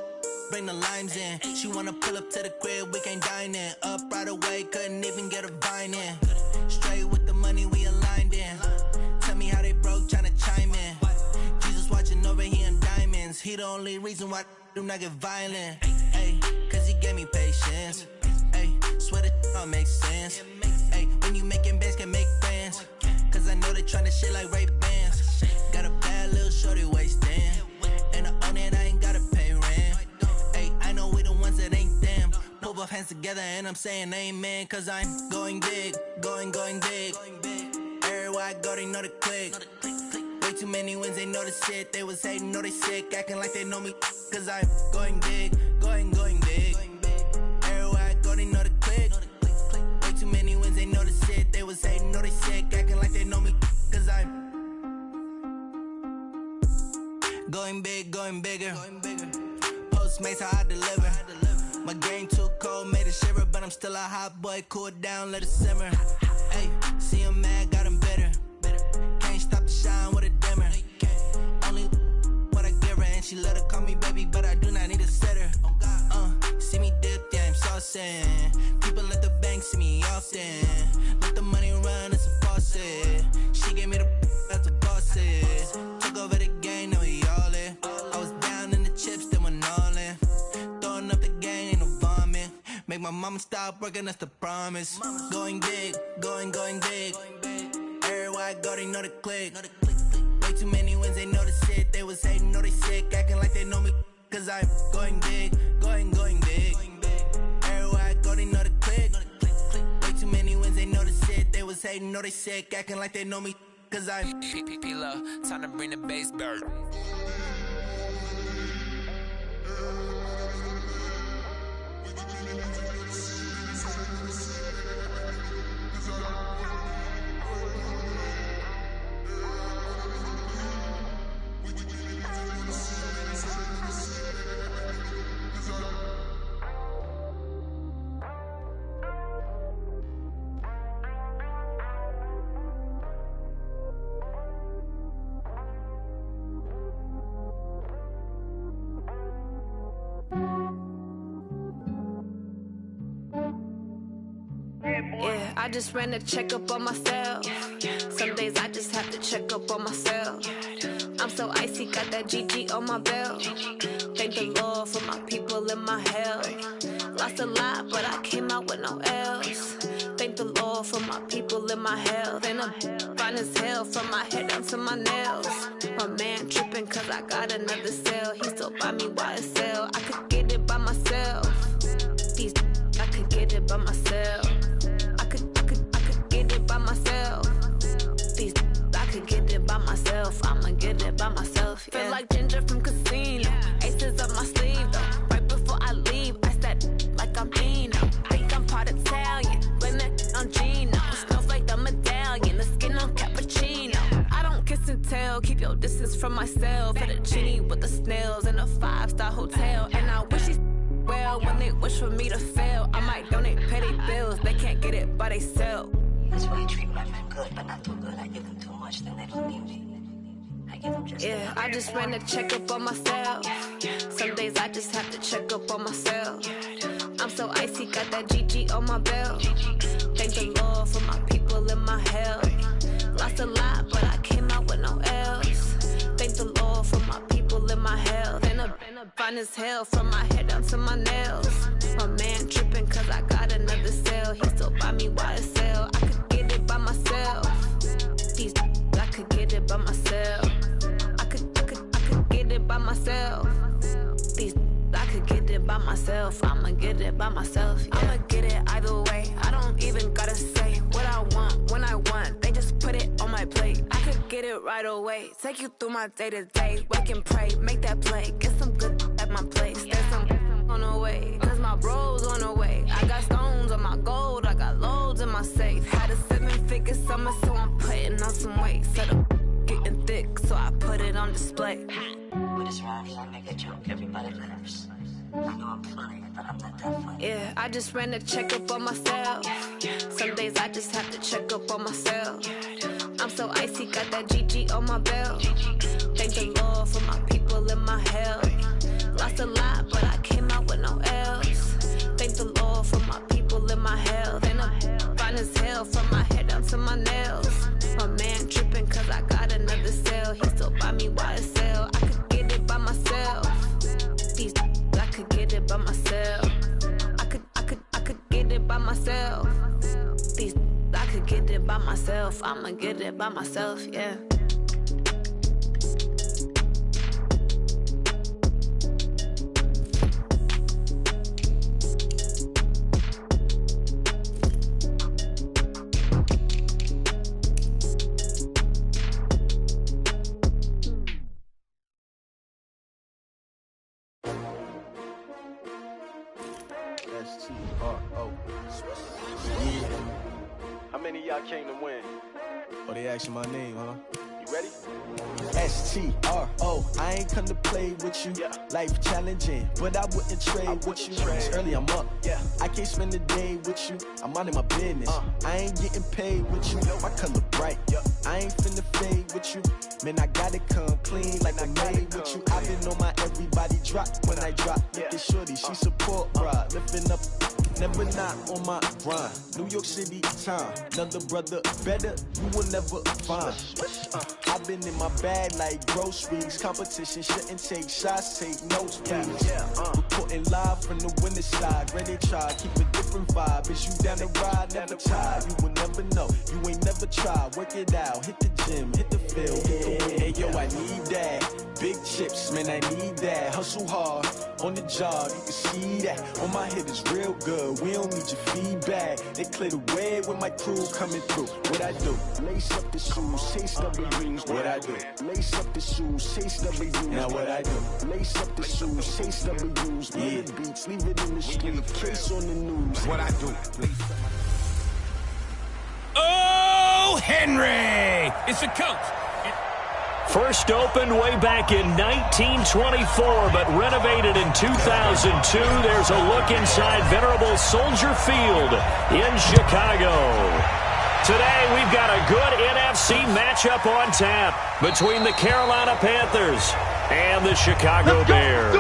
bring the limes in. She wanna pull up to the crib, we can't dine in. Up right away, couldn't even get a vine in. Straight with the money we aligned in. Tell me how they broke, tryna chime in. Jesus watching over here in diamonds. He the only reason why I do not get violent. Ay, cause he gave me patience. Ay, swear that all makes sense. Ay, when you making bands, can make friends. Cause I know they tryna shit like Ray-Bans. Got a bad little shorty wasting. And I own it, I ain't gotta pay rent. Ay, I know we the ones that ain't them. Pull both hands together and I'm saying amen. Cause I'm going big, going big. Everywhere I go, they know the click. Way too many wins, they know the shit. They was hating, know they sick, acting like they know me. Cause I'm going big, going big. Everywhere I go, they know the click. Way too many wins, they know the shit. They was hating, know they sick, acting like they know me. Cause I'm going big, going bigger. Postmates, how I deliver. My game too cold, made it shiver. But I'm still a hot boy, cool it down, let it simmer. Hey, see him mad, got him bitter. Can't stop the shine with a dimmer. Only what I give her, and she let her call me baby, but I do not need a sitter. See me dip, yeah, I'm saucing. People at the bank see me often. Let the money run, it's a faucet. She gave me the that's a bosses. Took over the game, now we all in. I was down in the chips, then went all in. Throwing up the gang, ain't no vomit. Make my mama stop working, that's the promise. Going big, going big. Everywhere I go, they know the click. Way too many wins, they know the shit. They was hating, know they sick, acting like they know me. Cause I'm going big, going big. Everywhere I go, they know the click. Way too many wins, they know the shit. They was hating, know they sick, acting like they know me. Cause I'm P-P-P-Love, time to bring the bass bird. Yeah, I just ran a checkup on myself. Some days I just have to check up on myself. I'm so icy, got that GG on my belt. Thank the Lord for my people in my health. Lost a lot, but I came out with no L's. Thank the Lord for my people in my health. And I'm fine as hell from my head down to my nails. My man tripping cause I got another cell. He still buy me YSL. I could get it by myself. These I could get it by myself. I could get it by myself. These I could get it by myself. I'ma get it by myself. Yeah. Feel like Ginger from Casino. Aces up my sleeve though. Right before I leave, I said like I'm Dino. Think I'm part Italian. Blame it on Gino. Smells like the medallion. The skin on cappuccino. I don't kiss and tell. Keep your distance from myself. For the genie with the snails in a 5-star hotel. And I wish he's well when they wish for me to fail. I might donate petty bills. They can't get it by themselves. That's why I treat my men good, but not too good. I give them too much, then they don't need me. I give them just yeah, I just ran a checkup on myself. Some days I just have to check up on myself. I'm so icy, got that GG on my belt. Thank the Lord for my people in my health. Lost a lot, but I came out with no L's. Thank the Lord for my people in my health. And I'm fine as hell from my head down to my nails. My man tripping cause I got another cell. He still buy me YSL. I could get it by myself. These I could get it by myself. I could get it by myself. These I could get it by myself. I'ma get it by myself. Yeah. I'ma get it either way. I don't even gotta say what I want when I want. They just put it on my plate. I could get it right away. Take you through my day to day. Wake and pray, make that play. Get some good at my place. There's some on the way. Cause my bro's on the way. I got stones on my gold. I got loads in my safe. Had a 7-figure summer, so I'm putting on some weight. Set up getting thick, so I put it on display. With this round here, I make a joke, everybody laughs. I know I'm funny, but I'm not that funny. Yeah, I just ran a checkup on myself. Some days I just have to check up on myself. I'm so icy, got that GG on my belt. Thank the Lord for my people in my health. Lost a lot, but I came out with no L's. Thank the Lord for my people in my health. And I'm fine as hell from my head down to my nails. My man tripping cause I got another cell. He still buy me YSL. I could get it by myself. These I could get it by myself. I could get it by myself. These I could get it by myself. I'ma get it by myself, yeah. S-T-R-O. Yeah. How many of y'all came to win? Oh, they asking my name, huh? You ready? S-T-R-O. I ain't come to play with you. Yeah. Life challenging, but I wouldn't trade with you. It's early, I'm up. Yeah. I can't spend the day with you. I'm minding my business. I ain't getting paid with you. My color bright. I ain't finna fade with you. Man, I gotta come clean like I made with you. I've been on my everybody drop when I drop. Look at shorty, she support ride. Lifting up, never not on my grind. New York City time, another brother better, you will never find. I've been in my bag like groceries. Competition shouldn't take shots, take notes, please. Reporting live from the winter side. Ready to try, keep a different vibe. Is you down the ride, never tired. You will never know, you ain't never tried. Work it out, hit the gym, hit the field, hit the win. Hey yo, I need that. Big chips, man, I need that. Hustle hard, on the job, you can see that. On my head is real good, we don't need your feedback. They clear the way with my crew coming through. What I do? Lace up the shoes, chase W's. What I do? Lace up the shoes, chase W's. Now what I do? Lace up the shoes, chase W's. Yeah. The beats, leave it in the street, case on the news. What I do? Oh, Henry! It's the coach. First opened way back in 1924, but renovated in 2002. There's a look inside venerable Soldier Field in Chicago. Today, we've got a good NFC matchup on tap between the Carolina Panthers and the Chicago Bears.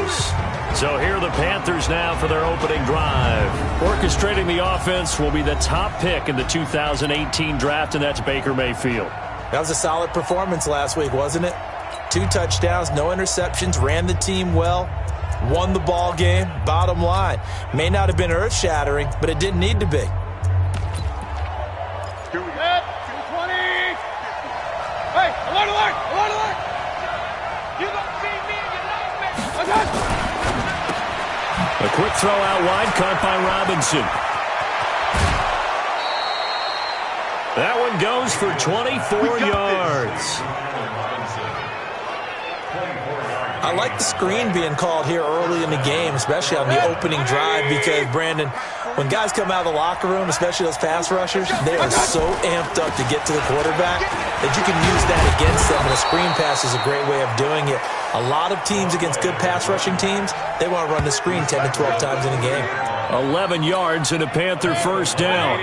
So here are the Panthers now for their opening drive. Orchestrating the offense will be the top pick in the 2018 draft, and that's Baker Mayfield. That was a solid performance last week, wasn't it? 2 touchdowns, no interceptions, ran the team well, won the ball game. Bottom line, may not have been earth-shattering, but it didn't need to be. Here we go. 220. Hey, alert, alert, alert, alert. You don't see me and you love me. Okay. A quick throw out wide, caught by Robinson. That one goes for 24 yards. I like the screen being called here early in the game, especially on the opening drive, because, Brandon, when guys come out of the locker room, especially those pass rushers, they are so amped up to get to the quarterback that you can use that against them, and a screen pass is a great way of doing it. A lot of teams against good pass rushing teams, they want to run the screen 10 to 12 times in a game. 11 yards and a Panther first down.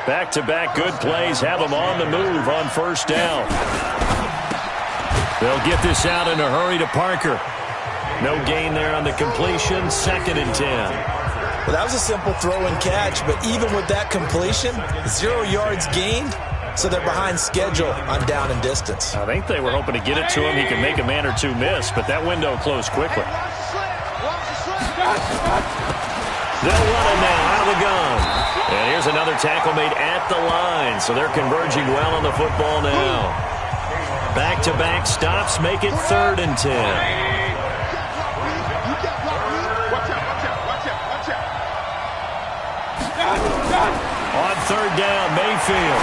Back-to-back good plays have them on the move on first down. They'll get this out in a hurry to Parker. No gain there on the completion, 2nd and 10. Well, that was a simple throw and catch, but even with that completion, 0 yards gained, so they're behind schedule on down and distance. I think they were hoping to get it to him. He could make a man or two miss, but that window closed quickly. They'll run it now out of the gun. And here's another tackle made at the line, so they're converging well on the football now. Back-to-back stops make it 3rd and 10. On 3rd down, Mayfield.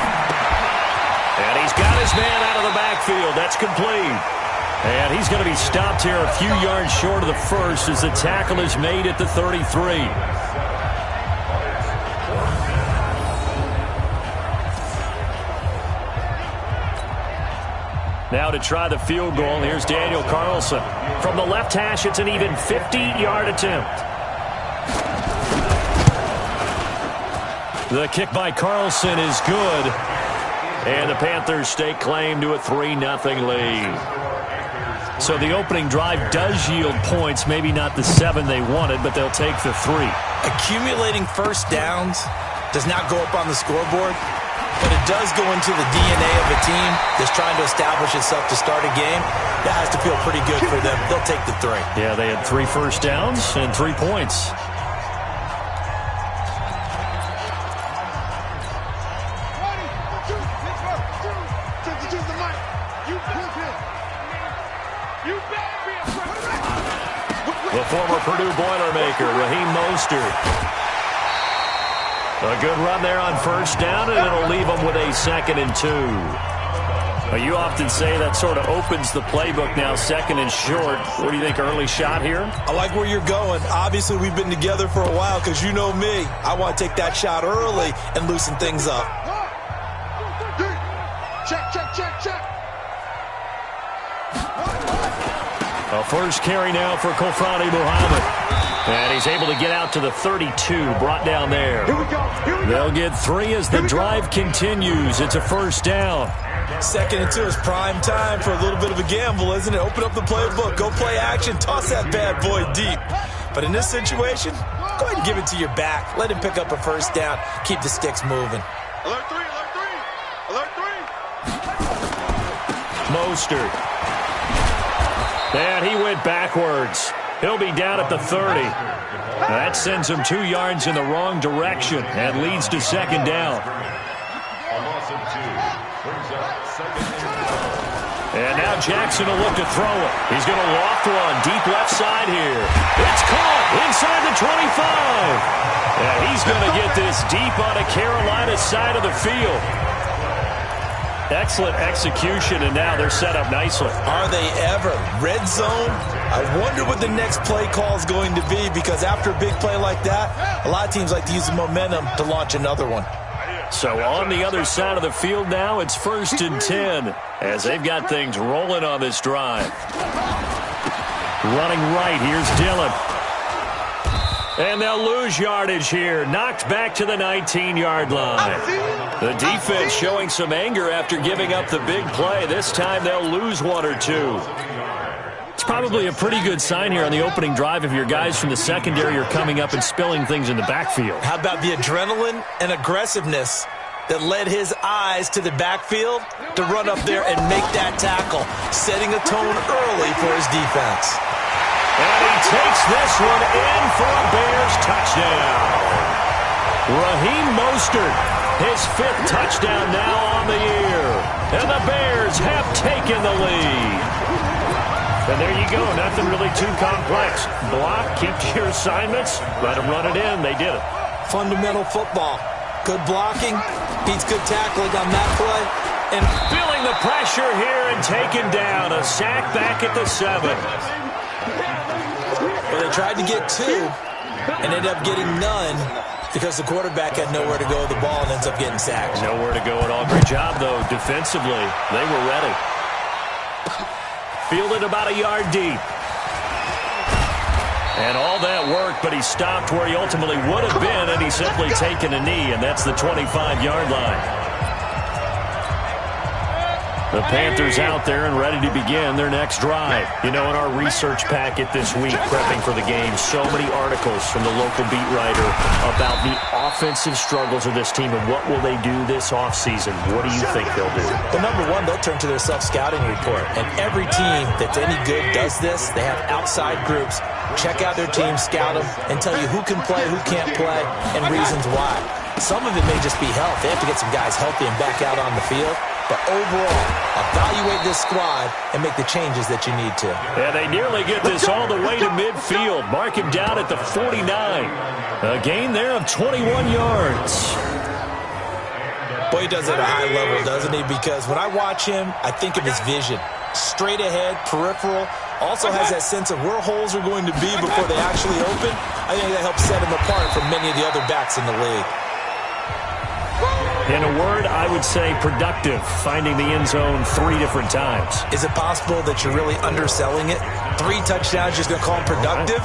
And he's got his man out of the backfield. That's complete. And he's going to be stopped here a few yards short of the first as the tackle is made at the 33. Now to try the field goal, here's Daniel Carlson. From the left hash, it's an even 50-yard attempt. The kick by Carlson is good. And the Panthers stake claim to a 3-0 lead. So the opening drive does yield points, maybe not the 7 they wanted, but they'll take the 3. Accumulating first downs does not go up on the scoreboard, but it does go into the DNA of a team that's trying to establish itself to start a game. That has to feel pretty good for them. They'll take the 3. Yeah, they had 3 first downs and 3 points. The former Purdue Boilermaker, Raheem Mostert. A good run there on first down, and it'll leave them with a 2nd and 2. Well, you often say that sort of opens the playbook now, 2nd and short. What do you think, early shot here? I like where you're going. Obviously, we've been together for a while because you know me. I want to take that shot early and loosen things up. Check, check, check, check. A first carry now for Kofani Muhammad. And he's able to get out to the 32, brought down there. Here we go. They'll get 3 as the drive continues. It's a first down. 2nd and 2 is prime time for a little bit of a gamble, isn't it? Open up the playbook, go play action, toss that bad boy deep. But in this situation, go ahead and give it to your back. Let him pick up a first down. Keep the sticks moving. Alert 3, alert 3, alert 3. Mostert. And he went backwards. He'll be down at the 30. That sends him 2 yards in the wrong direction and leads to 2nd down. And now Jackson will look to throw it. He's going to loft one deep left side here. It's caught inside the 25. And he's going to get this deep on the Carolina side of the field. Excellent execution, and now they're set up nicely. Are they ever? Red zone? I wonder what the next play call is going to be, because after a big play like that, a lot of teams like to use the momentum to launch another one. So on the other side of the field now, it's 1st and 10 as they've got things rolling on this drive. Running right, here's Dillon. And they'll lose yardage here. Knocked back to the 19-yard line. The defense showing some anger after giving up the big play. This time they'll lose 1 or 2. It's probably a pretty good sign here on the opening drive if your guys from the secondary are coming up and spilling things in the backfield. How about the adrenaline and aggressiveness that led his eyes to the backfield to run up there and make that tackle, setting a tone early for his defense. And he takes this one in for a Bears touchdown. Raheem Mostert, his 5th touchdown now on the year. And the Bears have taken the lead. And there you go, nothing really too complex. Block, keep to your assignments, let them run it in. They did it. Fundamental football. Good blocking, beats good tackling on that play. And feeling the pressure here and taken down. A sack back at the 7. Well, they tried to get 2 and ended up getting none because the quarterback had nowhere to go with the ball and ends up getting sacked. Nowhere to go at all. Great job, though, defensively. They were ready. Fielded about a yard deep. And all that work, but he stopped where he ultimately would have been, and he's simply taken a knee, and that's the 25-yard line. The Panthers out there and ready to begin their next drive. You know, in our research packet this week, prepping for the game, so many articles from the local beat writer about the offensive struggles of this team and what will they do this offseason. What do you think they'll do? Well, number one, they'll turn to their self-scouting report. And every team that's any good does this. They have outside groups. Check out their team, scout them, and tell you who can play, who can't play, and reasons why. Some of it may just be health. They have to get some guys healthy and back out on the field. But overall, evaluate this squad and make the changes that you need to. Yeah, they nearly get this all the way to midfield. Mark him down at the 49. A gain there of 21 yards. Boy, he does it at a high level, doesn't he? Because when I watch him, I think of his vision. Straight ahead, peripheral. Also has that sense of where holes are going to be before they actually open. I think that helps set him apart from many of the other backs in the league. In a word, I would say productive, finding the end zone 3 different times. Is it possible that you're really underselling it? 3 touchdowns, just going to call him productive?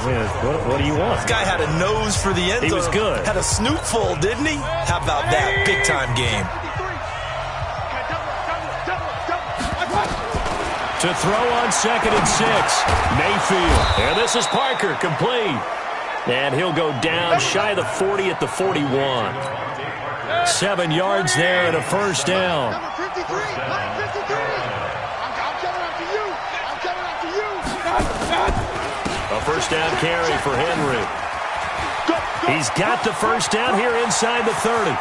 What do you want? This guy had a nose for the end zone. He was good. Had a snoot full, didn't he? How about that? Big-time game. To throw on 2nd and 6. Mayfield. And this is Parker, complete. And he'll go down shy of the 40 at the 41. 7 yards there and a first down. Number 53, line 53. I'm coming after you. I'm coming after you. A first down carry for Henry. He's got the first down here inside the 30.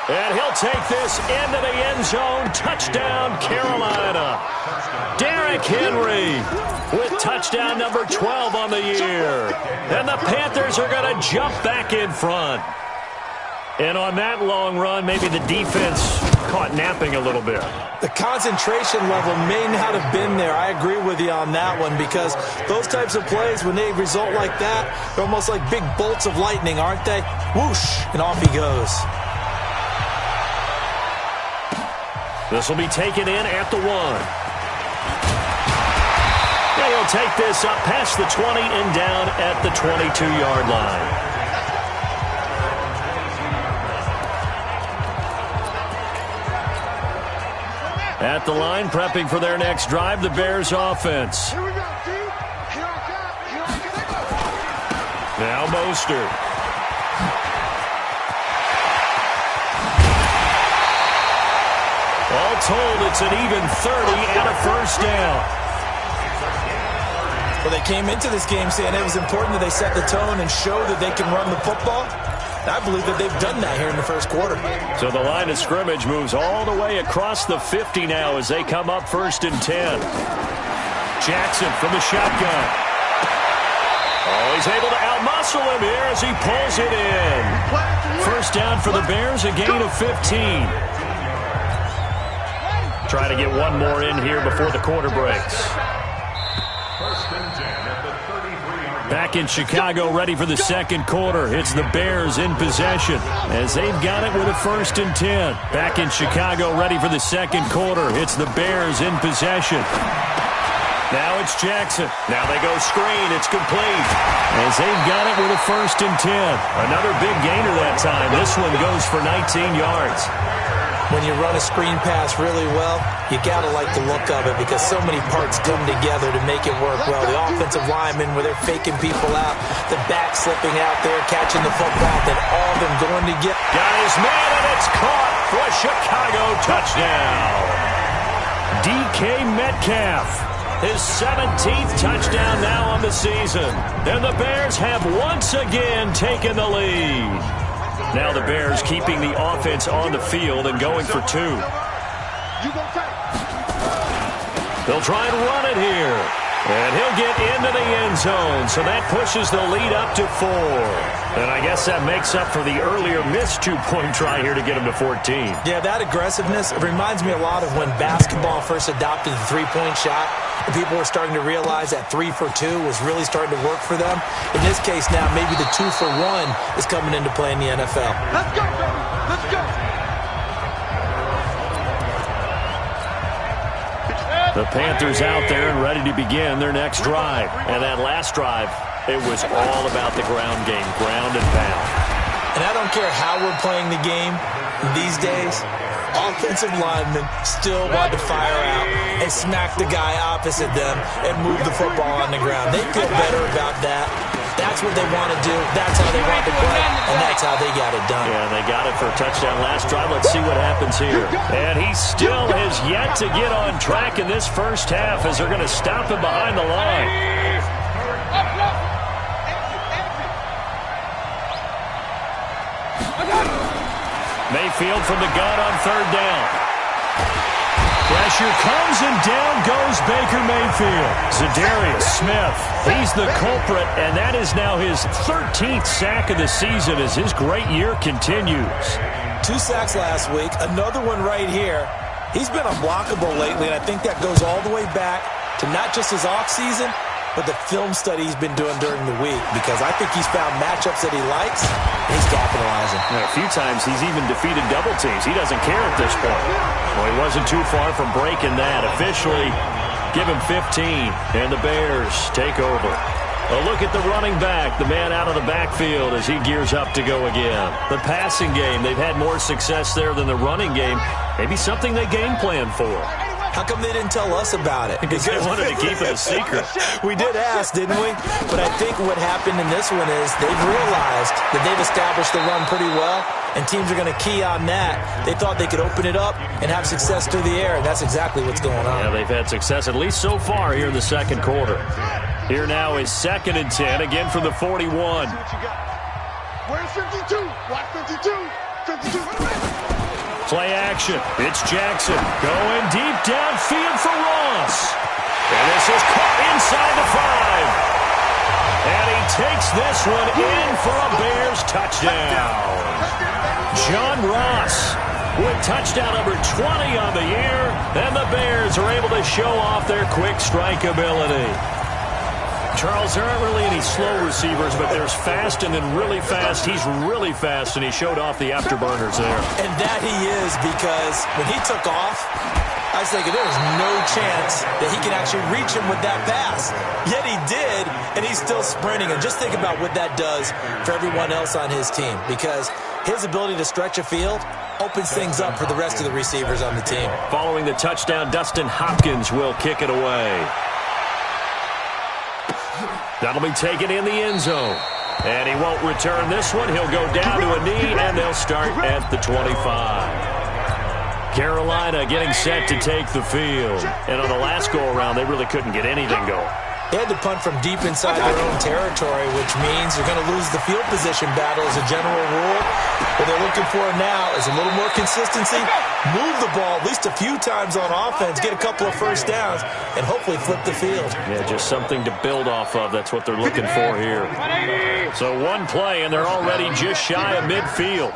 And he'll take this into the end zone. Touchdown, Carolina. Derrick Henry with touchdown number 12 on the year. And the Panthers are going to jump back in front. And on that long run, maybe the defense caught napping a little bit. The concentration level may not have been there. I agree with you on that one because those types of plays, when they result like that, they're almost like big bolts of lightning, aren't they? Whoosh, and off he goes. This will be taken in at the 1. And he'll take this up past the 20 and down at the 22-yard line. At the line, prepping for their next drive, the Bears offense. Here we go, dude. Here I come. Now Mostert. All told, it's an even 30 and a first down. Well, they came into this game saying it was important that they set the tone and show that they can run the football. I believe that they've done that here in the first quarter. So the line of scrimmage moves all the way across the 50 now as they come up 1st and 10. Jackson from the shotgun. Oh, he's able to outmuscle him here as he pulls it in. First down for the Bears, a gain of 15. Try to get one more in here before the quarter breaks. Back in Chicago, ready for the second quarter. It's the Bears in possession as they've got it with a 1st and 10. Back in Chicago, ready for the second quarter. It's the Bears in possession. Now it's Jackson. Now they go screen. It's complete. As they've got it with a 1st and 10. Another big gainer that time. This one goes for 19 yards. when you run a screen pass really well, you got to like the look of it because so many parts come together to make it work well. The offensive linemen, where they're faking people out, the back slipping out there, catching the football, then all of them going to get. Got his man, and it's caught for a Chicago touchdown. DK Metcalf, his 17th touchdown now on the season. And the Bears have once again taken the lead. Now the Bears keeping the offense on the field and going for 2. They'll try and run it here. And he'll get into the end zone, so that pushes the lead up to 4. And I guess that makes up for the earlier missed 2-point try here to get him to 14. Yeah, that aggressiveness, it reminds me a lot of when basketball first adopted the three-point shot. And people were starting to realize that 3 for 2 was really starting to work for them. In this case now, maybe the 2 for 1 is coming into play in the NFL. Let's go, baby. Let's go. The Panthers out there and ready to begin their next drive. And that last drive, it was all about the ground game, ground and pound. And I don't care how we're playing the game these days, offensive linemen still want to fire out and smack the guy opposite them and move the football on the ground. They feel better about that. That's what they want to do. That's how they want to play, and that's how they got it done. Yeah, they got it for a touchdown last drive. Let's see what happens here. And he still has yet to get on track in this first half as they're going to stop him behind the line. Mayfield from the gun on 3rd down. Pressure comes and down goes Baker Mayfield. Za'Darius Smith, he's the culprit, and that is now his 13th sack of the season as his great year continues. 2 sacks last week, another one right here. He's been unblockable lately, and I think that goes all the way back to not just his offseason, but the film study he's been doing during the week, because I think he's found matchups that he likes, and he's capitalizing. A few times he's even defeated double teams. He doesn't care at this point. Well, he wasn't too far from breaking that. Officially, give him 15, and the Bears take over. A look at the running back, the man out of the backfield as he gears up to go again. The passing game, they've had more success there than the running game. Maybe something they game plan for. How come they didn't tell us about it? Because they wanted to keep it a secret. We did ask, didn't we? But I think what happened in this one is they've realized that they've established the run pretty well, and teams are going to key on that. They thought they could open it up and have success through the air, and that's exactly what's going on. Yeah, they've had success, at least so far, here in the second quarter. Here now is 2nd and 10, again from the 41. Where's 52? Watch 52. 52. Play action. It's Jackson going deep downfield for Ross. And this is caught inside the 5. And he takes this one in for a Bears touchdown. John Ross with touchdown number 20 on the year. And the Bears are able to show off their quick strike ability. Charles, there aren't really any slow receivers, but there's fast and then really fast. He's really fast, and he showed off the afterburners there. And that he is, because when he took off, I was thinking there was no chance that he can actually reach him with that pass. Yet he did, and he's still sprinting. And just think about what that does for everyone else on his team, because his ability to stretch a field opens things up for the rest of the receivers on the team. Following the touchdown, Dustin Hopkins will kick it away. That'll be taken in the end zone. And he won't return this one. He'll go down to a knee, and they'll start at the 25. Carolina getting set to take the field. And on the last go-around, they really couldn't get anything going. They had to punt from deep inside their own territory, which means they're going to lose the field position battle as a general rule. What they're looking for now is a little more consistency, move the ball at least a few times on offense, get a couple of first downs, and hopefully flip the field. Yeah, just something to build off of. That's what they're looking for here. So one play, and they're already just shy of midfield.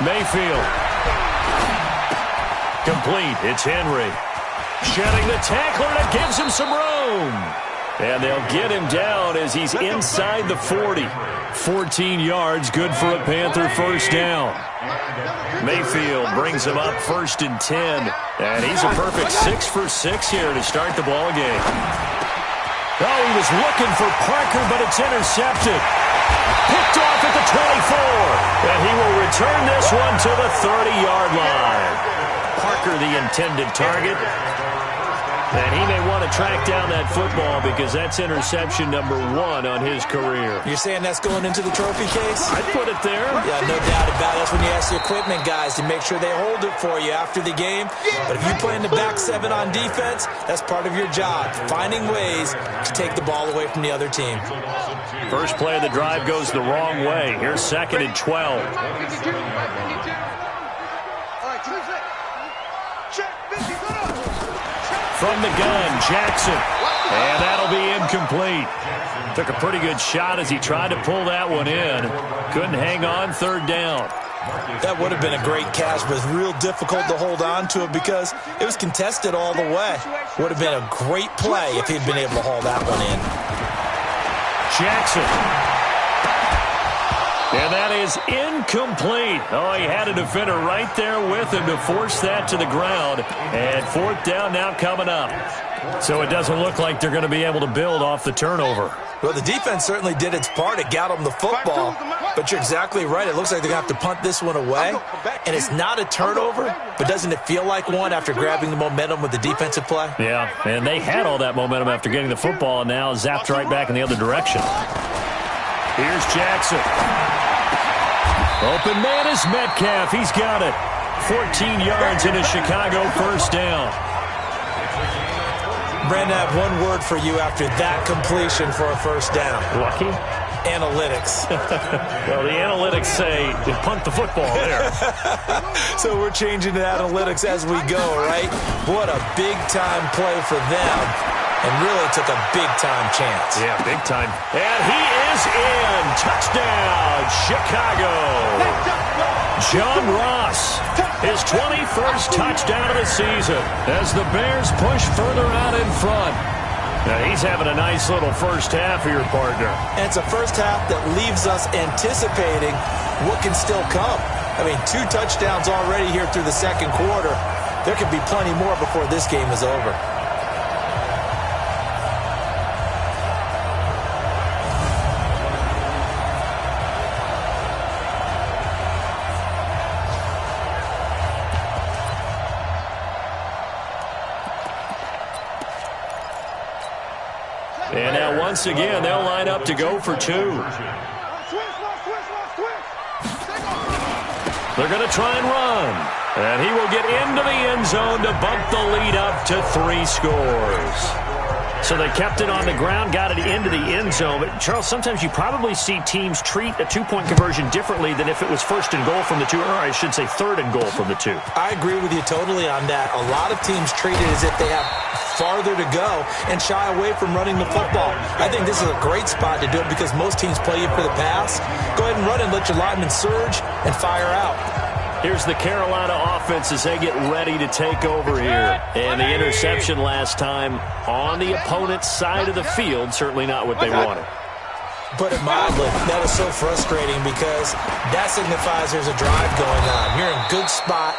Mayfield. Complete. It's Henry. Shedding the tackler, and it gives him some room. And they'll get him down as he's inside the 40. 14 yards, good for a Panther first down. Mayfield brings him up 1st and 10. And he's a perfect 6 for 6 here to start the ball game. Oh, he was looking for Parker, but it's intercepted. Picked off at the 24. And he will return this one to the 30-yard line. Parker, the intended target. And he may want to track down that football because that's interception number 1 on his career. You're saying that's going into the trophy case? I'd put it there. Yeah, no doubt about it. That's when you ask the equipment guys to make sure they hold it for you after the game. But if you play in the back 7 on defense, that's part of your job, finding ways to take the ball away from the other team. First play of the drive goes the wrong way. Here's 2nd and 12. From the gun, Jackson. And that'll be incomplete. Took a pretty good shot as he tried to pull that one in. Couldn't hang on, 3rd down. That would have been a great catch, but it's real difficult to hold on to it because it was contested all the way. Would have been a great play if he'd been able to haul that one in. Jackson. And that is incomplete. Oh, he had a defender right there with him to force that to the ground. And 4th down now coming up. So it doesn't look like they're going to be able to build off the turnover. Well, the defense certainly did its part. It got them the football. But you're exactly right. It looks like they're going to have to punt this one away. And it's not a turnover, but doesn't it feel like one after grabbing the momentum with the defensive play? Yeah, and they had all that momentum after getting the football and now zapped right back in the other direction. Here's Jackson. Open man is Metcalf. He's got it. 14 yards in a Chicago 1st down. Brandon, I have one word for you after that completion for a 1st down. Lucky? Analytics. Well, the analytics say punt the football there. So we're changing the analytics as we go, right? What a big-time play for them. And really took a big-time chance. Yeah, big time. And he is in. Touchdown, Chicago. John Ross, his 21st touchdown of the season as the Bears push further out in front. Now, he's having a nice little first half here, partner. And it's a first half that leaves us anticipating what can still come. I mean, 2 touchdowns already here through the 2nd quarter. There could be plenty more before this game is over. And now once again, they'll line up to go for 2. They're going to try and run. And he will get into the end zone to bump the lead up to 3 scores. So they kept it on the ground, got it into the end zone. But, Charles, sometimes you probably see teams treat a 2-point conversion differently than if it was 1st and goal from the 2, or I should say 3rd and goal from the 2. I agree with you totally on that. A lot of teams treat it as if they have farther to go and shy away from running the football. I think this is a great spot to do it because most teams play you for the pass. Go ahead and run and let your linemen surge and fire out. Here's the Carolina offense as they get ready to take over here. And the interception last time on the opponent's side of the field, certainly not what they wanted. Put it mildly, that is so frustrating because that signifies there's a drive going on. You're in good spot.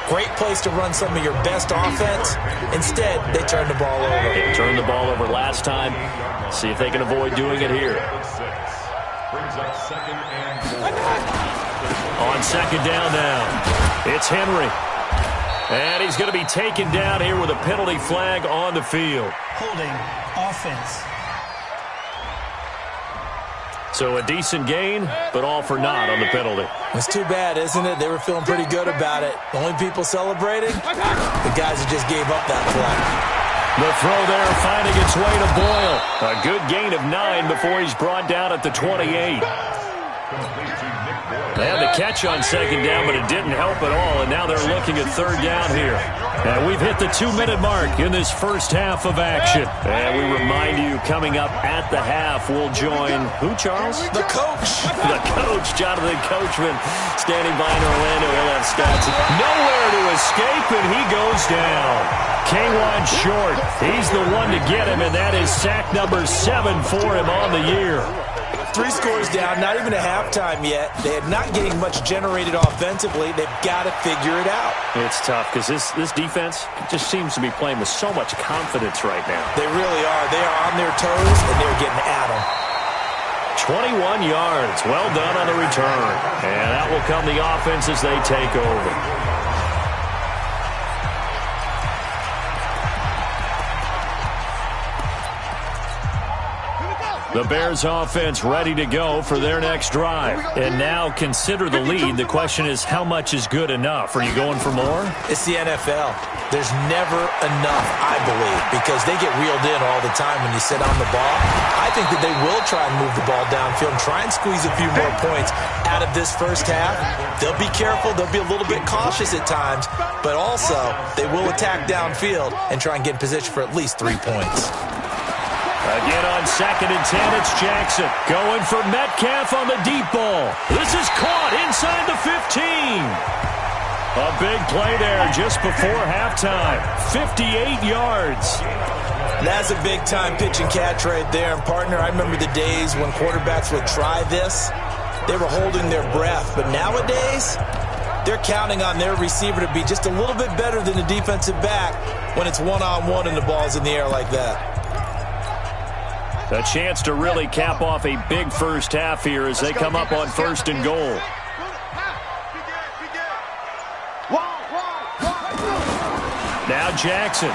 Great place to run some of your best offense. Instead, they turn the ball over. They turned the ball over last time. See if they can avoid doing it here. On 2nd down now, it's Henry. And he's going to be taken down here with a penalty flag on the field. Holding offense. So a decent gain, but all for naught on the penalty. It's too bad, isn't it? They were feeling pretty good about it. The only people celebrating, the guys who just gave up that play. The throw there finding its way to Boyle. A good gain of 9 before he's brought down at the 28. They had the catch on 2nd down, but it didn't help at all, and now they're looking at 3rd down here. And we've hit the 2-minute mark in this first half of action. And we remind you, coming up at the half, we'll join who, Charles? The coach. The coach, Jonathan Coachman, standing by in Orlando. He'll have stats. Nowhere to escape, and he goes down. K1 short. He's the one to get him, and that is sack number 7 for him on the year. 3 scores down, not even a halftime yet. They're not getting much generated offensively. They've got to figure it out. It's tough because this defense just seems to be playing with so much confidence right now. They really are. They are on their toes, and they're getting at them. 21 yards. Well done on the return. And that will come the offense as they take over. The Bears offense ready to go for their next drive. And now consider the lead. The question is, how much is good enough? Are you going for more? It's the NFL. There's never enough, I believe, because they get reeled in all the time when you sit on the ball. I think that they will try and move the ball downfield and try and squeeze a few more points out of this first half. They'll be careful. They'll be a little bit cautious at times, but also they will attack downfield and try and get in position for at least 3 points. Again on 2nd and 10, it's Jackson going for Metcalf on the deep ball. This is caught inside the 15. A big play there just before halftime. 58 yards. That's a big-time pitch and catch right there. And, partner, I remember the days when quarterbacks would try this. They were holding their breath. But nowadays, they're counting on their receiver to be just a little bit better than the defensive back when it's one-on-one and the ball's in the air like that. A chance to really cap off a big first half here as they come up on 1st and goal. Now Jackson.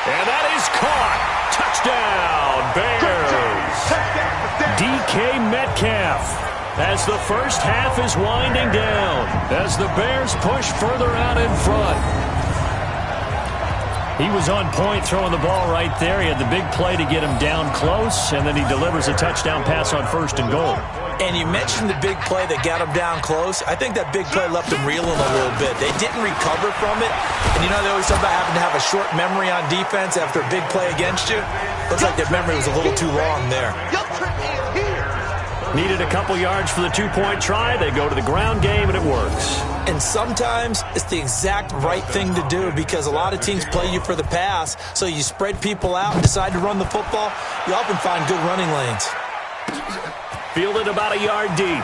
And that is caught. Touchdown, Bears. DK Metcalf as the first half is winding down as the Bears push further out in front. He was on point throwing the ball right there. He had the big play to get him down close, and then he delivers a touchdown pass on 1st and goal. And you mentioned the big play that got him down close. I think that big play left him reeling a little bit. They didn't recover from it. And, they always talk about having to have a short memory on defense after a big play against you. Looks like their memory was a little too long there. Needed a couple yards for the 2-point try. They go to the ground game, and it works. And sometimes it's the exact right thing to do because a lot of teams play you for the pass. So you spread people out and decide to run the football. You often find good running lanes. Fielded about a yard deep.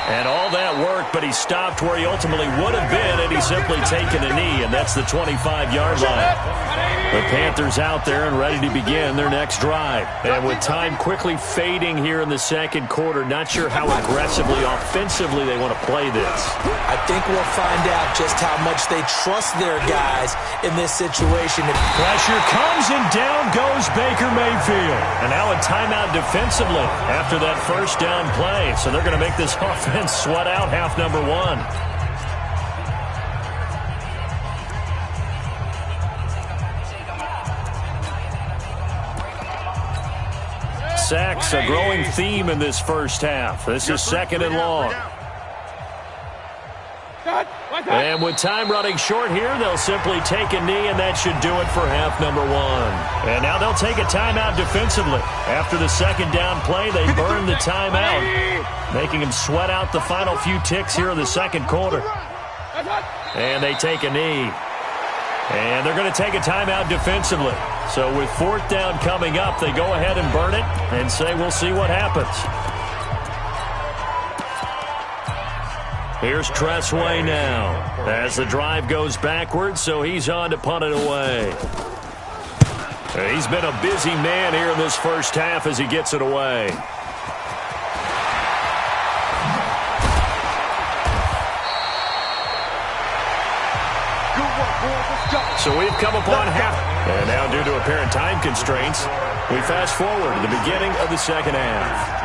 And all that worked, but he stopped where he ultimately would have been, and he's simply taken a knee, and that's the 25-yard line. The Panthers out there and ready to begin their next drive. And with time quickly fading here in the second quarter, not sure how aggressively, offensively they want to play this. I think we'll find out just how much they trust their guys in this situation. Pressure comes, and down goes Baker Mayfield. And now a timeout defensively after that first down play. So they're going to make this offense sweat out half number 1. Sacks, a growing theme in this first half. This is 2nd and long. And with time running short here, they'll simply take a knee, and that should do it for half number 1. And now they'll take a timeout defensively. After the second down play, they burn the timeout, making them sweat out the final few ticks here in the second quarter. And they take a knee. And they're going to take a timeout defensively. So with 4th down coming up, they go ahead and burn it and say, we'll see what happens. Here's Tressway now as the drive goes backwards, so he's on to punt it away. He's been a busy man here in this first half as he gets it away. So we've come upon half. And now due to apparent time constraints, we fast forward to the beginning of the second half.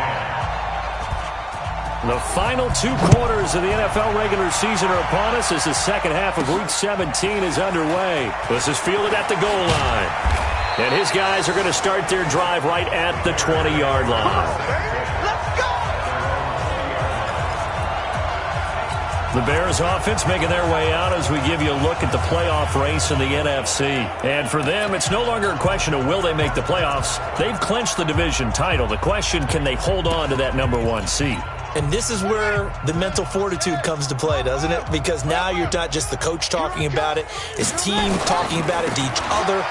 The final 2 quarters of the NFL regular season are upon us as the second half of Week 17 is underway. This is fielded at the goal line. And his guys are going to start their drive right at the 20-yard line. The Bears offense making their way out as we give you a look at the playoff race in the NFC. And for them, it's no longer a question of will they make the playoffs. They've clinched the division title. The question, can they hold on to that number 1 seed? And this is where the mental fortitude comes to play, doesn't it? Because now you're not just the coach talking about it. It's team talking about it to each other.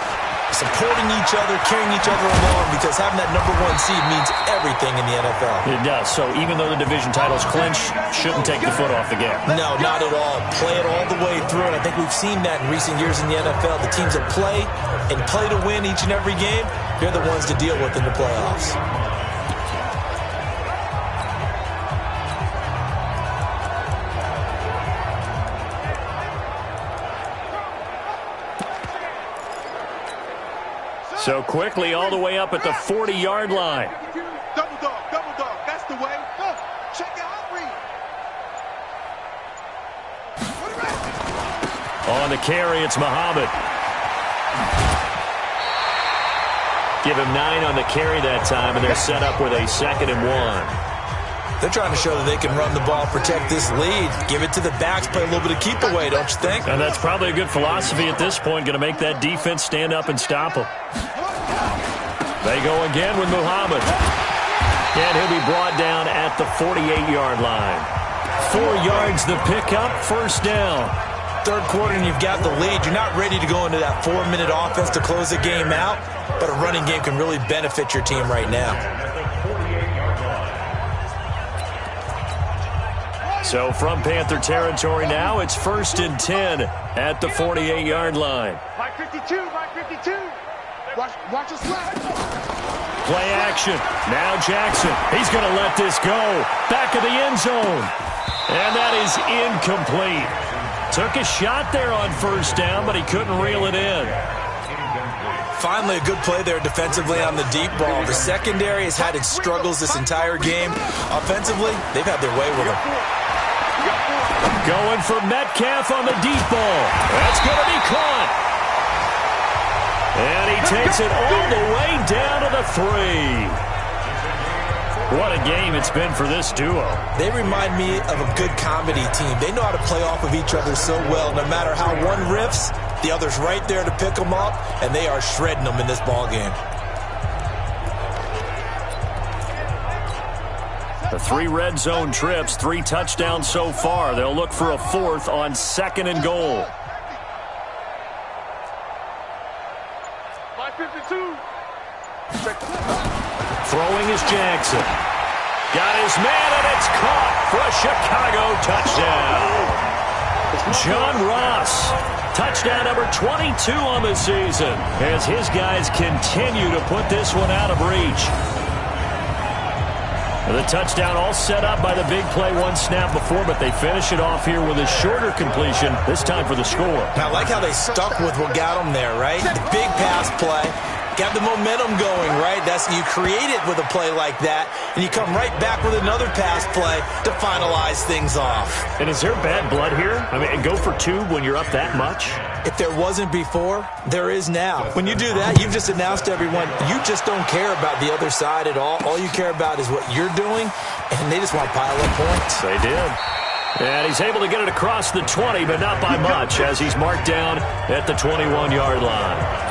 supporting each other, carrying each other along, because having that number 1 seed means everything in the NFL. It does. So even though the division title's clinched, shouldn't take the foot off the gas. No, not at all. Play it all the way through, and I think we've seen that in recent years in the NFL. The teams that play and play to win each and every game, they're the ones to deal with in the playoffs. So quickly all the way up at the 40-yard line. Double dog, that's the way. Go, check it out, read. On the carry, it's Muhammad. Give him 9 on the carry that time, and they're set up with a 2nd and 1. They're trying to show that they can run the ball, protect this lead, give it to the backs, play a little bit of keep away, don't you think? And that's probably a good philosophy at this point, going to make that defense stand up and stop them. They go again with Muhammad. And he'll be brought down at the 48-yard line. 4 yards the pickup, first down. Third quarter and you've got the lead. You're not ready to go into that 4-minute offense to close the game out, but a running game can really benefit your team right now. So from Panther territory now, it's 1st and 10 at the 48-yard line. Mike 52. Watch us left. Play action. Now Jackson. He's going to let this go. Back of the end zone. And that is incomplete. Took a shot there on first down, but he couldn't reel it in. Finally, a good play there defensively on the deep ball. The secondary has had its struggles this entire game. Offensively, they've had their way with him. Going for Metcalf on the deep ball. That's going to be caught. And he takes it all the way down to the 3. What a game it's been for this duo. They remind me of a good comedy team. They know how to play off of each other so well. No matter how one riffs, the other's right there to pick them up, and they are shredding them in this ball game. The 3 red zone trips, 3 touchdowns so far. They'll look for a 4th on 2nd and goal. Throwing is Jackson. Got his man, and it's caught for a Chicago touchdown. John Ross, touchdown number 22 on the season, as his guys continue to put this one out of reach. The touchdown all set up by the big play 1 snap before, but they finish it off here with a shorter completion, this time for the score. I like how they stuck with what got them there, right? The big pass play. Got the momentum going, right? That's you create it with a play like that, and you come right back with another pass play to finalize things off. And is there bad blood here? I mean, go for 2 when you're up that much? If there wasn't before, there is now. When you do that, you've just announced to everyone, you just don't care about the other side at all. All you care about is what you're doing, and they just want to pile up points. They did. And he's able to get it across the 20, but not by much, as he's marked down at the 21-yard line.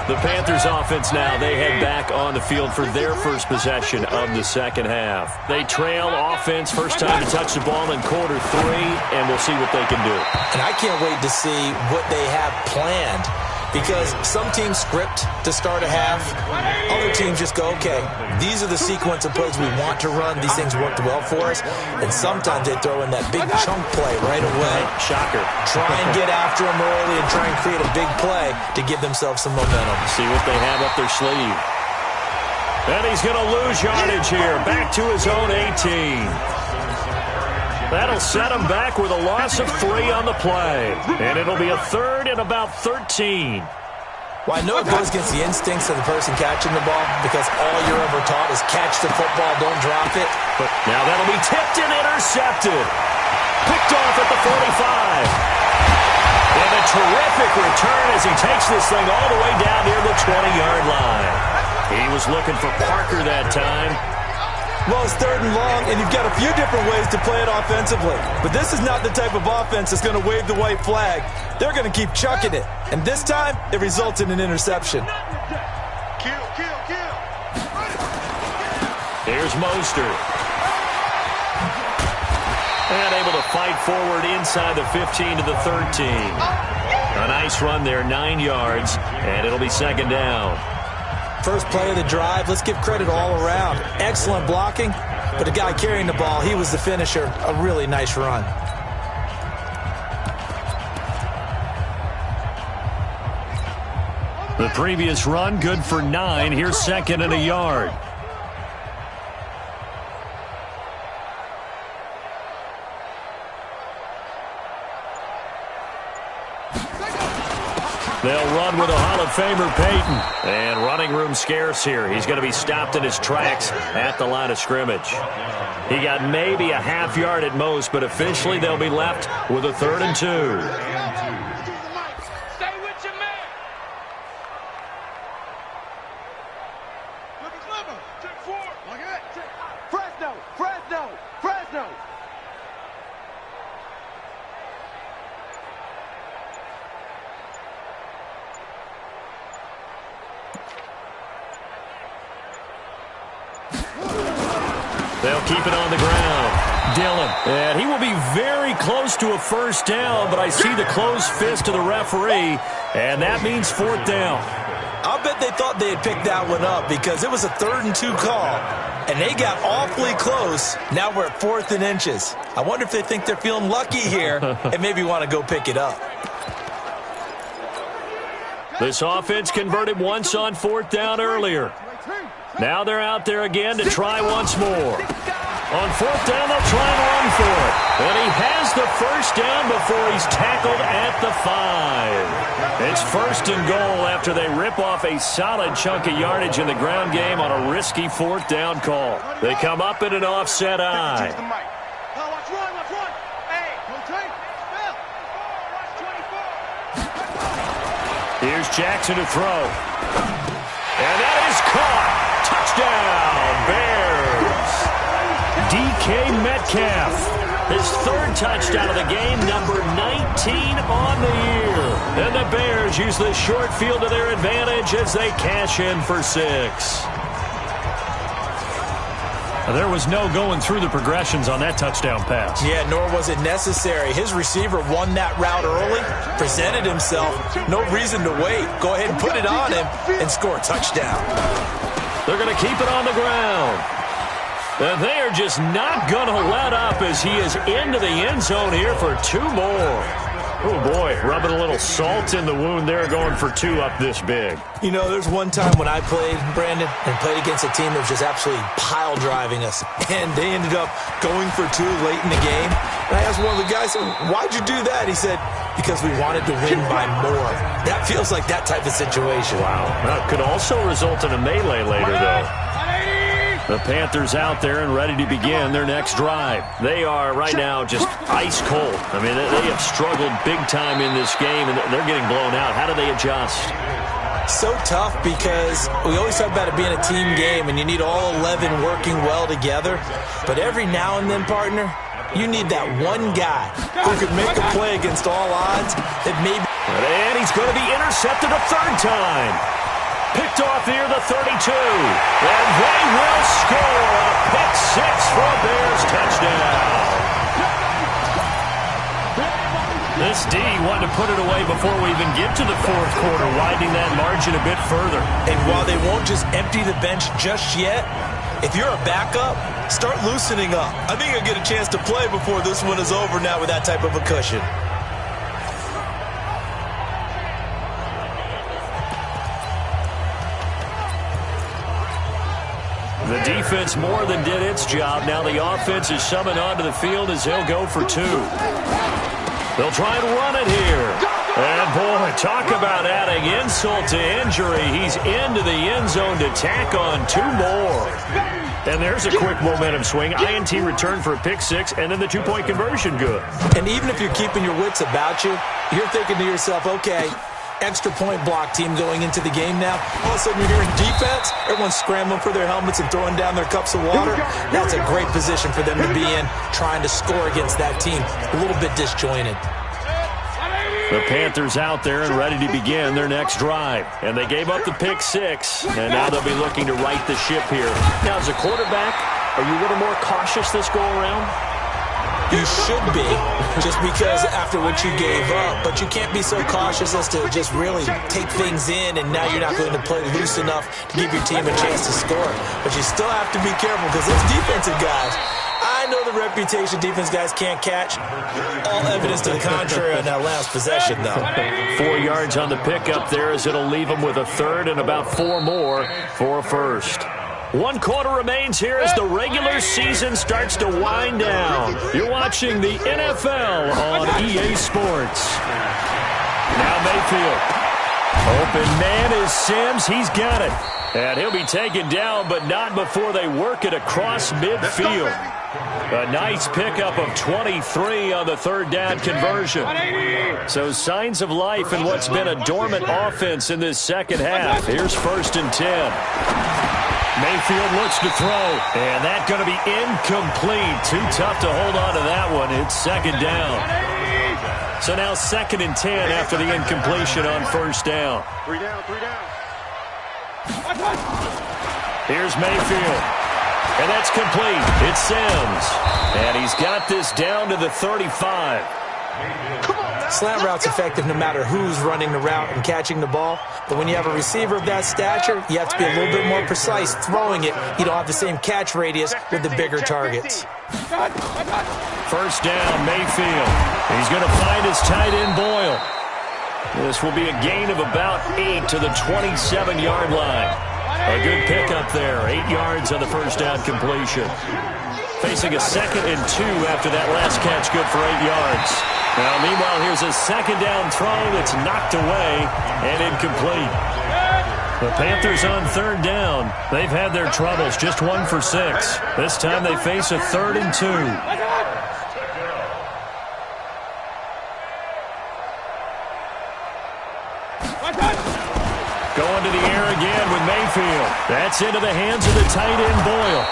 The Panthers offense now, they head back on the field for their first possession of the second half. They trail offense, first time to touch the ball in quarter 3, and we'll see what they can do. And I can't wait to see what they have planned, because some teams script to start a half. Other teams just go, okay, these are the sequence of plays we want to run. These things worked well for us. And sometimes they throw in that big chunk play right away. Shocker. Try and get after them early and try and create a big play to give themselves some momentum. See what they have up their sleeve. And he's going to lose yardage here. Back to his own 18. That'll set him back with a loss of 3 on the play. And it'll be a 3rd and about 13. Well, I know it goes against the instincts of the person catching the ball, because all you're ever taught is catch the football, don't drop it. But now that'll be tipped and intercepted. Picked off at the 45. And a terrific return as he takes this thing all the way down near the 20-yard line. He was looking for Parker that time. Well, it's 3rd and long, and you've got a few different ways to play it offensively. But this is not the type of offense that's going to wave the white flag. They're going to keep chucking it. And this time, it results in an interception. Kill. Here's Mostert. And able to fight forward inside the 15 to the 13. A nice run there, 9 yards, and it'll be second down. First play of the drive, let's give credit all around. Excellent blocking, but the guy carrying the ball, he was the finisher. A really nice run. The previous run, good for 9. Here's second and a yard. They'll run with a Hall of Famer, Peyton. And running room scarce here. He's going to be stopped in his tracks at the line of scrimmage. He got maybe a half yard at most, but officially they'll be left with a 3rd and 2. They'll keep it on the ground. Dillon. And he will be very close to a first down, but I see the closed fist of the referee, and that means 4th down. I'll bet they thought they had picked that one up because it was a 3rd and 2 call, and they got awfully close. Now we're at 4th and inches. I wonder if they think they're feeling lucky here and maybe want to go pick it up. This offense converted once on 4th down earlier. Now they're out there again to try once more. On 4th down, they'll try and run for it. And he has the first down before he's tackled at the 5. It's 1st and goal after they rip off a solid chunk of yardage in the ground game on a risky 4th down call. They come up in an offset eye. Here's Jackson to throw. And that is caught. Touchdown, Bears. DK Metcalf, his 3rd touchdown of the game, number 19 on the year. And the Bears use the short field to their advantage as they cash in for 6. There was no going through the progressions on that touchdown pass. Yeah, nor was it necessary. His receiver won that route early, presented himself. No reason to wait. Go ahead and put it on him and score a touchdown. They're going to keep it on the ground. And they are just not going to let up as he is into the end zone here for 2 more. Oh, boy, rubbing a little salt in the wound there, going for 2 up this big. You know, there's one time when I played, Brandon, and played against a team that was just absolutely pile driving us. And they ended up going for 2 late in the game. And I asked one of the guys, why'd you do that? He said, because we wanted to win by more. That feels like that type of situation. Wow. That could also result in a melee later, though. The Panthers out there and ready to begin their next drive. They are right now just ice cold. I mean, they have struggled big time in this game, and they're getting blown out. How do they adjust? So tough because we always talk about it being a team game, and you need all 11 working well together. But every now and then, partner, you need that one guy who could make a play against all odds that maybe... And he's going to be intercepted a 3rd time. Picked off near the 32. And they will score a pick 6 for a Bears touchdown. This D wanted to put it away before we even get to the 4th quarter, widening that margin a bit further. And while they won't just empty the bench just yet, if you're a backup, start loosening up. I think you'll get a chance to play before this one is over now with that type of a cushion. The defense more than did its job. Now the offense is summoned onto the field as they'll go for 2. They'll try and run it here. And, boy, talk about adding insult to injury. He's into the end zone to tack on 2 more. And there's a quick momentum swing. INT return for a pick 6, and then the 2-point conversion good. And even if you're keeping your wits about you, you're thinking to yourself, okay, extra point block team going into the game now. All of a sudden you're hearing defense. Everyone's scrambling for their helmets and throwing down their cups of water. That's a great position for them to be in, trying to score against that team. A little bit disjointed. The Panthers out there and ready to begin their next drive. And they gave up the pick 6, and now they'll be looking to right the ship here. Now, as a quarterback, are you a little more cautious this go-around? You should be, just because after what you gave up. But you can't be so cautious as to just really take things in, and now you're not going to play loose enough to give your team a chance to score. But you still have to be careful because those defensive guys, I know the reputation defense guys can't catch. All evidence to the contrary on that last possession, though. 4 yards on the pickup there as it'll leave them with a third and about 4 more for a first. 1 quarter remains here as the regular season starts to wind down. You're watching the NFL on EA Sports. Now Mayfield. Open man is Sims. He's got it. And he'll be taken down, but not before they work it across midfield. A nice pickup of 23 on the third down conversion. So signs of life in what's been a dormant offense in this second half. Here's 1st and 10. Mayfield looks to throw, and that's going to be incomplete. Too tough to hold on to that one. It's 2nd down. So now 2nd and 10 after the incompletion on 1st down. 3 down, 3 down. Here's Mayfield, and that's complete. It's Sims, and he's got this down to the 35. Slant route's effective no matter who's running the route and catching the ball. But when you have a receiver of that stature, you have to be a little bit more precise throwing it. You don't have the same catch radius with the bigger targets. 1st down, Mayfield. He's going to find his tight end, Boyle. This will be a gain of about 8 to the 27-yard line. A good pickup there. 8 yards on the 1st down completion. Facing a 2nd and 2 after that last catch, good for 8 yards. Now, meanwhile, here's a 2nd down throw that's knocked away and incomplete. The Panthers on 3rd down. They've had their troubles, just 1 for 6. This time they face a 3rd and 2. Going to the air again with Mayfield. That's into the hands of the tight end, Boyle.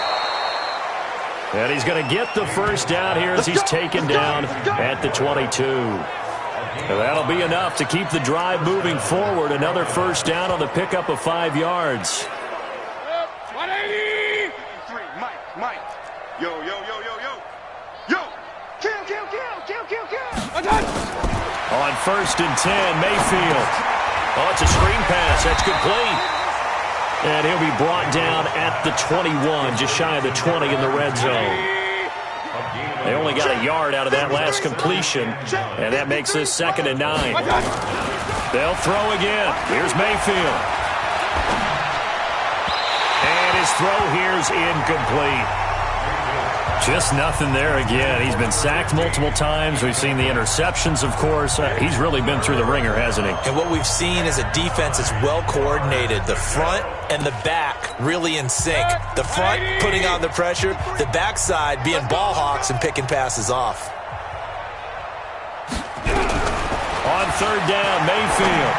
And he's going to get the 1st down here as he's taken down at the 22. And that'll be enough to keep the drive moving forward. Another 1st down on the pickup of 5 yards. 180! Mike. Yo. Kill. On 1st and 10, Mayfield. Oh, it's a screen pass. That's complete. And he'll be brought down at the 21, just shy of the 20 in the red zone. They only got a yard out of that last completion, and that makes this 2nd and 9. They'll throw again. Here's Mayfield. And his throw here's incomplete. Just nothing there again. He's been sacked multiple times. We've seen the interceptions, of course. He's really been through the ringer, hasn't he? And what we've seen is a defense that's well coordinated. The front and the back really in sync. The front putting on the pressure, the backside being ball hawks and picking passes off. On 3rd down, Mayfield.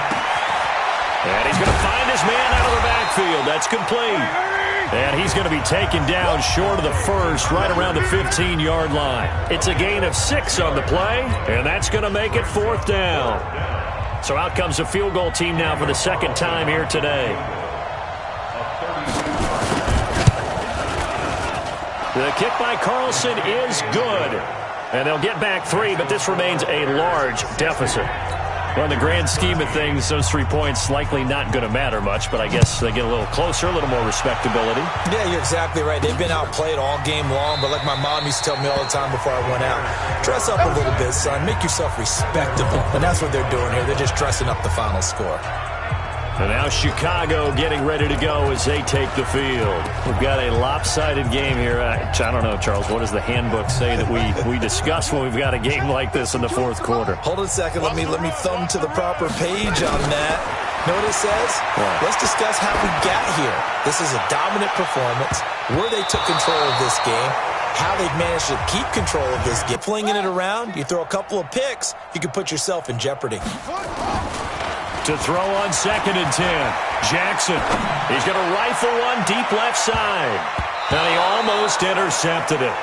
And he's going to find his man out of the backfield. That's complete. And he's going to be taken down short of the 1st, right around the 15-yard line. It's a gain of 6 on the play, and that's going to make it 4th down. So out comes the field goal team now for the 2nd time here today. The kick by Carlson is good. And they'll get back 3, but this remains a large deficit. Well, in the grand scheme of things, those 3 points likely not going to matter much, but I guess they get a little closer, a little more respectability. Yeah, you're exactly right. They've been outplayed all game long, but like my mom used to tell me all the time before I went out, dress up a little bit, son. Make yourself respectable. And that's what they're doing here. They're just dressing up the final score. And now Chicago getting ready to go as they take the field. We've got a lopsided game here. I don't know, Charles, what does the handbook say that we discuss when we've got a game like this in the 4th quarter? Hold on a second. Let me thumb to the proper page on that. Know what it says? What? Let's discuss how we got here. This is a dominant performance, where they took control of this game, how they've managed to keep control of this game. Flinging it around, you throw a couple of picks, you can put yourself in jeopardy. To throw on 2nd and 10. Jackson. He's going to rifle one deep left side. And he almost intercepted it.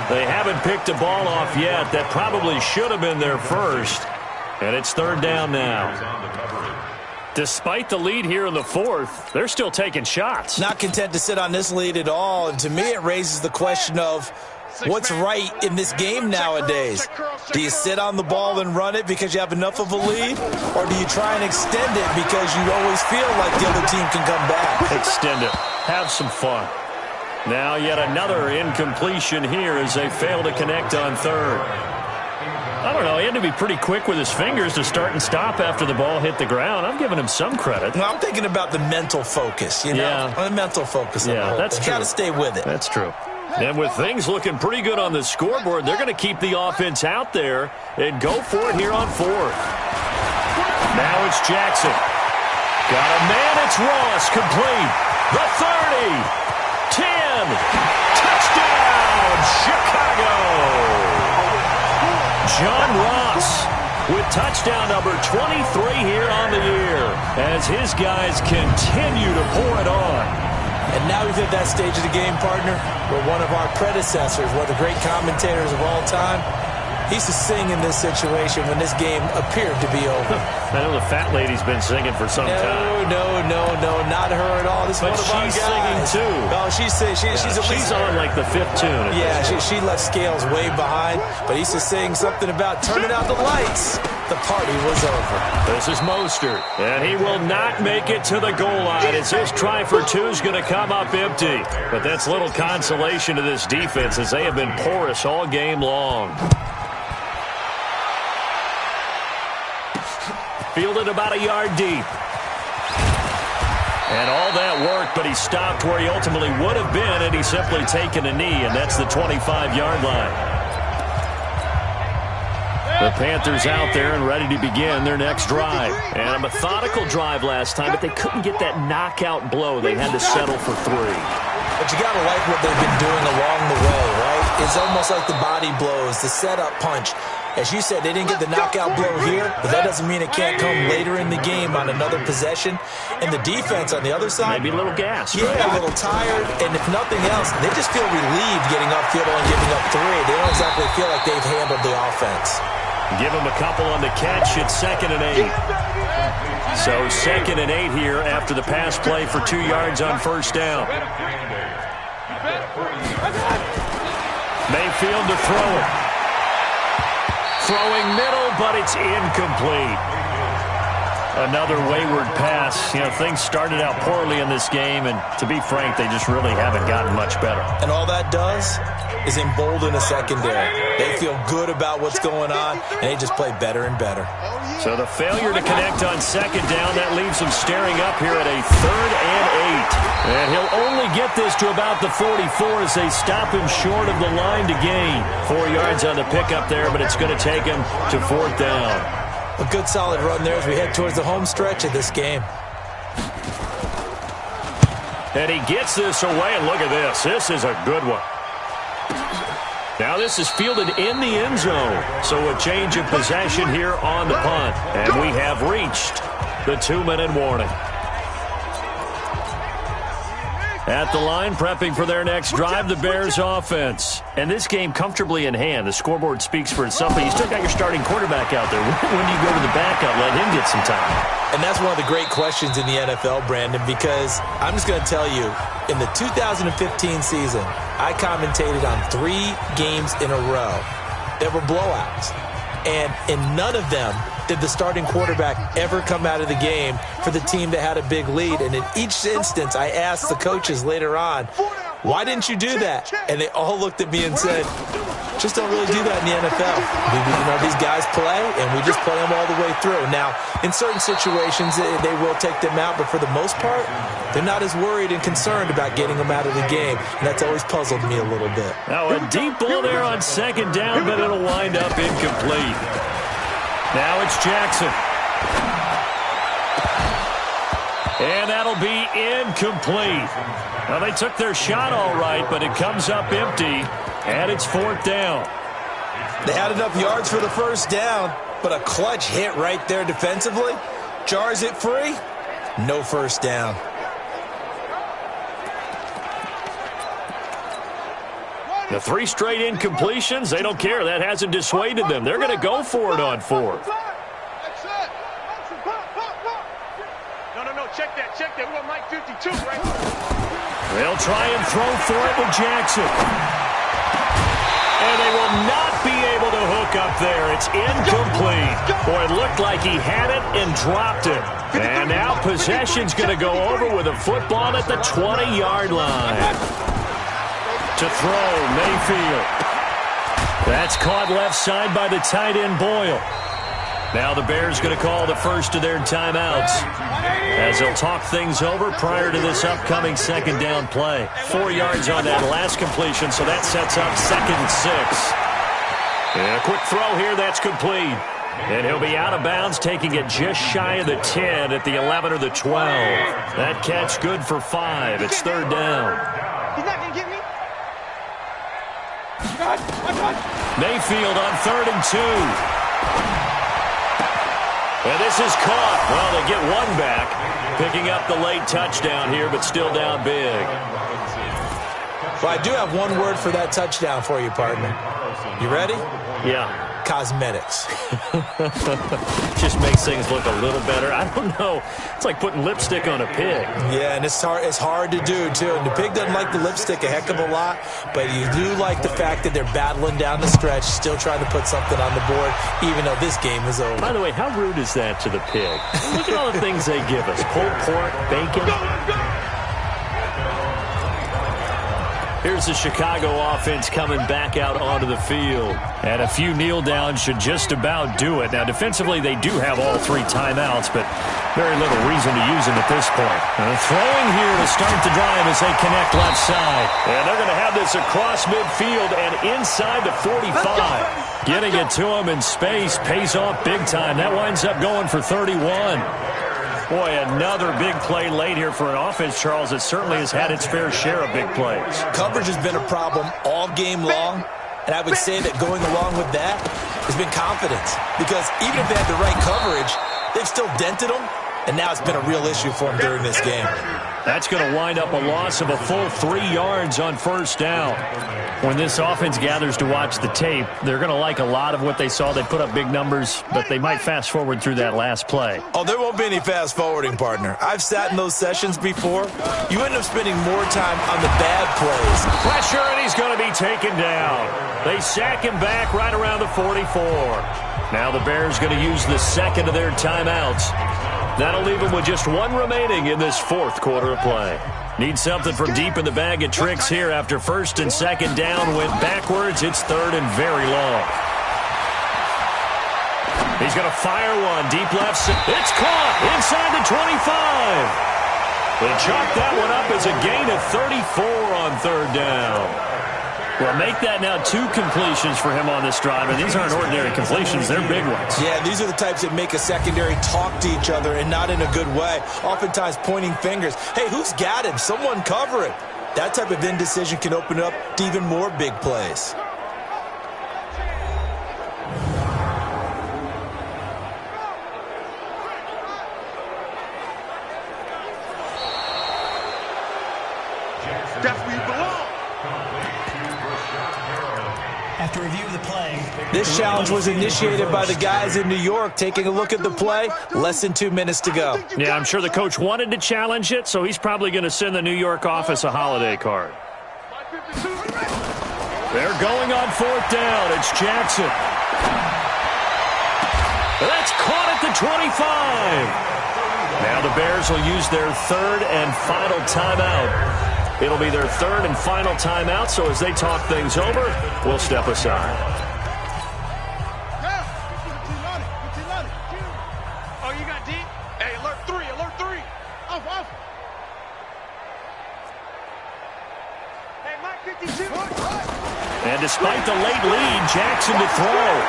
They haven't picked a ball off yet. That probably should have been their 1st. And it's 3rd down now. Despite the lead here in the fourth, they're still taking shots. Not content to sit on this lead at all. And to me, it raises the question of what's right in this game nowadays. Do you sit on the ball and run it because you have enough of a lead? Or do you try and extend it because you always feel like the other team can come back? Extend it. Have some fun. Now yet another incompletion here as they fail to connect on third. I don't know. He had to be pretty quick with his fingers to start and stop after the ball hit the ground. I'm giving him some credit. Well, I'm thinking about the mental focus, you know? Yeah. The mental focus. Yeah, that's true. You got to stay with it. That's true. And with things looking pretty good on the scoreboard, they're going to keep the offense out there and go for it here on fourth. Now it's Jackson. Got a man. It's Ross. Complete. The 30. 10. Touchdown, Chicago. John Ross with touchdown number 23 here on the year as his guys continue to pour it on. And now we've hit that stage of the game, partner, where one of our predecessors, one of the great commentators of all time, he used to sing in this situation when this game appeared to be over. I know the fat lady's been singing for some time. No, not her at all. This is one of our guys. She's singing too. Oh, she's on like the fifth tune. Yeah, she left Scales way behind, but he used to sing something about turning out the lights. The party was over. This is Mostert, and he will not make it to the goal line as his try for two is going to come up empty. But that's little consolation to this defense as they have been porous all game long. Fielded about a yard deep. And all that worked, but he stopped where he ultimately would have been had he simply taken a knee, and that's the 25-yard line. The Panthers out there and ready to begin their next drive. And a methodical drive last time, but they couldn't get that knockout blow. They had to settle for 3. But you got to like what they've been doing along the way, right? It's almost like the body blows, the setup punch. As you said, they didn't get the knockout blow here, but that doesn't mean it can't come later in the game on another possession. And the defense on the other side, maybe a little gassed. Yeah, a little tired. And if nothing else, they just feel relieved getting upfield and giving up 3. They don't exactly feel like they've handled the offense. Give him a couple on the catch. It's 2nd and 8. So 2nd and 8 here after the pass play for 2 yards on first down. Mayfield to throw it. Throwing middle, but it's incomplete. Another wayward pass. You know, things started out poorly in this game, and to be frank, they just really haven't gotten much better. And all that does is embolden a secondary. They feel good about what's going on, and they just play better and better. So the failure to connect on 2nd down, that leaves them staring up here at a 3rd and 8. And he'll only get this to about the 44 as they stop him short of the line to gain. 4 yards on the pickup there, but it's going to take him to 4th down. A good solid run there as we head towards the home stretch of this game. And he gets this away, and look at this. This is a good one. Now this is fielded in the end zone. So a change of possession here on the punt. And we have reached the 2-minute warning. At the line, prepping for their next drive, the Bears offense. And this game comfortably in hand. The scoreboard speaks for itself, but you still got your starting quarterback out there. When do you go to the backup, let him get some time? And that's one of the great questions in the NFL, Brandon, because I'm just going to tell you, in the 2015 season, I commentated on 3 games in a row. There were blowouts. And in none of them did the starting quarterback ever come out of the game for the team that had a big lead. And in each instance, I asked the coaches later on, why didn't you do that? And they all looked at me and said, just don't really do that in the NFL. These guys play, and we just play them all the way through. Now, in certain situations, they will take them out, but for the most part, they're not as worried and concerned about getting them out of the game, and that's always puzzled me a little bit. Now, a deep ball there on 2nd down, but it'll wind up incomplete. Now it's Jackson. And that'll be incomplete. Well, they took their shot all right, but it comes up empty, and it's 4th down. They had enough yards for the first down, but a clutch hit right there defensively jars it free. No first down. The 3 straight incompletions, they don't care. That hasn't dissuaded them. They're going to go for it on 4th. call Mike 52, right? They'll try and throw for it with Jackson. And they will not be able to hook up there. It's incomplete. Boy, it looked like he had it and dropped it. And now possession's going to go over with a football at the 20-yard line. To throw, Mayfield. That's caught left side by the tight end, Boyle. Now the Bears going to call the first of their timeouts as they'll talk things over prior to this upcoming second down play. 4 yards on that last completion, so that sets up 2nd and 6. And a quick throw here, that's complete. And he'll be out of bounds, taking it just shy of the 10 at the 11 or the 12. That catch good for 5. It's 3rd down. He's not going to get me. Mayfield on 3rd and 2. And this is caught. Well, they get one back, picking up the late touchdown here, but still down big. Well, I do have one word for that touchdown for you, partner. You ready? Yeah. Cosmetics. Just makes things look a little better. I don't know. It's like putting lipstick on a pig. Yeah, and it's hard to do, too. And the pig doesn't like the lipstick a heck of a lot, but you do like the fact that they're battling down the stretch, still trying to put something on the board, even though this game is over. By the way, how rude is that to the pig? Look at all the things they give us. Pulled pork, bacon. Here's the Chicago offense coming back out onto the field. And a few kneel downs should just about do it. Now, defensively, they do have all 3 timeouts, but very little reason to use them at this point. Throwing here to start the drive as they connect left side. And they're going to have this across midfield and inside the 45. Getting it to him in space pays off big time. That winds up going for 31. Boy, another big play late here for an offense, Charles, that certainly has had its fair share of big plays. Coverage has been a problem all game long, and I would say that going along with that has been confidence. Because even if they had the right coverage, they've still dented them, and now it's been a real issue for them during this game. That's going to wind up a loss of a full 3 yards on 1st down. When this offense gathers to watch the tape, they're going to like a lot of what they saw. They put up big numbers, but they might fast forward through that last play. Oh, there won't be any fast forwarding, partner. I've sat in those sessions before. You end up spending more time on the bad plays. Pressure, and he's going to be taken down. They sack him back right around the 44. Now the Bears going to use the 2nd of their timeouts. That'll leave them with just 1 remaining in this 4th quarter of play. Need something from deep in the bag of tricks here after 1st and 2nd down. Went backwards. It's 3rd and very long. He's going to fire one. Deep left. It's caught inside the 25. They chalk that one up as a gain of 34 on 3rd down. Well, make that now 2 completions for him on this drive, and these aren't ordinary completions. They're big ones. Yeah, these are the types that make a secondary talk to each other, and not in a good way. Oftentimes pointing fingers. Hey, who's got him? Someone cover it. That type of indecision can open up to even more big plays. That's where you belong. After review of the play, this challenge was initiated by the guys in New York. Taking a look at the play, less than 2 minutes to go. Yeah, I'm sure the coach wanted to challenge it, so he's probably going to send the New York office a holiday card. They're going on 4th down. It's Jackson. That's caught at the 25. Now the Bears will use their 3rd and final timeout. It'll be their 3rd and final timeout, so as they talk things over, we'll step aside. Oh, you got deep? Hey, alert 3, alert 3. Off. Hey, Mike 52. And despite the late lead, Jackson to throw.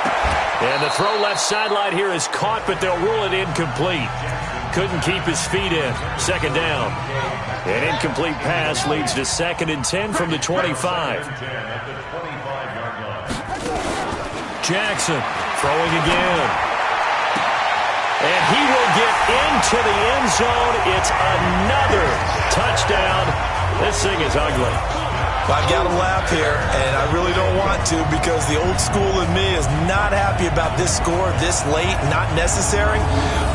And the throw left sideline here is caught, but they'll rule it incomplete. Couldn't keep his feet in. 2nd down. An incomplete pass leads to 2nd and 10 from the 25. Jackson throwing again. And he will get into the end zone. It's another touchdown. This thing is ugly. Well, I've got to laugh here, and I really don't want to because the old school in me is not happy about this score this late, not necessary.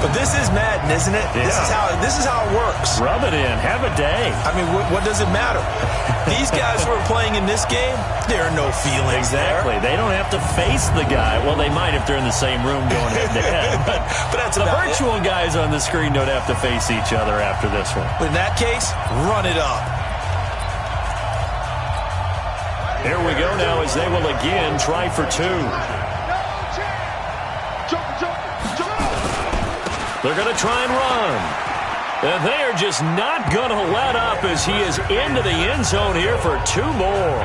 But this is Madden, isn't it? Yeah. This is how it works. Rub it in. Have a day. I mean, what does it matter? These guys who are playing in this game, there are no feelings Exactly. there. They don't have to face the guy. Well, they might if they're in the same room going head-to-head. But that's the about virtual guys on the screen don't have to face each other after this one. In that case, run it up. Here we go now as they will again try for two. They're going to try and run. And they are just not going to let up as he is into the end zone here for two more.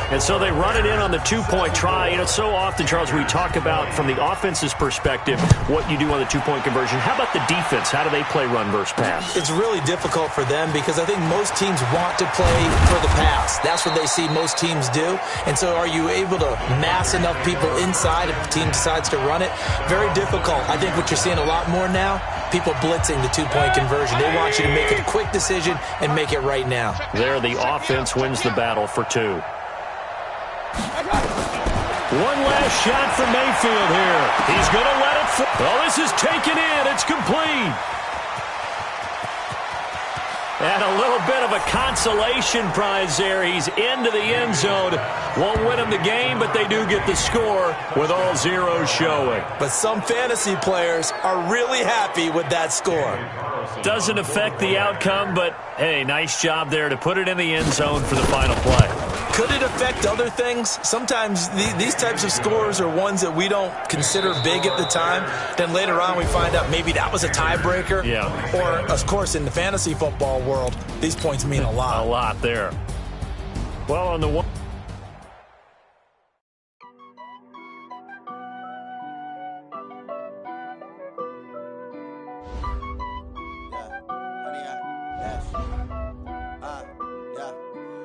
And so they run it in on the two-point try. You know, so often, Charles, we talk about from the offense's perspective what you do on the two-point conversion. How about the defense? How do they play run versus pass? It's really difficult for them because I think most teams want to play for the pass. That's what they see most teams do. And so are you able to mass enough people inside if the team decides to run it? Very difficult. I think what you're seeing a lot more now, people blitzing the two-point conversion. They want you to make a quick decision and make it right now. There, the offense wins the battle for two. One last shot for Mayfield here. He's going to let it fall. Oh, this is taken in. It's complete. And a little bit of a consolation prize there. He's into the end zone. Won't win him the game, but they do get the score with all zeros showing. But some fantasy players are really happy with that score. Doesn't affect the outcome, but, hey, nice job there to put it in the end zone for the final play. Could it affect other things? Sometimes these types of scores are ones that we don't consider big at the time. Then later on we find out maybe that was a tiebreaker. Yeah. Or, of course, in the fantasy football world, these points mean a lot. A lot there. Well, on the one...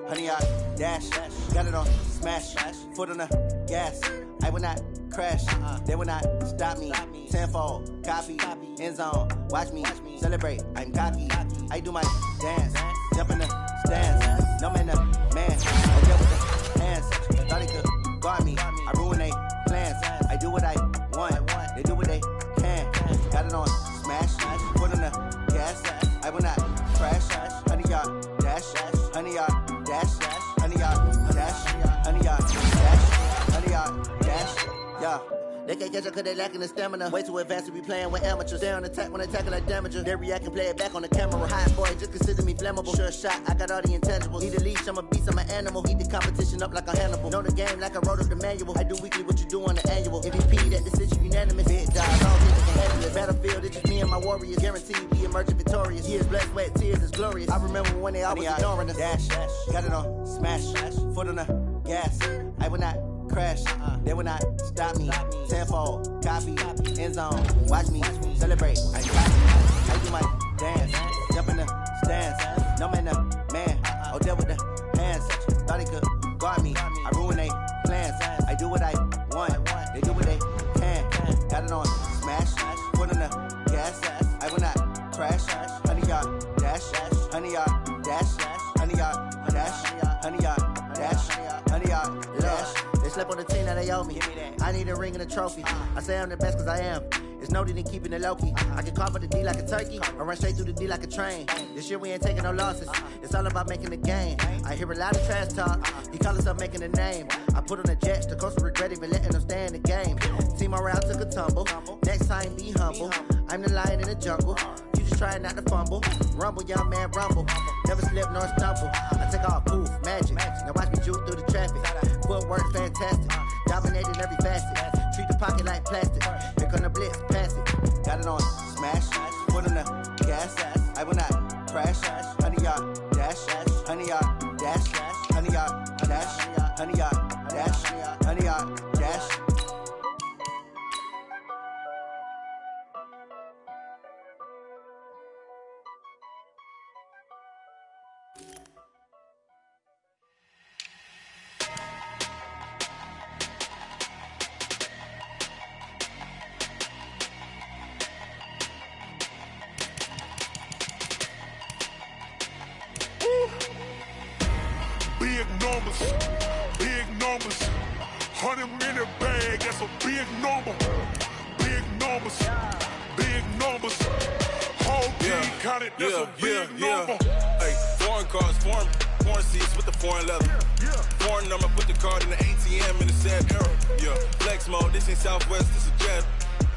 Honey, I dash, got it on smash, foot on the gas. I will not crash, they will not stop me. Tenfold, copy, end zone, watch me celebrate. I'm cocky, I do my dance, jump in the stands. No man, man, I deal with the hands. Thought they could guard me, I ruin they plans. I do what I want, they do what they can. Got it on smash, foot on the gas. I will not crash, honey, y'all dash, honey, y'all. Dash, honey, y'all, dash, honey, y'all, dash, honey, y'all, dash, yeah. They can't catch up cause they lacking the stamina. Way too advanced to be playing with amateurs. They on attack when they tackle like damager. They react and play it back on the camera. Hot boy, just consider me flammable. Sure shot, I got all the intangibles. Need a leash, I'm a beast, I'm an animal. Eat the competition up like a Hannibal. Know the game like I wrote up the manual. I do weekly what you do on the annual. MVP, that decision unanimous. Big dog, all things can handle it. Battlefield, it's just me and my warriors. Guaranteed we emerging victorious. Years, blood, sweat, tears, is glorious. I remember when they always ignoring us. Dash, got it on smash, foot on the gas. I will not crash, they will not stop me. Tenfold, copy, end zone, watch me celebrate. I copy, I do my dance, jump in the stands. No man, man, oh deal with the hands. Thought they could guard me, I ruin they plans. I do what I want, they do what they can. Got it on smash, foot on the gas. I will not crash, honey y'all dash, honey y'all dash, honey y'all dash, honey y'all dash, honey y'all dash. They slept on the team that they owe me. I need a ring and a trophy. I say I'm the best cause I am. It's noted in keeping it low-key. I can carve up the D like a turkey or run straight through the D like a train. This year we ain't taking no losses. It's all about making the game. I hear a lot of trash talk. He call himself making a name. I put on the Jets. The coach will regret even letting them stay in the game. Team around took a tumble. Next time be humble. I'm the lion in the jungle. You just try not to fumble. Rumble, young man, rumble. Never slip nor stumble. I take off poof, magic. Now watch me juke through the traffic. Footwork fantastic. Dominating every facet. Treat the pocket like plastic. Here come the blitz, pass it. Got it on smash. Foot on the gas. I will not crash. Honey, y'all dash. Honey, y'all dash. Honey, y'all dash. Honey, y'all dash. Honey, y'all dash. Big big numbers, big numbers. 100-minute bag, that's a big number. Big numbers, big numbers. Whole team counted, that's a big number. Hey, foreign cars, foreign seats with the foreign leather. Foreign number, put the card in the ATM in the sad era. Yeah, flex mode, this ain't Southwest, this a jet.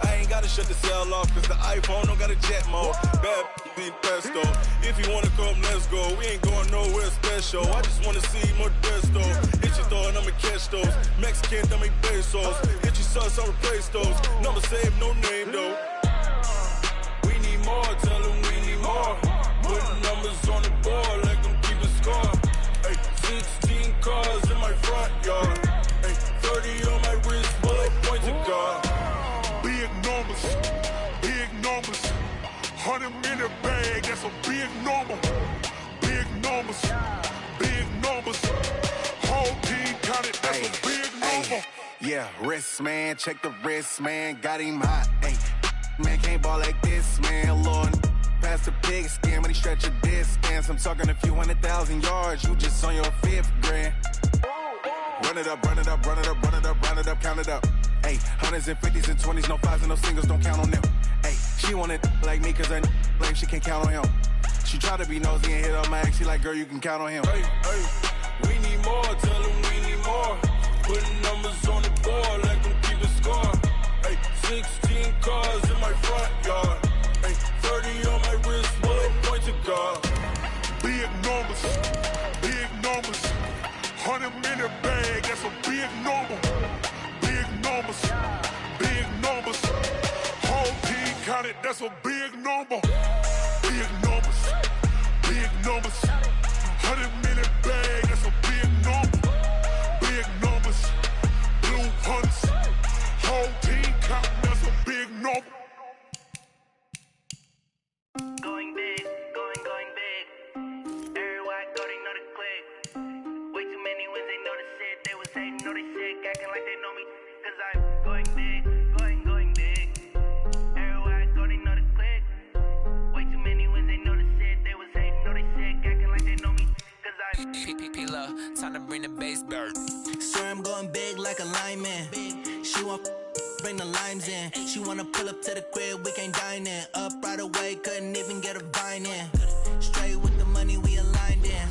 I ain't gotta shut the cell off, cause the iPhone don't got a jet mode. Bad being pesto. If you wanna come, let's go. We ain't going nowhere special. I just wanna see more desto. Hit your thought, I'ma catch those. Mexican, don't make pesos. Hit your sus, I'll replace those. Number saved, no name though. We need more, tell them we need more. Putting numbers on the board like I'm keeping score. Hey, 16 cars in my front yard. Hey, 30 on my wrist, bullet point to God. Big numbers, big numbers. 100-minute bag, that's a big number. Big numbers, big numbers. Whole team counted, that's a big number. Yeah, wrist man, check the wrist man, got him hot. Ay, man can't ball like this, man. Lord, past the pig skin when he stretch a distance. I'm talking a few 100,000 yards, you just on your 5th grand. Run it up, run it up, run it up, run it up, run it up, count it up. Ay, 100s and 50s and 20s, no 5s and no singles, don't count on them. Ay, she want it like me, cause her blame, she can't count on him. She try to be nosy and hit on my ex, she like, girl, you can count on him. Hey, hey, we need more, tell them we need more. Putting numbers on the board like I'm keeping score. Hey, 16 cars in my front yard. Hey, 30 on my wrist, bullet point to God. Big numbers, big numbers. 100-minute bag, that's a big number. Big numbers, big numbers. Whole team counted, that's a big number. Big numbers, big numbers. 100-minute bag, that's a big number. Big numbers, blue hunts. Whole team counting, that's a big number. Going big, going big. Everywhere I go, they know the click. Way too many wins, they know the shit. They was hating, know they sick, acting like they know me. Cause I'm going big, going big. Everywhere I go, they know the click. Way too many wins, they know the shit. They was hating, know they sick, acting like they know me. Cause I'm P-P-P-Love, time to bring the bass bird. Swear I'm going big like a lineman. She want bring the limes in. She wanna pull up to the crib, we can't dine in. Up right away, couldn't even get a vine in. Straight with the money, we aligned in.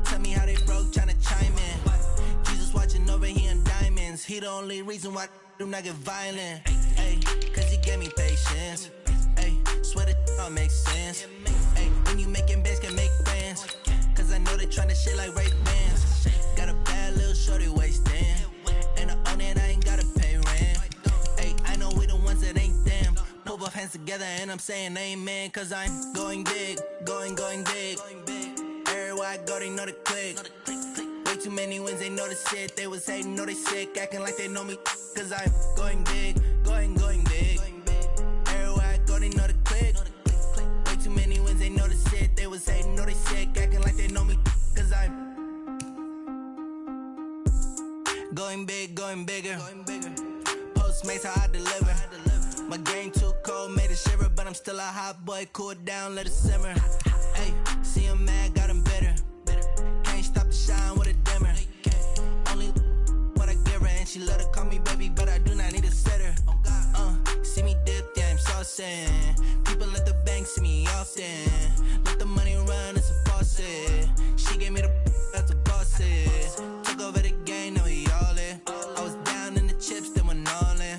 Tell me how they broke, tryna chime in. Jesus watching over here in diamonds. He the only reason why I do not get violent. Ay, cause he gave me patience. Ay, swear that all makes sense. Ay, when you making bands, can make friends. Cause I know they tryna shit like Ray Bans. Got a bad little shorty wasting. And I own it, I ain't gotta pay rent. Ay, I know we the ones that ain't them. Put both hands together and I'm saying amen. Cause I'm going big, going big. Everywhere I go, they know the click. Way too many wins, they know the shit. They was hating, know they sick, acting like they know me. Cause I'm going big, going big. Everywhere I go, they know the click. Way too many wins, they know the shit. They was hating, know they sick, acting like they know me. Cause I'm going big, going bigger. Postmates how I deliver. My game too cold, made it shiver, but I'm still a hot boy. Cool down, let it simmer. Hey, see him mad, got him bitter. Can't stop the shine with a dimmer. Only what I give her, and she let her call me baby, but I do not need a sitter. See me dip, yeah, I'm saucing. People at the bank see me often. Let the money run, it's a faucet. She gave me the that's a boss it. Took over the game, now we all in. I was down in the chips, then went all in.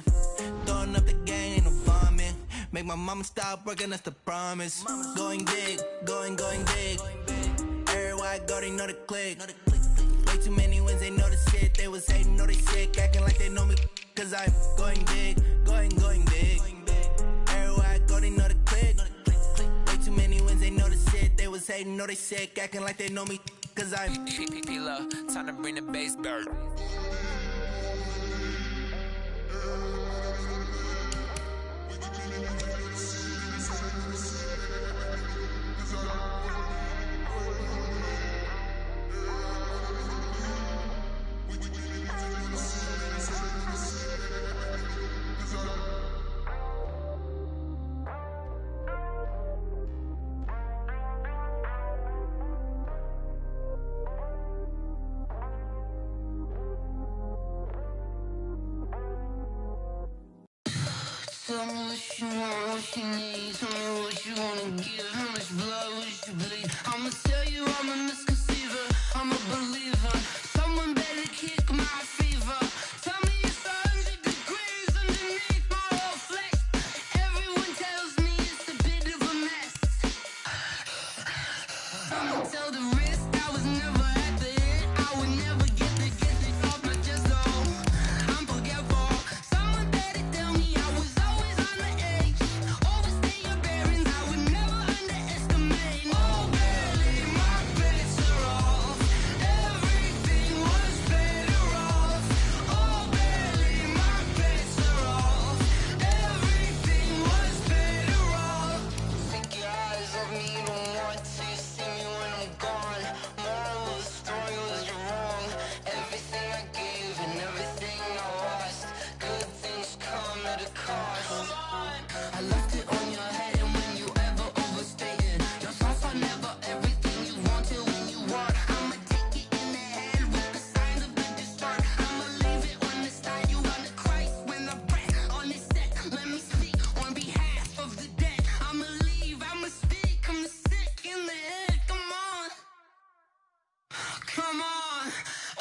Throwing up the gang, ain't no vomit. Make my mama stop working, that's the promise. Going big, going big. Everywhere I go, they know the click. Way too many wins, they know the shit. They was hating, know they sick, acting like they know me. Cause I'm going big, going big. Everywhere I go, they know the click. Way too many wins, they know the shit. They was hating, know they sick, acting like they know me. Cause I'm P-P-P-Love, time to bring the bass bird. Tell me what you want, what you need. Tell me what you wanna give. How much blood would you bleed? I'ma tell you I'm a misconceiver. I'm a believer. Someone better kick my fever. Tell me it's 100 degrees underneath my whole flesh. Everyone tells me it's a bit of a mess. I'ma tell the risk I was never at the hit. I would never get it off my chest though. I'm forgetful. Someone better tell me I was always on the edge. Overstay your bearings, I would never underestimate. Oh, barely, my bets are off. Everything was better off. Oh, barely, my bets are off. Everything was better off. Take your eyes off me, you don't want to see me when I'm gone. Moral of the story was you're wrong. Everything I gave and everything I lost. Good things come at a cost. I left it on your head, and when you ever overstay it, your thoughts are never everything you wanted when you want. I'ma take it in the head with the signs of the distort. I'ma leave it on the side. You on the Christ when the breath on this set. Let me speak on behalf of the dead. I'ma leave, I'ma speak. I'm the sick in the head. Come on, come on.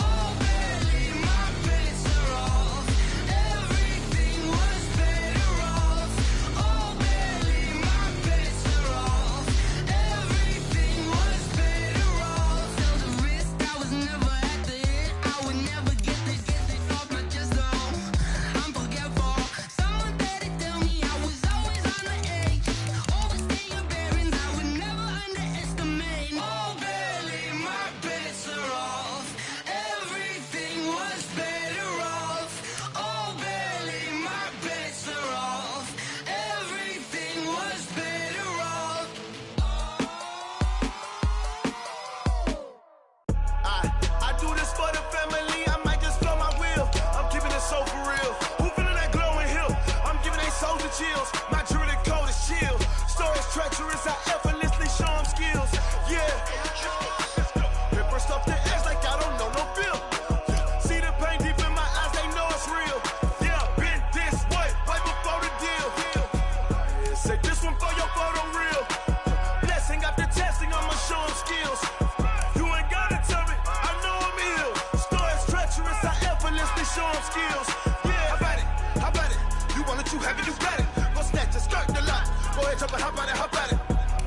Oh, barely, my bets are off. Everything was better off. Oh, barely, my bets are off. Everything was better off. Tell the risk I was never at the hit. I would never get it off my chest though. I'm forgetful. Someone better tell me I was always on the edge. Overstay your bearings, I would never underestimate. Oh, barely, my bets are off. Everything was better off. Oh, barely, my bets are off. Everything was better off. I do this for the family, I might just blow my wheel. I'm keeping it so for real. Who feeling that glowing hill? I'm giving they soldier chills. My jewelry code is chill. Stories treacherous, I effortlessly show them skills. Yeah. Paper stuff the edge like I don't know no feel. See the pain deep in my eyes, they know it's real. Yeah, been this way, right before the deal. Say this one for your photo reel. Blessing after testing, I'ma show them skills. You ain't gotta tell me, I know I'm ill. Stories treacherous, I effortlessly show them skills. Yeah, how about it? How about it? You want it, you have it, you got it. Go snatch it, skirt the lot. Go ahead, jump it, how about it? How about it?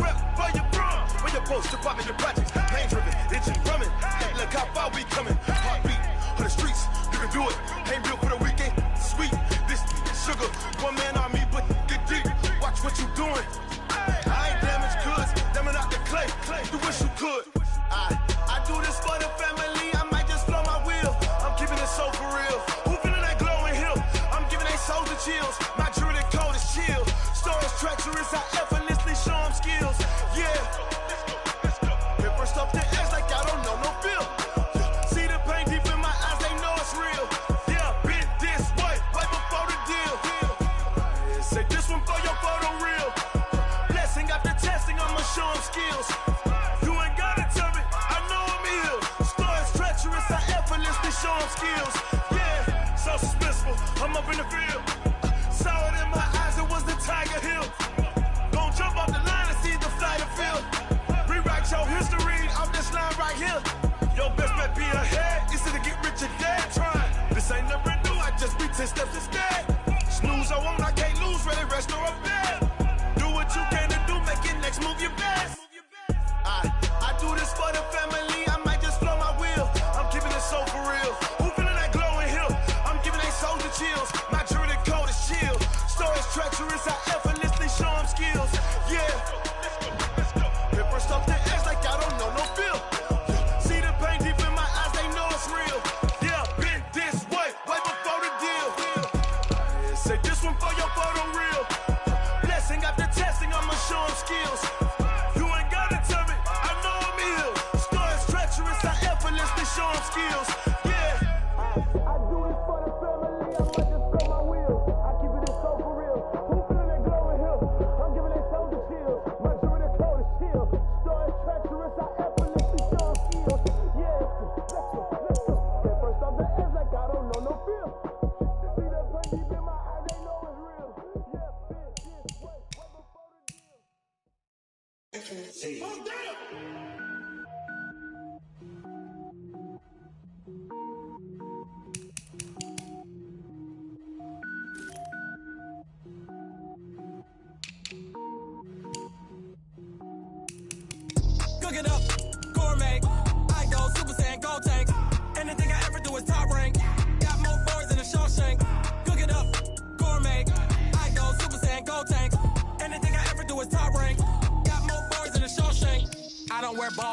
Rep for your brum, for your post, your pop, and your projects. Pain driven, itching, drumming. Hey, look how far we coming. Heartbeat on the streets, you can do it. Ain't built for the weekend, sweet. This sugar, one man army, but get deep. Watch what you doing. I ain't damaged goods, damn it out the clay. You wish you could. I do this for the family, I might just blow my wheel. I'm keeping it so for real. Who feeling that glowing hill? I'm giving they soldier chills. My jewelry code is chill. Stories treacherous, I effortlessly show them skills. Yeah. Paper stuff the edge like I don't know no feel. See the pain deep in my eyes, they know it's real. Yeah, been this way, right before the deal. Say this one for your photo reel. Blessing after testing, I'ma show them skills. You ain't gotta tell me, I know I'm ill. Stories treacherous, I effortlessly show them skills. Yeah, so suspenseful, I'm up in the field. Saw it in my eyes, it was the Tiger Hill. Gon' jump off the line and see the flight of field. Rewrite your history off this line right here. Your best bet be ahead, easy to get rich or dead. Trying, this ain't never new, I just be 10 steps instead. Snooze I won't, I can't lose, ready, rest or up bed. Do what you can to do, make your next move your best. I do this for the family, I might just blow my wheel. I'm keeping it so for real. Who feeling that glowing hill? I'm giving they soldier chills. My jewelry code is chill. Stories treacherous, I effortlessly show them skills. Yeah. Paper stuff the edge like I don't know no feel. See the pain deep in my eyes, they know it's real. Yeah, been this way, right before the deal. Say this one for your photo reel. Blessing after testing, I'ma show them skills. You ain't gotta tell me, I know I'm ill. Stories treacherous, I effortlessly show them skills. Yeah. I do this for the family, I might just blow my wheel. I keep it so for real. Who feeling that glowing hill? I'm giving they soldier chills. My jewelry code is chill. Stories treacherous, I effortlessly show them skills. Yeah, let's go. Get first off the edge like I don't know no feel. See that pain deep in my eyes, they know it's real. Yeah.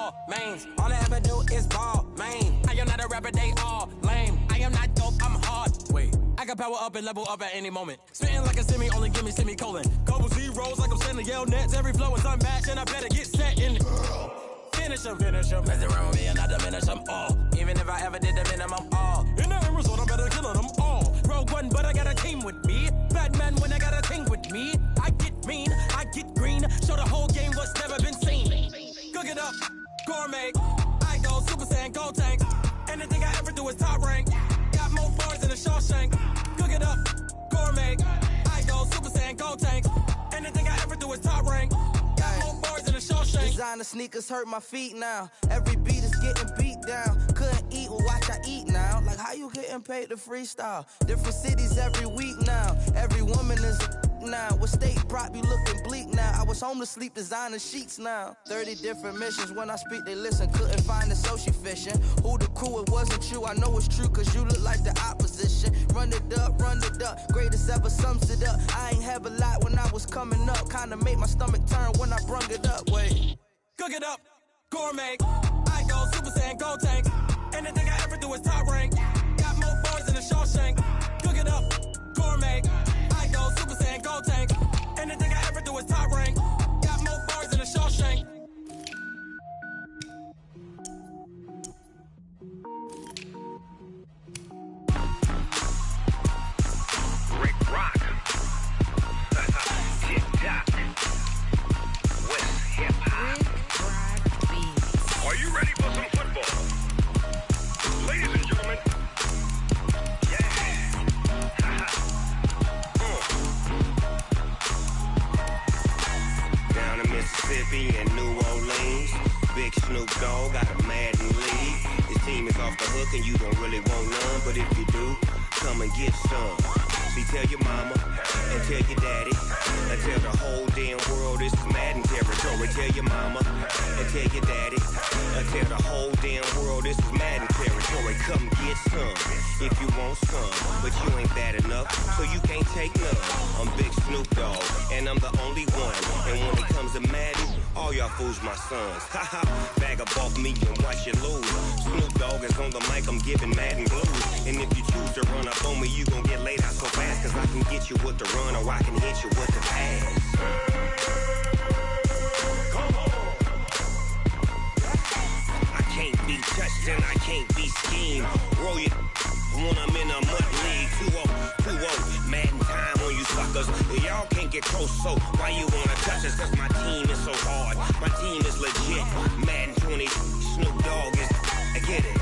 all mains. All I ever do is ball, man. I am not a rapper, they all lame. I am not dope, I'm hard. Wait, I can power up and level up at any moment. Spitting like a semi, only give me semicolon. Couple zeros like I'm sending yell nets. Every flow is unmatched, and I better get set in. Finish them. Mess around with me and I diminish them all. Even if I ever did the minimum, all. In the end result, I'm better killing them all. Rogue One, but I got a team with me. Batman when I got a team with me. I get mean, I get green. Show the whole game what's never been seen. Cook it up, gourmet. I go Super Saiyan, Gold Tank. Anything I ever do is top rank. Got more bars than a Shawshank. Cook it up, gourmet. I go Super Saiyan, Gold Tank. Anything I ever do is top rank. Got more bars than a Shawshank. Designer sneakers hurt my feet now. Every beat is getting beat down. Couldn't eat, well watch I eat now. Like how you getting paid to freestyle? Different cities every week now. Every woman is a now. What state prop you looking bleak now? I was home to sleep designing sheets now. 30 different missions. When I speak they listen. Couldn't find the social fishing. Who the crew? It wasn't you. I know it's true cause you look like the opposition. Run it up. Greatest ever sums it up. I ain't have a lot when I was coming up. Kinda made my stomach turn when I brung it up. Wait. Cook it up, gourmet. I go Super Saiyan, Gold Tank. Anything I ever do is top rank. Got more bars than a Shawshank. Cook it up, gourmet. I go Super Saiyan, Gold Tank. Anything I ever do is top rank. Got more bars than a Shawshank. Rick Rock. Tick-tock. West hip-hop. Are you ready for some football? Ladies and gentlemen. Yeah. Down in Mississippi and New Orleans, Big Snoop Dogg got a Madden league. His team is off the hook and you don't really want none, but if you do, come and get some. See, tell your mama and tell your daddy and tell the whole damn world this is Madden territory. Tell your mama and tell your daddy and tell the whole damn world this is Madden territory. Come get some if you want some, but you ain't bad enough, so you can't take none. I'm Big Snoop Dogg and I'm the only one. And when it comes to Madden, all y'all fools my sons. Haha, bag up off me and watch you lose. Snoop Dogg is on the mic, I'm giving Madden blues. And if you choose to run up on me, you gon' get laid out so fast, cause I can get you with the run or I can hit you with the pass. Come on. I can't be touched and I can't be schemed. Roll it when I'm in a mud league. 2-0, Madden time on you suckers. Y'all can't get close, so why you wanna touch us? Cause my team is so hard, my team is legit. Madden 20, Snoop Dogg is, I get it.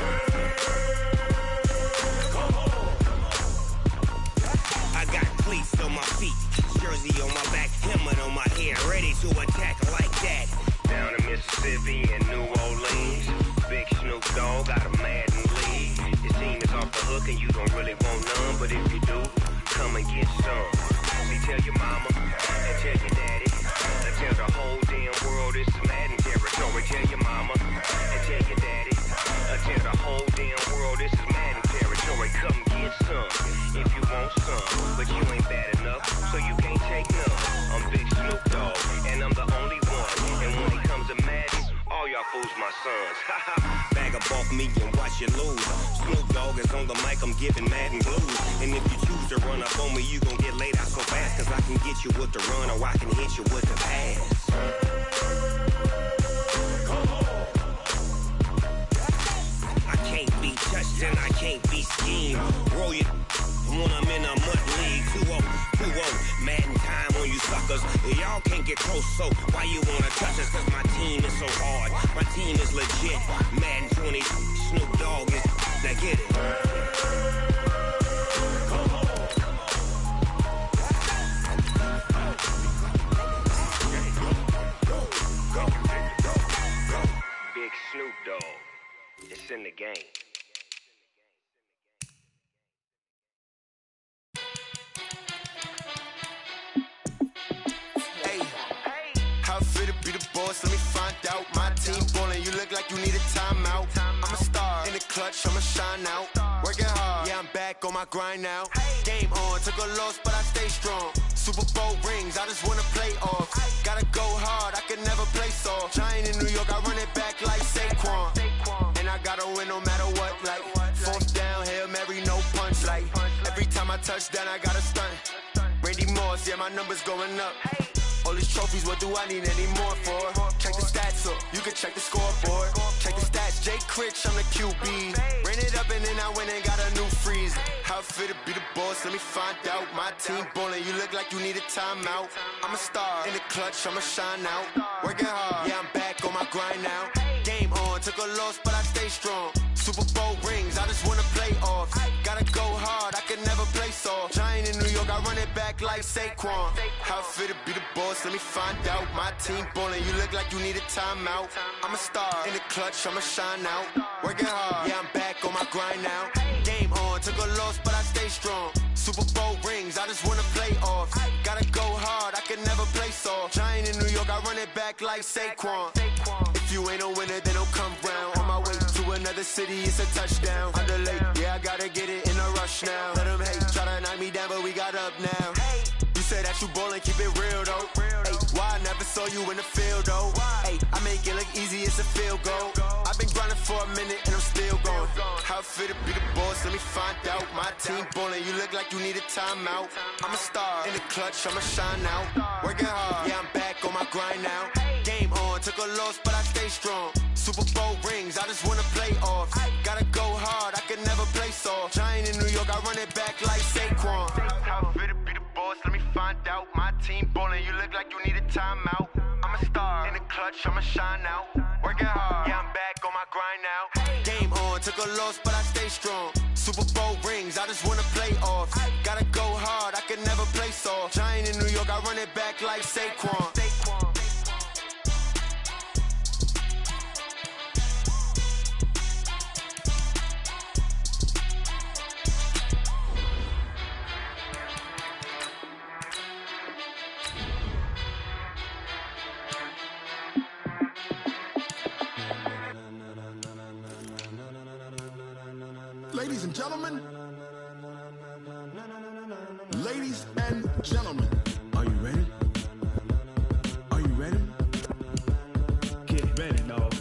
I got cleats on my feet, jersey on my back, helmet on my head, ready to attack like that. Down in Mississippi and New Orleans, Big Snoop Dogg got a Madden league. His team is off the hook and you don't really want none, but if you do, come and get some. See, tell your mama and tell your daddy and tell the whole damn world this is Madden territory. Tell your mama and tell your daddy and tell the whole damn world this is Madden territory. Come get some if you want some, but you ain't bad enough, so you can't take none. I'm Big Snoop Dogg and I'm the only one. And when it comes to Madden, all y'all fools my sons. Bag up off me and watch you lose. Snoop Dogg is on the mic, I'm giving Madden blues. And if you choose to run up on me, you gon' get laid out so fast, cause I can get you with the run or I can hit you with the pass. I can't be touched and I can't be schemed. Roll it when I'm in a mud league. 2-0, Madden time on you suckers. Y'all can't get close, so why you wanna touch us? Cause my team is so hard, my team is legit. Madden 20, Snoop Dogg is, now get it. Big Snoop Dogg, it's in the game. Be the boss, let me find out. My team ballin', you look like you need a timeout. I'm a star in the clutch, I'ma shine out. Working hard, yeah, I'm back on my grind now. Game on, took a loss, but I stay strong. Super Bowl rings, I just wanna play off. Gotta go hard, I can never play soft. Giant in New York, I run it back like Saquon. And I gotta win no matter what, like fourth down, Hail Mary, no punch. Like every time I touch down, I gotta stunt. Randy Moss, yeah, my numbers going up. All these trophies, what do I need any more for? Check the stats up, you can check the scoreboard. Check the stats, Jay Critch, I'm the QB. Ran it up and then I went and got a new freeze. How it feel to be the boss, let me find out. My team ballin', you look like you need a timeout. I'm a star, in the clutch, I'ma shine out. Working hard, yeah, I'm back on my grind now. Game on, took a loss, but I stay strong. Super Bowl rings, I just wanna play off. Gotta go hard, I can never play soft. Giant in New York, I run it back like Saquon. How it feel to be the boss, let me find out. My team ballin', you look like you need a timeout. I'm a star, in the clutch, I'ma shine out. Working hard, yeah, I'm back on my grind now. Game on, took a loss, but I stay strong. Super Bowl rings, I just wanna play off. Gotta go hard, I can never play soft. Giant in New York, I run it back like Saquon. If you ain't a winner, then don't come round. On my way to another city, it's a touchdown. Under late, yeah, I gotta get it in a rush now. Let them hate, try to knock me down, but we got up now. You said that you ballin', keep it real though. Ay, why I never saw you in the field though? Ay, I make it look easy, it's a field goal. I've been grinding for a minute and I'm still going. How it feel to be the boss, let me find out. My team ballin', you look like you need a timeout. I'm a star, in the clutch, I'ma shine out. Working hard, yeah, I'm back on my grind now. Game on, took a loss, but I stay strong. Super Bowl rings, I just wanna play off. Gotta go hard, I can never play soft. Giant in New York, I run it back like Saquon. How it feel to be the boss, let me find out. My team ballin', you look like you need a timeout. I'm a star, in the clutch, I'ma shine out. Working hard, yeah, I'm back on my grind now. Game on, took a loss, but I stay strong. Super Bowl rings, I just wanna play off. Gotta go hard, I can never play soft. Giant in New York, I run it back like Saquon. Ladies and gentlemen, ladies and gentlemen, are you ready? Are you ready? Get ready, dog.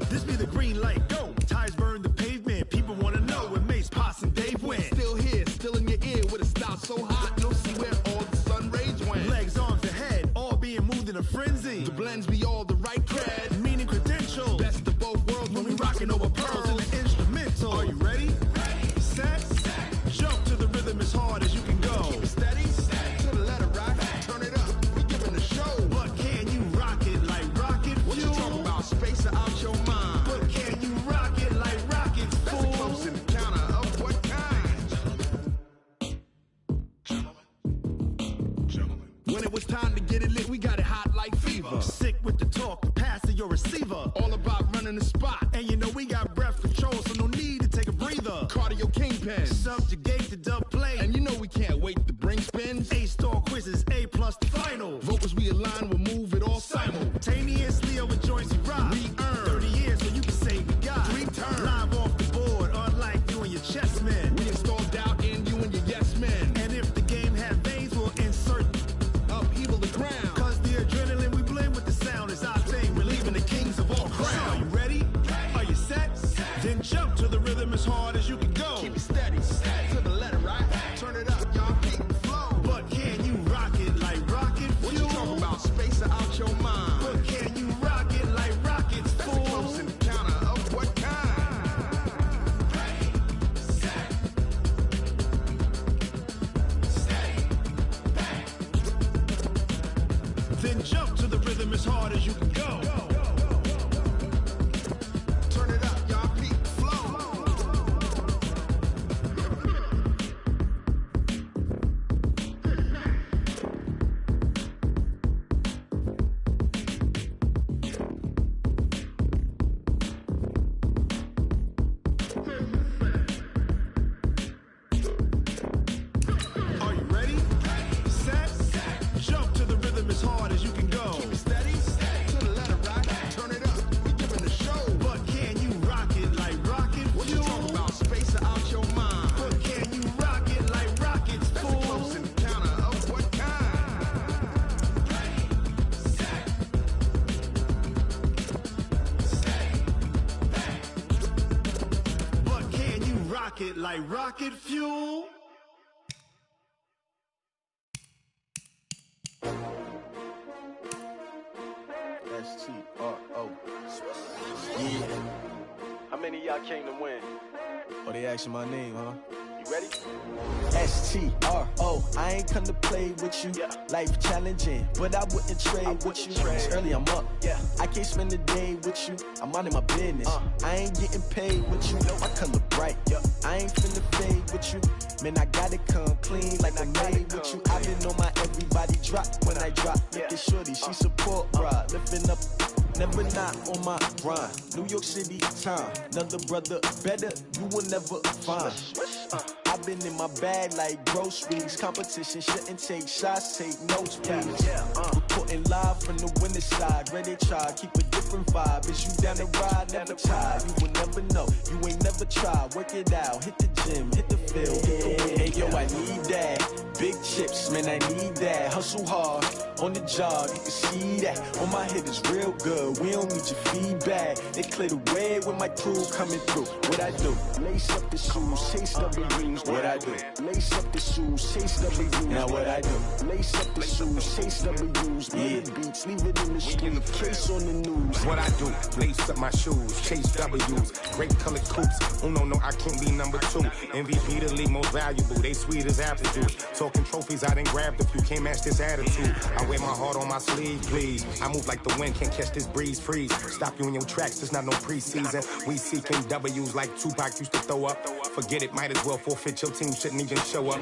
This be the green light, go. Tires burn the pavement. People wanna know when Mace, Potts, and Dave went. Still here, still in your ear with a style so hot, no see where all the sun rays went. Legs, arms, and head, all being moved in a frenzy. The blends be all the right cred, meaning credentials. Best of both worlds when we rockin' over pearls in the instrumental. Are you ready? Set, jump to the rhythm as hard as you can go. Keep it steady, to the letter right. Turn it up, we giving the show. But can you rock it like rocket fuel? What you talking about? Space out your mind. But can you rock it like rocket fuel? That's a close encounter of what kind? Gentlemen. When it was time to get it lit, we got it hot like fever. Sick with the talk, pass to your receiver. All about running the spot. And you know we got breath control, so no need to take a breather. Cardio kingpin, subjugate the dub play. And you know we can't wait to bring spins. A-star quizzes, A+ the final. Vocals we align, we'll move it all simultaneously over joints we rock. We earn 30 years so you can say we got 3 turns. Live off the board, unlike you and your chess men. We install doubt in you and your yes men. And if the game had veins, we'll insert upheaval the ground. Cause the adrenaline we blend with the sound is our thing. We're leaving the kings of all crowns. So are you ready? Are you set? Then jump to the rhythm as hard as you can go. Keep it steady, to the letter right. Turn it up, y'all keep the flow. But can you rock it like rocket fuel? What you talking about? Space out your mind. But can you rock it like rockets, fool? That's a close encounter of what kind? Set, stay back. Then jump to the rhythm as hard as you can go. Turn it up, y'all keep the flow. Are you ready? pocket like rocket fuel. S-T-R-O. Yeah. How many of y'all came to win? Oh, they asking my name, huh? You ready? S-T-R-O. I ain't come to play with you. Life challenging, but I wouldn't trade with you. It's early, I'm up. I can't spend the day with you. I'm minding my business. I ain't getting paid with you. My color bright. I ain't finna fade with you. Man, I gotta come clean like I'm made with you. I been on my everybody drop when I drop. Look at shorty, she support ride. Lifting up, never not on my grind. New York City time, another brother better, you will never find. I've been in my bag like groceries. Competition shouldn't take shots, take notes, please. Reporting live from the winning side. Ready to try, keep a different vibe. Is you down the ride, never tired. You will never know, you ain't never tried. Work it out, hit the gym, hit the field, hit the win. Hey yo, I need that. Big chips, man, I need that. Hustle hard, on the job, you can see that. On my head is real good, we don't need your feedback. They clear the way with my crew coming through. What I do? Lace up the shoes, chase W's. What I do? Lace up the shoes, chase W's. Now what I do? Lace up the shoes, chase W's. Murder beats, leave it in the street, case on the news. What I do? Lace up my shoes, chase W's. Great colored coops. Oh no, I can't be number 2. MVP the league most valuable. They sweet as apple juice. Talking trophies, I done grabbed a few. Can't match this attitude. I wear my heart on my sleeve, please. I move like the wind, can't catch this breeze, freeze. Stop you in your tracks, there's not no preseason. We seeking W's like Tupac used to throw up. Forget it, might as well forfeit. Your team shouldn't even show up.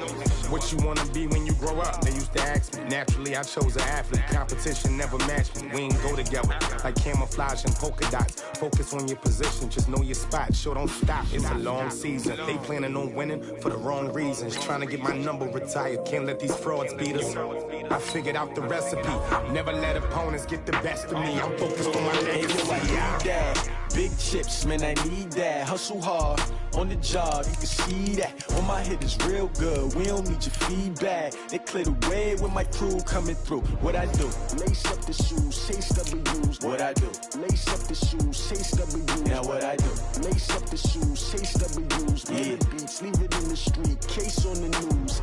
What you wanna be when you grow up? They used to ask me. Naturally, I chose an athlete. Competition never matched me. We ain't go together like camouflage and polka dots. Focus on your position, just know your spot. Sure, don't stop. It's a long season. They planning on winning for the wrong reasons. Trying to get my number retired. Can't let these frauds beat us. I figured out the recipe. Never let opponents get the best of me. I'm focused on my legacy. Big chips, man, I need that. Hustle hard, on the job, you can see that. On my head is real good, we don't need your feedback. They clear the way with my crew coming through. What I do? Lace up the shoes, chase W's. What I do? Lace up the shoes, chase W's. Now what I do? Lace up the shoes, chase W's. Murder beats, leave it in the street, case on the news.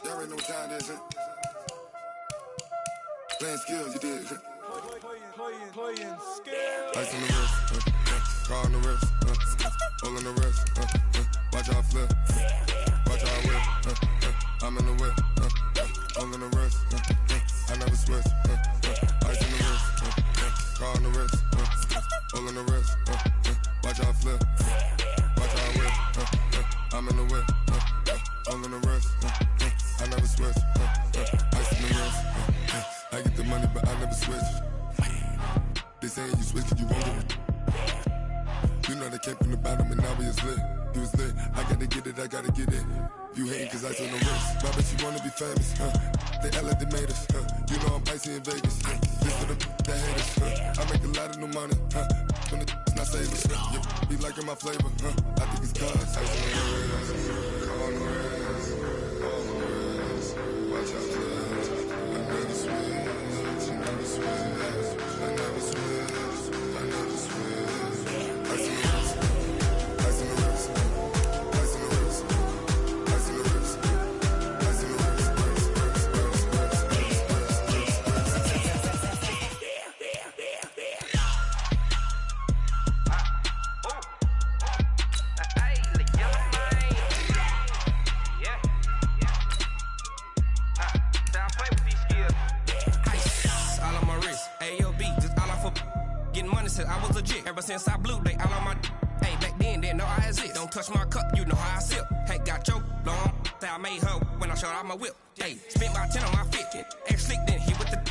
There ain't no time, there's it. Playing skills, you did. Playing skills. Ice on the wrist, car on the wrist, hole in the wrist, watch out flip, watch out whip, I'm in the whip, hole in the wrist, I never switch, ice on the wrist, car on the wrist, hole in the wrist, watch out flip, watch out whip, I'm in the whip, hole in the wrist, I never switch, ice on the wrist, I get the money but I never switch. They saying you switch, you won't get it. You know they came from the bottom and now we is lit. You was lit, I gotta get it, I gotta get it. You hating cause I told no wrist. But you wanna be famous, They Ella, they made us, You know I'm icy in Vegas, This for the that haters, I make a lot of new money, When the not savers, Be liking my flavor, I think it's cause I on the wrist, on the wrist, on the wrist. Watch out, I never switch, I never switch. I never switch, I never switch. Ice in the wrist, ice in the wrist, ice in the wrist, ice in the wrist, ice in the wrist, I was legit ever since I blew they all on my hey back then didn't know I exist. Don't touch my cup, you know how I sip. Hey, got your long I made her when I showed out my whip. Hey, spent about 10 on my 50. Ex slick then hit with the